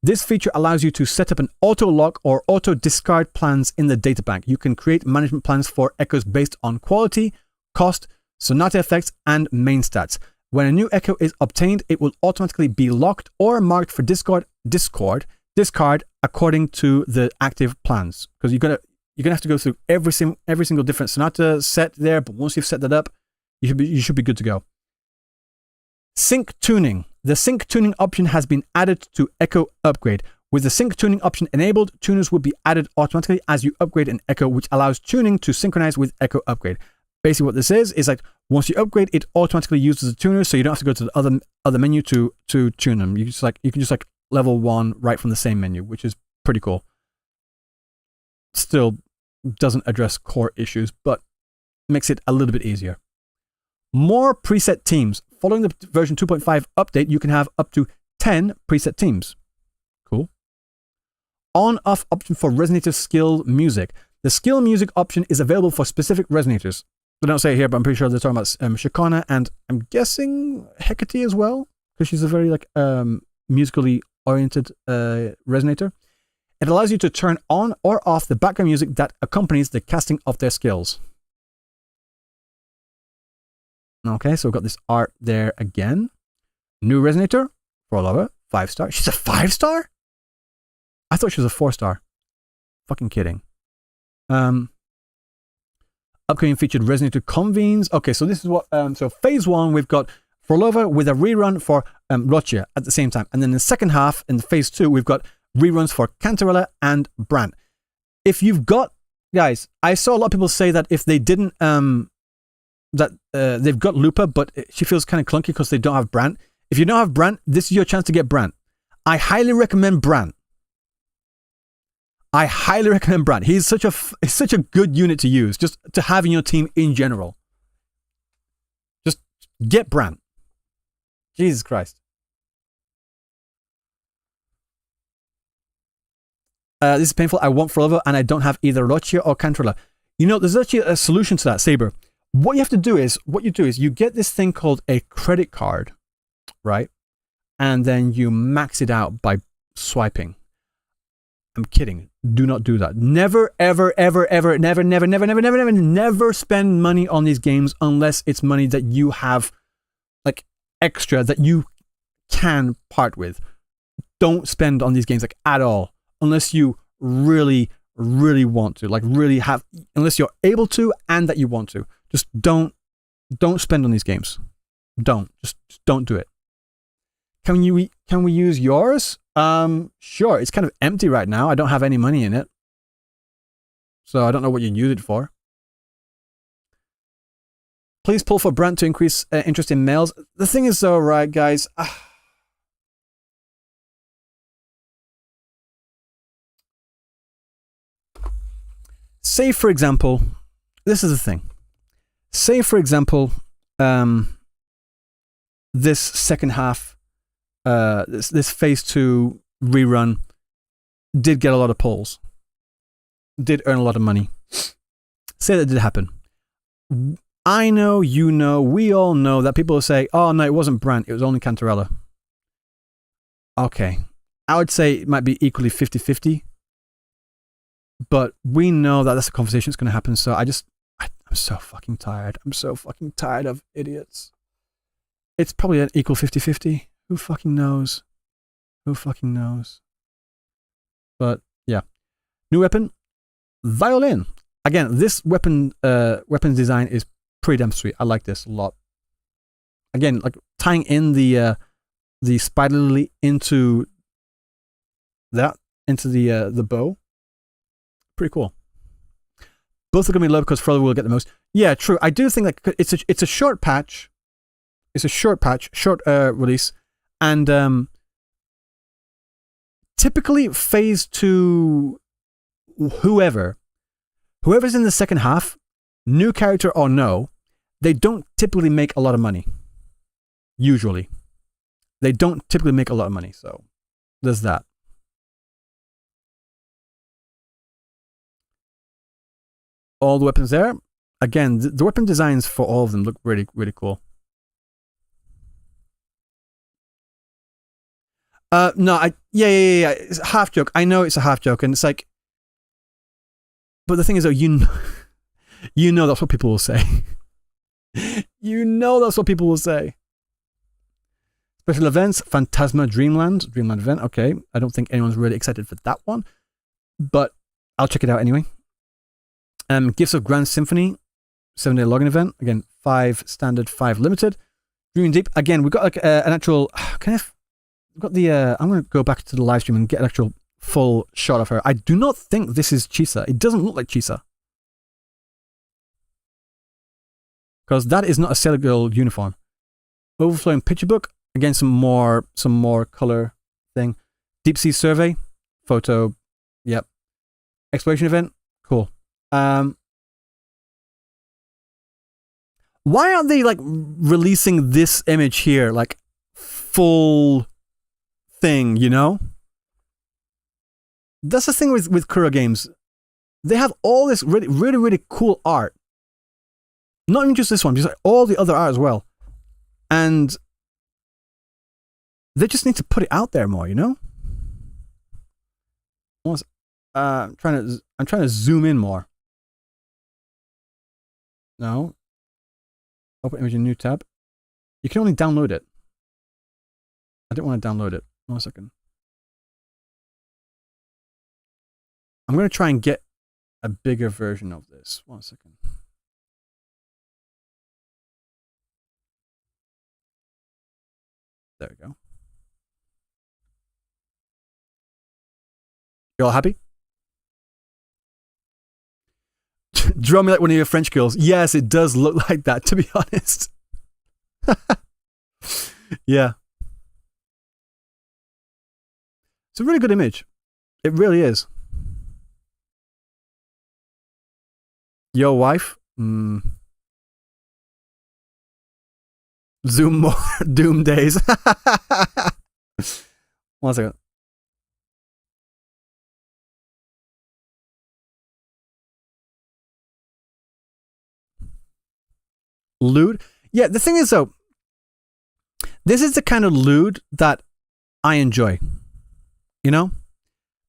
This feature allows you to set up an auto lock or auto discard plans in the databank. You can create management plans for Echoes based on quality, cost, Sonata effects, and main stats. When a new Echo is obtained, it will automatically be locked or marked for discard according to the active plans. Because you're gonna have to go through every single different Sonata set there. But once you've set that up, you should be good to go. Sync tuning. The sync tuning option has been added to Echo Upgrade. With the sync tuning option enabled, tuners will be added automatically as you upgrade an Echo, which allows tuning to synchronize with Echo Upgrade. Basically what this is like once you upgrade, it automatically uses a tuner, so you don't have to go to the other menu to tune them. You can just level 1 right from the same menu, which is pretty cool. Still doesn't address core issues, but makes it a little bit easier. More preset teams. Following the version 2.5 update, you can have up to 10 preset teams. Cool. On-off option for resonator skill music. The skill music option is available for specific resonators. They don't say it here, but I'm pretty sure they're talking about Shakana and I'm guessing Hecate as well, because she's a very musically oriented resonator. It allows you to turn on or off the background music that accompanies the casting of their skills. Okay, so we've got this art there again. New resonator for Lava, 5-star. She's a 5-star? I thought she was a 4-star. Fucking kidding. Upcoming featured resonator convenes. Okay, so this is what. So phase 1, we've got Frolova with a rerun for Rocia at the same time, and then in the second half, in phase 2, we've got reruns for Cantarella and Brant. If you've got, guys, I saw a lot of people say that if they didn't, they've got Lupa, but she feels kind of clunky because they don't have Brant. If you don't have Brant, this is your chance to get Brant. I highly recommend Brant. He's such a good unit to use, just to have in your team in general. Just get Brant. Jesus Christ. This is painful. I want Frolova and I don't have either Rocia or Cantrella. You know, there's actually a solution to that, Saber. What you do is you get this thing called a credit card, right? And then you max it out by swiping. I'm kidding. Do not do that. Never, ever, ever, ever, never spend money on these games unless it's money that you have like extra that you can part with. Don't spend on these games like at all unless you really, really want to, like really have, unless you're able to and that you want to, just don't spend on these games. Just don't do it. Can we use yours? Sure. It's kind of empty right now. I don't have any money in it. So I don't know what you use it for. Please pull for Brant to increase interest in males. The thing is though, right, guys, say for example, this is the thing. Say for example, this second half, this phase 2 rerun did get a lot of polls, did earn a lot of money. Say that did happen. I know, you know, we all know that people will say, oh no, it wasn't Brant, it was only Cantarella. Okay. I would say it might be equally 50-50. But we know that that's a conversation that's going to happen. So I'm so fucking tired. I'm so fucking tired of idiots. It's probably an equal 50-50. Who fucking knows? Who fucking knows? But yeah. New weapon, violin. Again, this weapon design is pretty damn sweet. I like this a lot. Again, like tying in the spider lily into the bow. Pretty cool. Both are going to be low because Frodo will get the most. Yeah, true. I do think that it's a short patch. It's a short patch, short release, and typically phase 2, whoever's in the second half, new character or no, they don't typically make a lot of money. Usually, they don't typically make a lot of money. So there's that. All the weapons there. Again, the weapon designs for all of them look really, really cool. No, yeah. It's a half joke. I know it's a half joke, and it's like, but the thing is, though, you know that's what people will say. You know that's what people will say. Special events, Phantasma Dreamland event. Okay, I don't think anyone's really excited for that one, but I'll check it out anyway. Gifts of Grand Symphony, 7-day login event. Again, 5 standard, 5 limited. Dreaming Deep. Again, we've got like an actual. We've got the. I'm going to go back to the live stream and get an actual full shot of her. I do not think this is Chisa. It doesn't look like Chisa. Because that is not a Sailor Girl uniform. Overflowing picture book. Again, some more color thing. Deep Sea Survey. Photo. Yep. Exploration event. Cool. Why aren't they like releasing this image here, like full thing, you know? That's the thing with Kuro games. They have all this really, really, really cool art. Not even just this one, just like all the other art as well. And they just need to put it out there more, you know? I'm trying to zoom in more. No. Open image in new tab. You can only download it. I don't want to download it. 1 second. I'm going to try and get a bigger version of this. 1 second. There we go. You all happy? Draw me like one of your French girls. Yes, it does look like that, to be honest. Yeah. It's a really good image. It really is. Your wife? Zoom more. Doom days. 1 second. Lewd? Yeah, the thing is though, this is the kind of lewd that I enjoy. You know?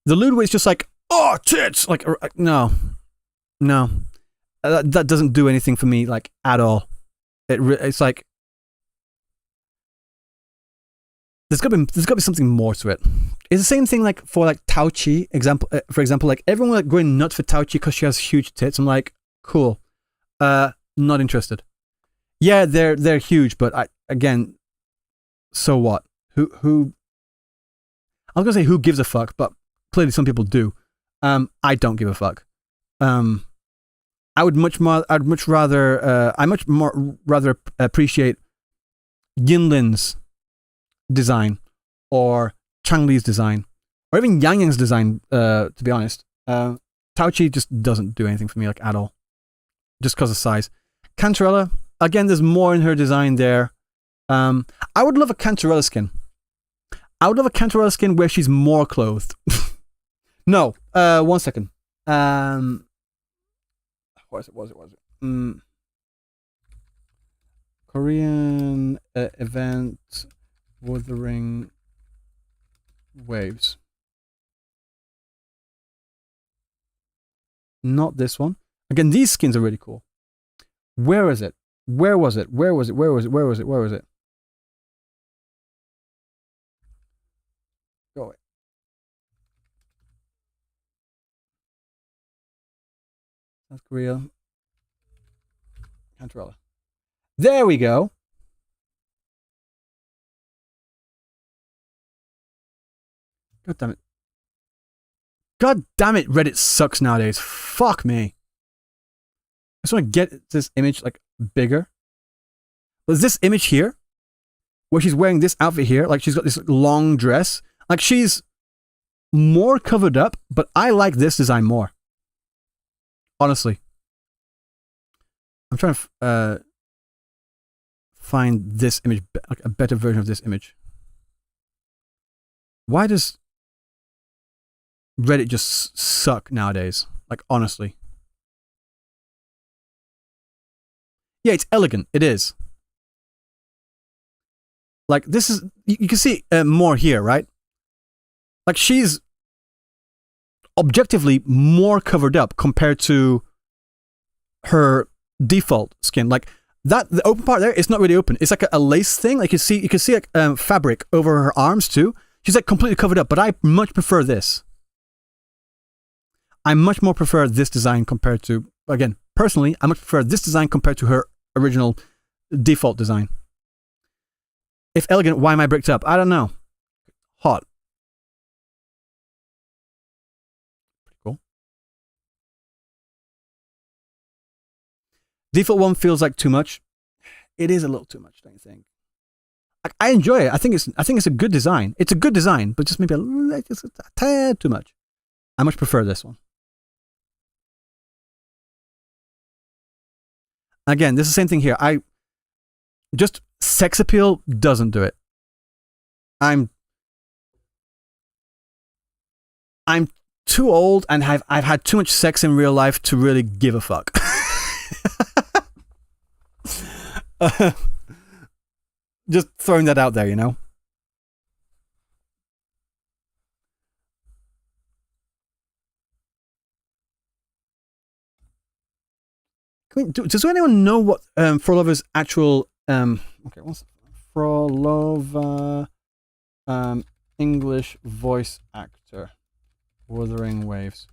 The lewd where it's just like, oh, tits! Like, no. That doesn't do anything for me, like, at all. It's like, there's got to be something more to it. It's the same thing like for like Tao Chi for example, like everyone like going nuts for Tao Chi because she has huge tits. I'm like, cool, not interested. Yeah, they're huge, but again, so what? Who? I was gonna say who gives a fuck, but clearly some people do. I don't give a fuck. I much more rather appreciate Yinlin's design, or Chang Li's design, or even Yang Yang's design, to be honest. Tao Chi just doesn't do anything for me, like, at all. Just because of size. Cantarella, again, there's more in her design there. I would love a Cantarella skin. I would love a Cantarella skin where she's more clothed. No, 1 second. What was it? Korean event Wuthering Waves. Not this one. Again, these skins are really cool. Where is it? Where was it? Where was it? Where was it? Where was it? Where was it? Go away. South Korea. Cantarella. There we go. God damn it. God damn it, Reddit sucks nowadays. Fuck me. I just want to get this image like bigger. There's this image here where she's wearing this outfit here. Like she's got this long dress. Like she's more covered up, but I like this design more. Honestly. I'm trying to find this image, like a better version of this image. Why does Reddit just suck nowadays? Like, honestly. Yeah, it's elegant. It is. Like, this is... You can see more here, right? Like, she's objectively more covered up compared to her default skin. Like, that, the open part there, it's not really open. It's like a lace thing. Like, you can see like fabric over her arms, too. She's, like, completely covered up. But I much prefer this. I much more prefer this design compared to, again, personally, I much prefer this design compared to her original default design. If elegant, why am I bricked up? I don't know. Hot. Pretty cool. Default one feels like too much. It is a little too much, don't you think? I enjoy it. I think it's a good design. It's a good design, but just maybe a tad too much. I much prefer this one. Again, this is the same thing here. Just sex appeal doesn't do it. I'm too old and I've had too much sex in real life to really give a fuck. Just throwing that out there, you know? Does anyone know what Frolova's actual okay, what's Frolova English voice actor? Wuthering Waves.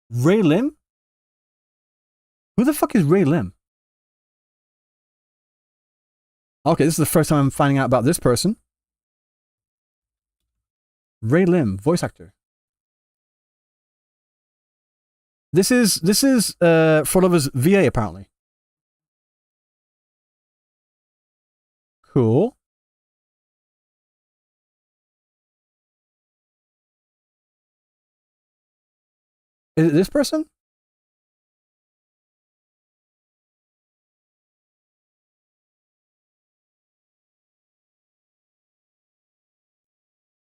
Ray Lim? Who the fuck is Ray Lim? Okay, this is the first time I'm finding out about this person. Ray Lim, voice actor. This is Frolova's VA, apparently. Cool. Is it this person?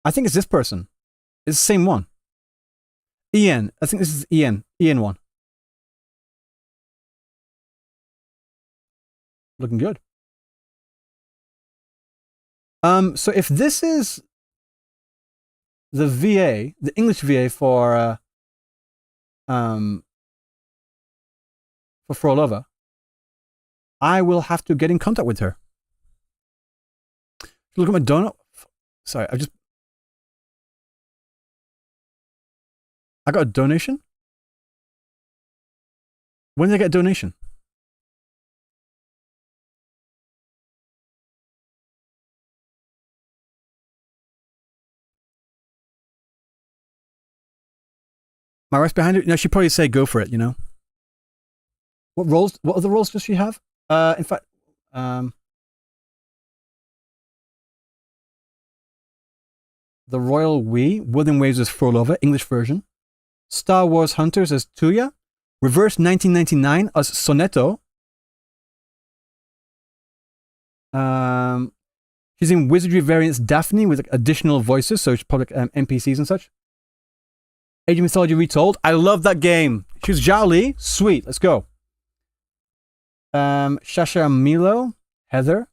I think it's this person. It's the same one. Ian. I think this is Ian. Ian one. Looking good. So if this is the VA, the English VA for Frolova, I will have to get in contact with her. Look at my donut. Sorry, I got a donation? When did I get a donation? My wife's behind it? No, she'd probably say go for it, you know? What other roles does she have? In fact, The Royal We, Wuthering Waves as Frolova, English version. Star Wars Hunters as Tuya. Reverse 1999 as Sonetto. She's in Wizardry Variants Daphne with additional voices, so it's public NPCs and such. Age of Mythology Retold. I love that game. She was Zhao Li. Sweet. Let's go. Shasha Milo. Heather.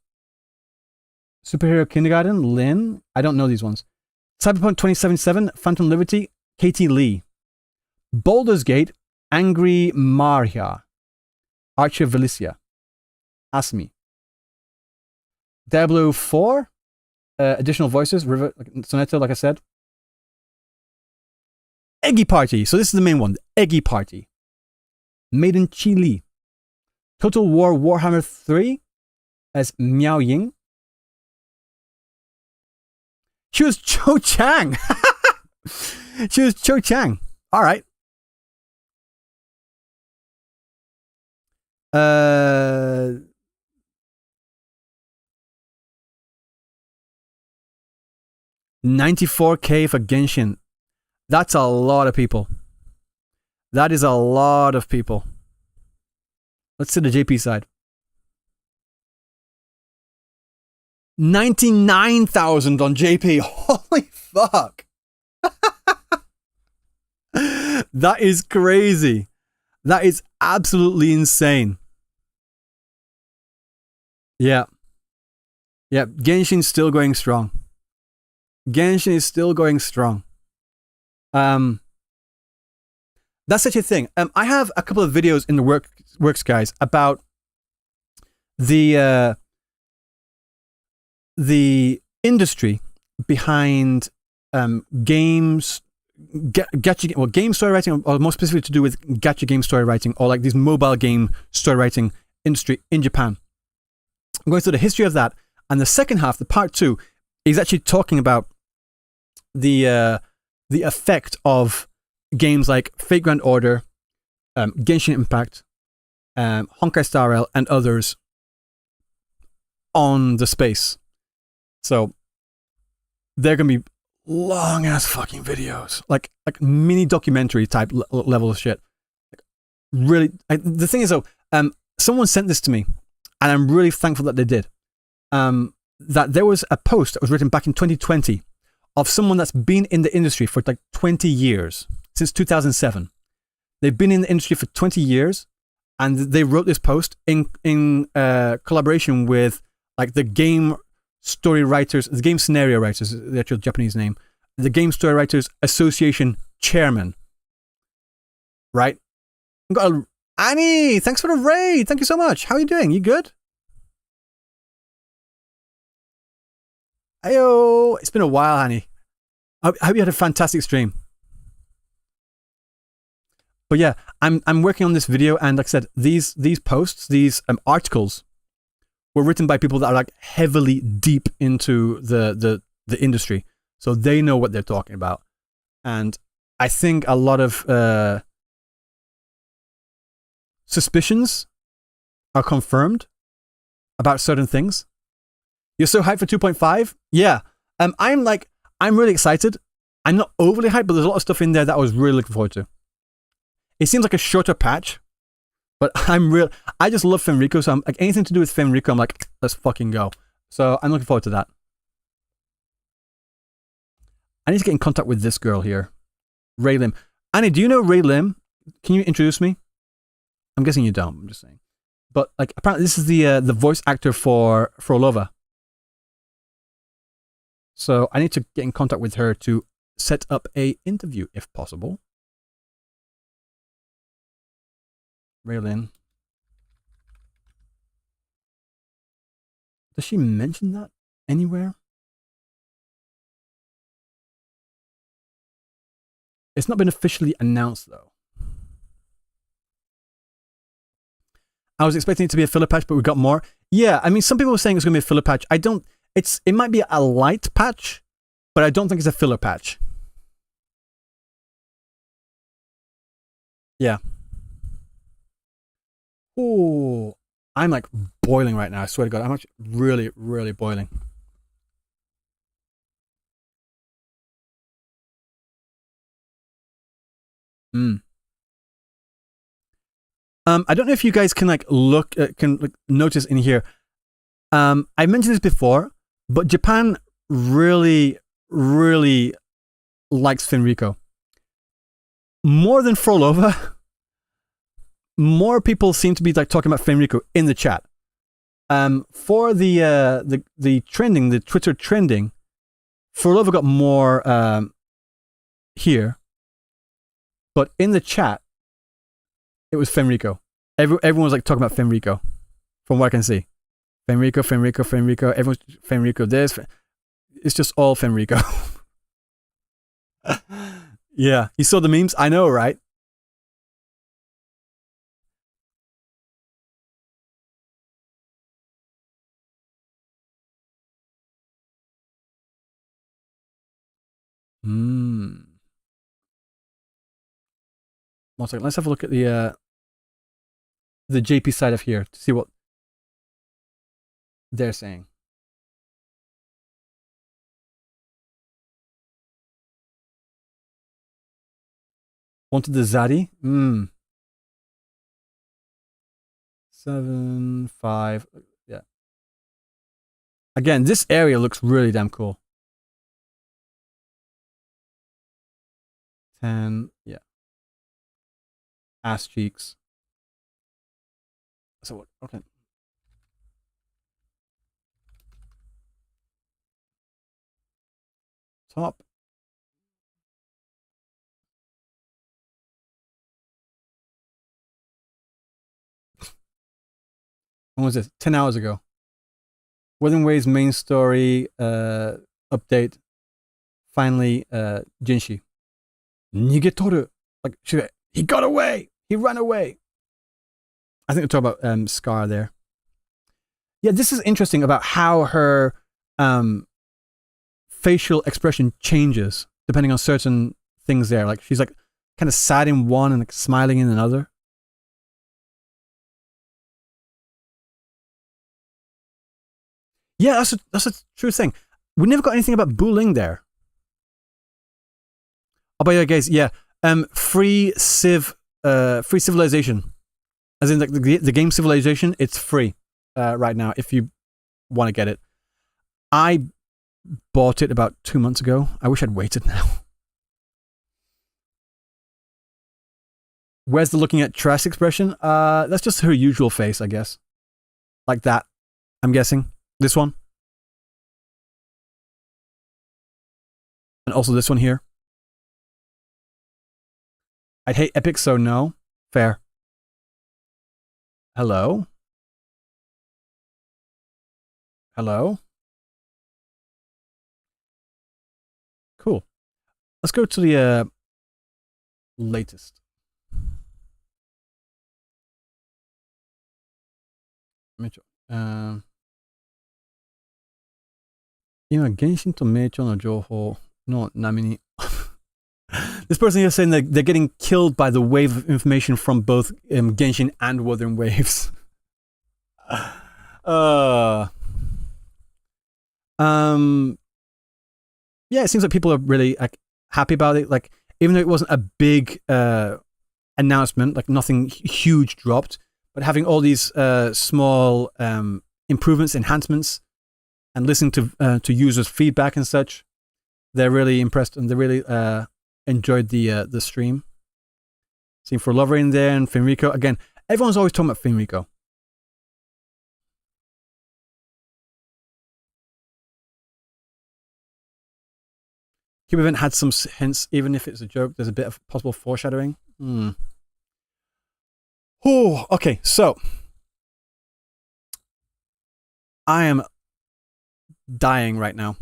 Superhero Kindergarten. Lynn. I don't know these ones. Cyberpunk 2077. Phantom Liberty. Katie Lee. Baldur's Gate. Angry Marja. Archer Valicia. Asmi. Diablo 4. Additional voices. River Sonetto, like I said. Eggy Party. So this is the main one. Eggy Party. Maiden Chi. Total War Warhammer 3 as Miao Ying. She was Cho Chang. She was Cho Chang. All right. 94K for Genshin. That's a lot of people. That is a lot of people. Let's see the JP side. 99,000 on JP. Holy fuck. That is crazy. That is absolutely insane. Yeah. Yeah, Genshin's still going strong. Genshin is still going strong. That's such a thing. I have a couple of videos in the works, guys, about the industry behind games, game story writing, or more specifically to do with gacha game story writing, or like this mobile game story writing industry in Japan. I'm going through the history of that, and the second half, the part 2, is actually talking about the effect of games like Fate Grand Order, Genshin Impact, Honkai Star Rail, and others on the space. So they're gonna be long ass fucking videos, like mini documentary type level of shit. Really, the thing is though, someone sent this to me, and I'm really thankful that they did. That there was a post that was written back in 2020 of someone that's been in the industry for like 20 years, since 2007. They've been in the industry for 20 years, and they wrote this post in collaboration with like the game story writers, the game scenario writers, the actual Japanese name, the Game Story Writers Association chairman. Right? Annie, thanks for the raid. Thank you so much. How are you doing? You good? Ayo, it's been a while, Annie. I hope you had a fantastic stream. But yeah, I'm working on this video, and like I said, these posts, these articles, were written by people that are like heavily deep into the industry, so they know what they're talking about. And I think a lot of suspicions are confirmed about certain things. You're so hyped for 2.5? Yeah. I'm really excited. I'm not overly hyped, but there's a lot of stuff in there that I was really looking forward to. It seems like a shorter patch, but I just love Fenrico, so I'm like, anything to do with Fenrico, I'm like, let's fucking go. So I'm looking forward to that. I need to get in contact with this girl here, Ray Lim. Annie, do you know Ray Lim? Can you introduce me? I'm guessing you don't, I'm just saying. But like, apparently this is the voice actor for Frolova. So I need to get in contact with her to set up a interview if possible. Raylin. Does she mention that anywhere? It's not been officially announced though. I was expecting it to be a filler patch, but we got more. Yeah, I mean, some people were saying it's going to be a filler patch. It might be a light patch, but I don't think it's a filler patch. Yeah. Oh, I'm like boiling right now. I swear to God, I'm actually really, really boiling. I don't know if you guys can like look, notice in here. I mentioned this before, but Japan really, really likes Fenrico. More than Frolova, more people seem to be like talking about Fenrico in the chat. For the trending, the Twitter trending, Frolova got more here, but in the chat, it was Fenrico. Everyone was like talking about Fenrico, from what I can see. Fenrico. Everyone's Fenrico. It's just all Fenrico. Yeah, you saw the memes? I know, right? One second. Let's have a look at the JP side of here to see what they're saying. Wanted the Zadi? 7, 5. Yeah. Again, this area looks really damn cool. 10. Yeah. Ass cheeks. So what? Okay. Top. When was this? 10 hours ago. Wuthering Waves main story update. Finally, Jinshi. Nigetoru. Like, he got away. He ran away. I think we're talking about Scar there. Yeah, this is interesting about how her facial expression changes depending on certain things there. Like, she's like kind of sad in one and like smiling in another. Yeah, that's a true thing. We never got anything about Buling there. Oh, but yeah, guys, yeah. Free civilization. As in like the game Civilization, it's free right now if you want to get it. I bought it about 2 months ago. I wish I'd waited now. Where's the looking at trash expression? That's just her usual face, I guess. Like that, I'm guessing. This one. And also this one here. I'd hate Epic, so no. Fair. Hello? Hello? Cool. Let's go to the latest. 今、原神と名著の情報の波に This person here is saying that they're getting killed by the wave of information from both Genshin and Wuthering Waves. Yeah, it seems like people are really like happy about it. Like, even though it wasn't a big announcement, like nothing huge dropped, but having all these small improvements, enhancements, and listening to users' feedback and such, they're really impressed and they really enjoyed the stream. Seeing for Lover in there and Fenrico. Again, everyone's always talking about Fenrico. Cube Event had some hints, even if it's a joke, there's a bit of possible foreshadowing. Oh, okay, so I am dying right now.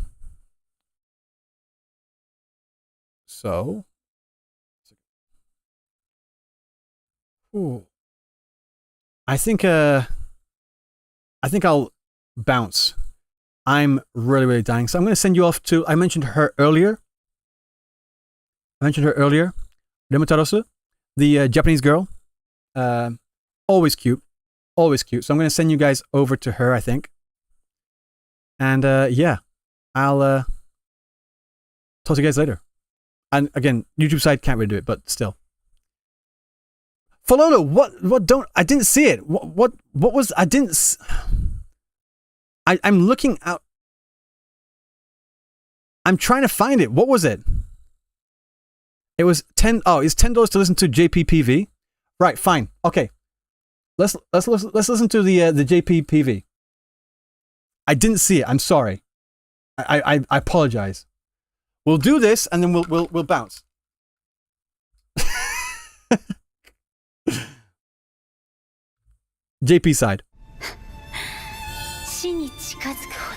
So Ooh. I think I'll bounce. I'm really, really dying. So I'm going to send you off to, I mentioned her earlier. Remutarosu, the Japanese girl. Always cute. Always cute. So I'm going to send you guys over to her, I think. And yeah, I'll talk to you guys later. And again, YouTube side can't really do it, but still. Fololo, what don't, I didn't see it. What was, I didn't, I'm looking out. I'm trying to find it. What was it? It was it's $10 to listen to JPPV. Right, fine. Okay. Let's listen to the JPPV. I didn't see it. I'm sorry. I apologize. We'll do this and then we'll bounce. JP side. 死に近づくほ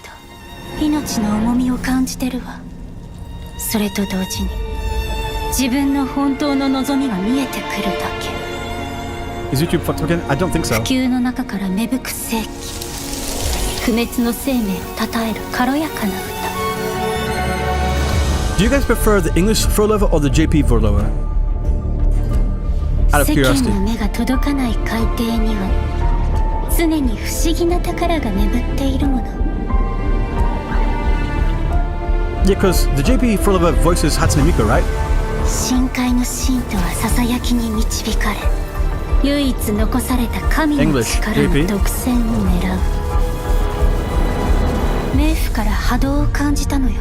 ど命の重みを感じてるわ。それと同時に自分の本当の望みが見えてくるだけ。Is YouTube fucked again? I don't think so. 不朽の中から芽吹く世紀、不滅の生命をたたえる軽やかな歌。Do you guys prefer the English Frolova or the JP Frolova? Out of 世 curiosity. 間の目が届かない海底には常に不思議な宝が眠っているもの。Yeah, because the JP Frolova voices Hatsune Miku, right? 深海の神とはささやきに導かれ、唯一残された神の English, 力の JP? 独占を狙う。冥府から波動を感じたのよ。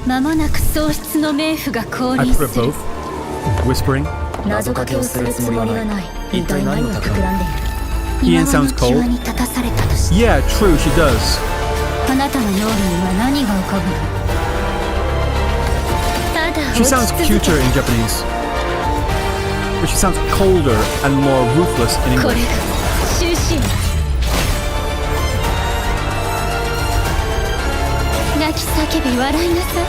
間もなく喪失の冥府が降 I 臨 prefer する。 both. Whispering. 謎かけをするつもりはない。一体何を企んでいる。 Ian sounds cold. 今に立たされたとして。 Yeah, true, she does. あなたの脳裏には何が浮かぶの。ただ She sounds 落ち続け cuter in Japanese. But she sounds colder and more ruthless in これ English. が終身。泣き叫び笑いなさい。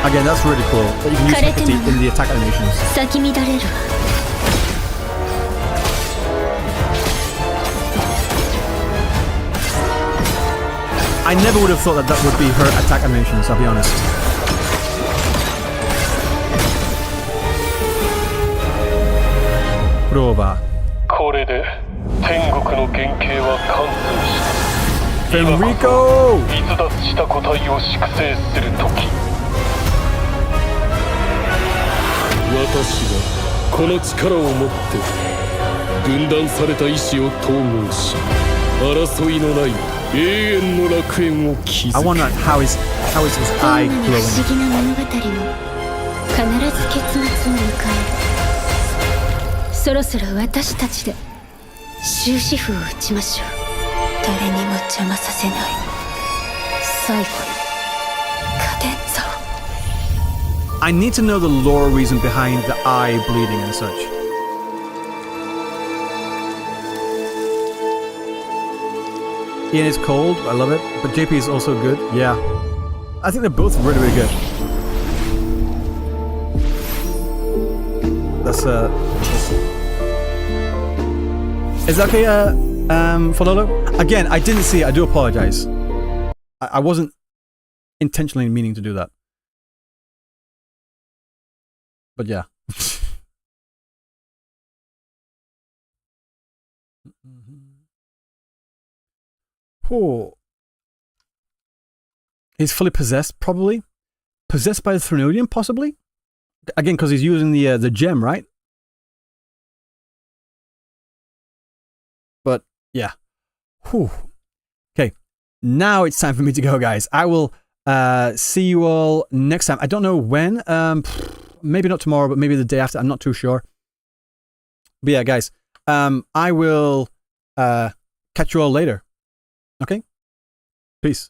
Again, that's really cool. That you can use 枯れて empathy も in the attack animations. 咲き乱れるわ。 I never would have thought that would be her attack animations, I'll be honest. Prova. これで天国の原型は完成した。 Fenrico! 逸脱した個体を粛清する時、私はこの力を持って分断された意志を統合し、争いのない永遠の楽園を築く。 I wonder how is his ど eye んなに不 glowing? 思議な物語も必ず結末を迎える。そろそろ私たちで終止符を打ちましょう。誰にも邪魔させない最後のカデンザを。 I need to know the lore reason behind the eye bleeding and such. Ian is cold, I love it, but JP is also good. Yeah, I think they're both really, really good. That's Is that okay, Fololo? Again, I didn't see it. I do apologize. I wasn't intentionally meaning to do that. But yeah. Oh. He's fully possessed, probably. Possessed by the Threnodian, possibly? Again, because he's using the gem, right? But yeah. Whew. Okay. Now it's time for me to go, guys. I will see you all next time. I don't know when. Maybe not tomorrow, but maybe the day after. I'm not too sure. But yeah, guys. I will catch you all later. Okay? Peace.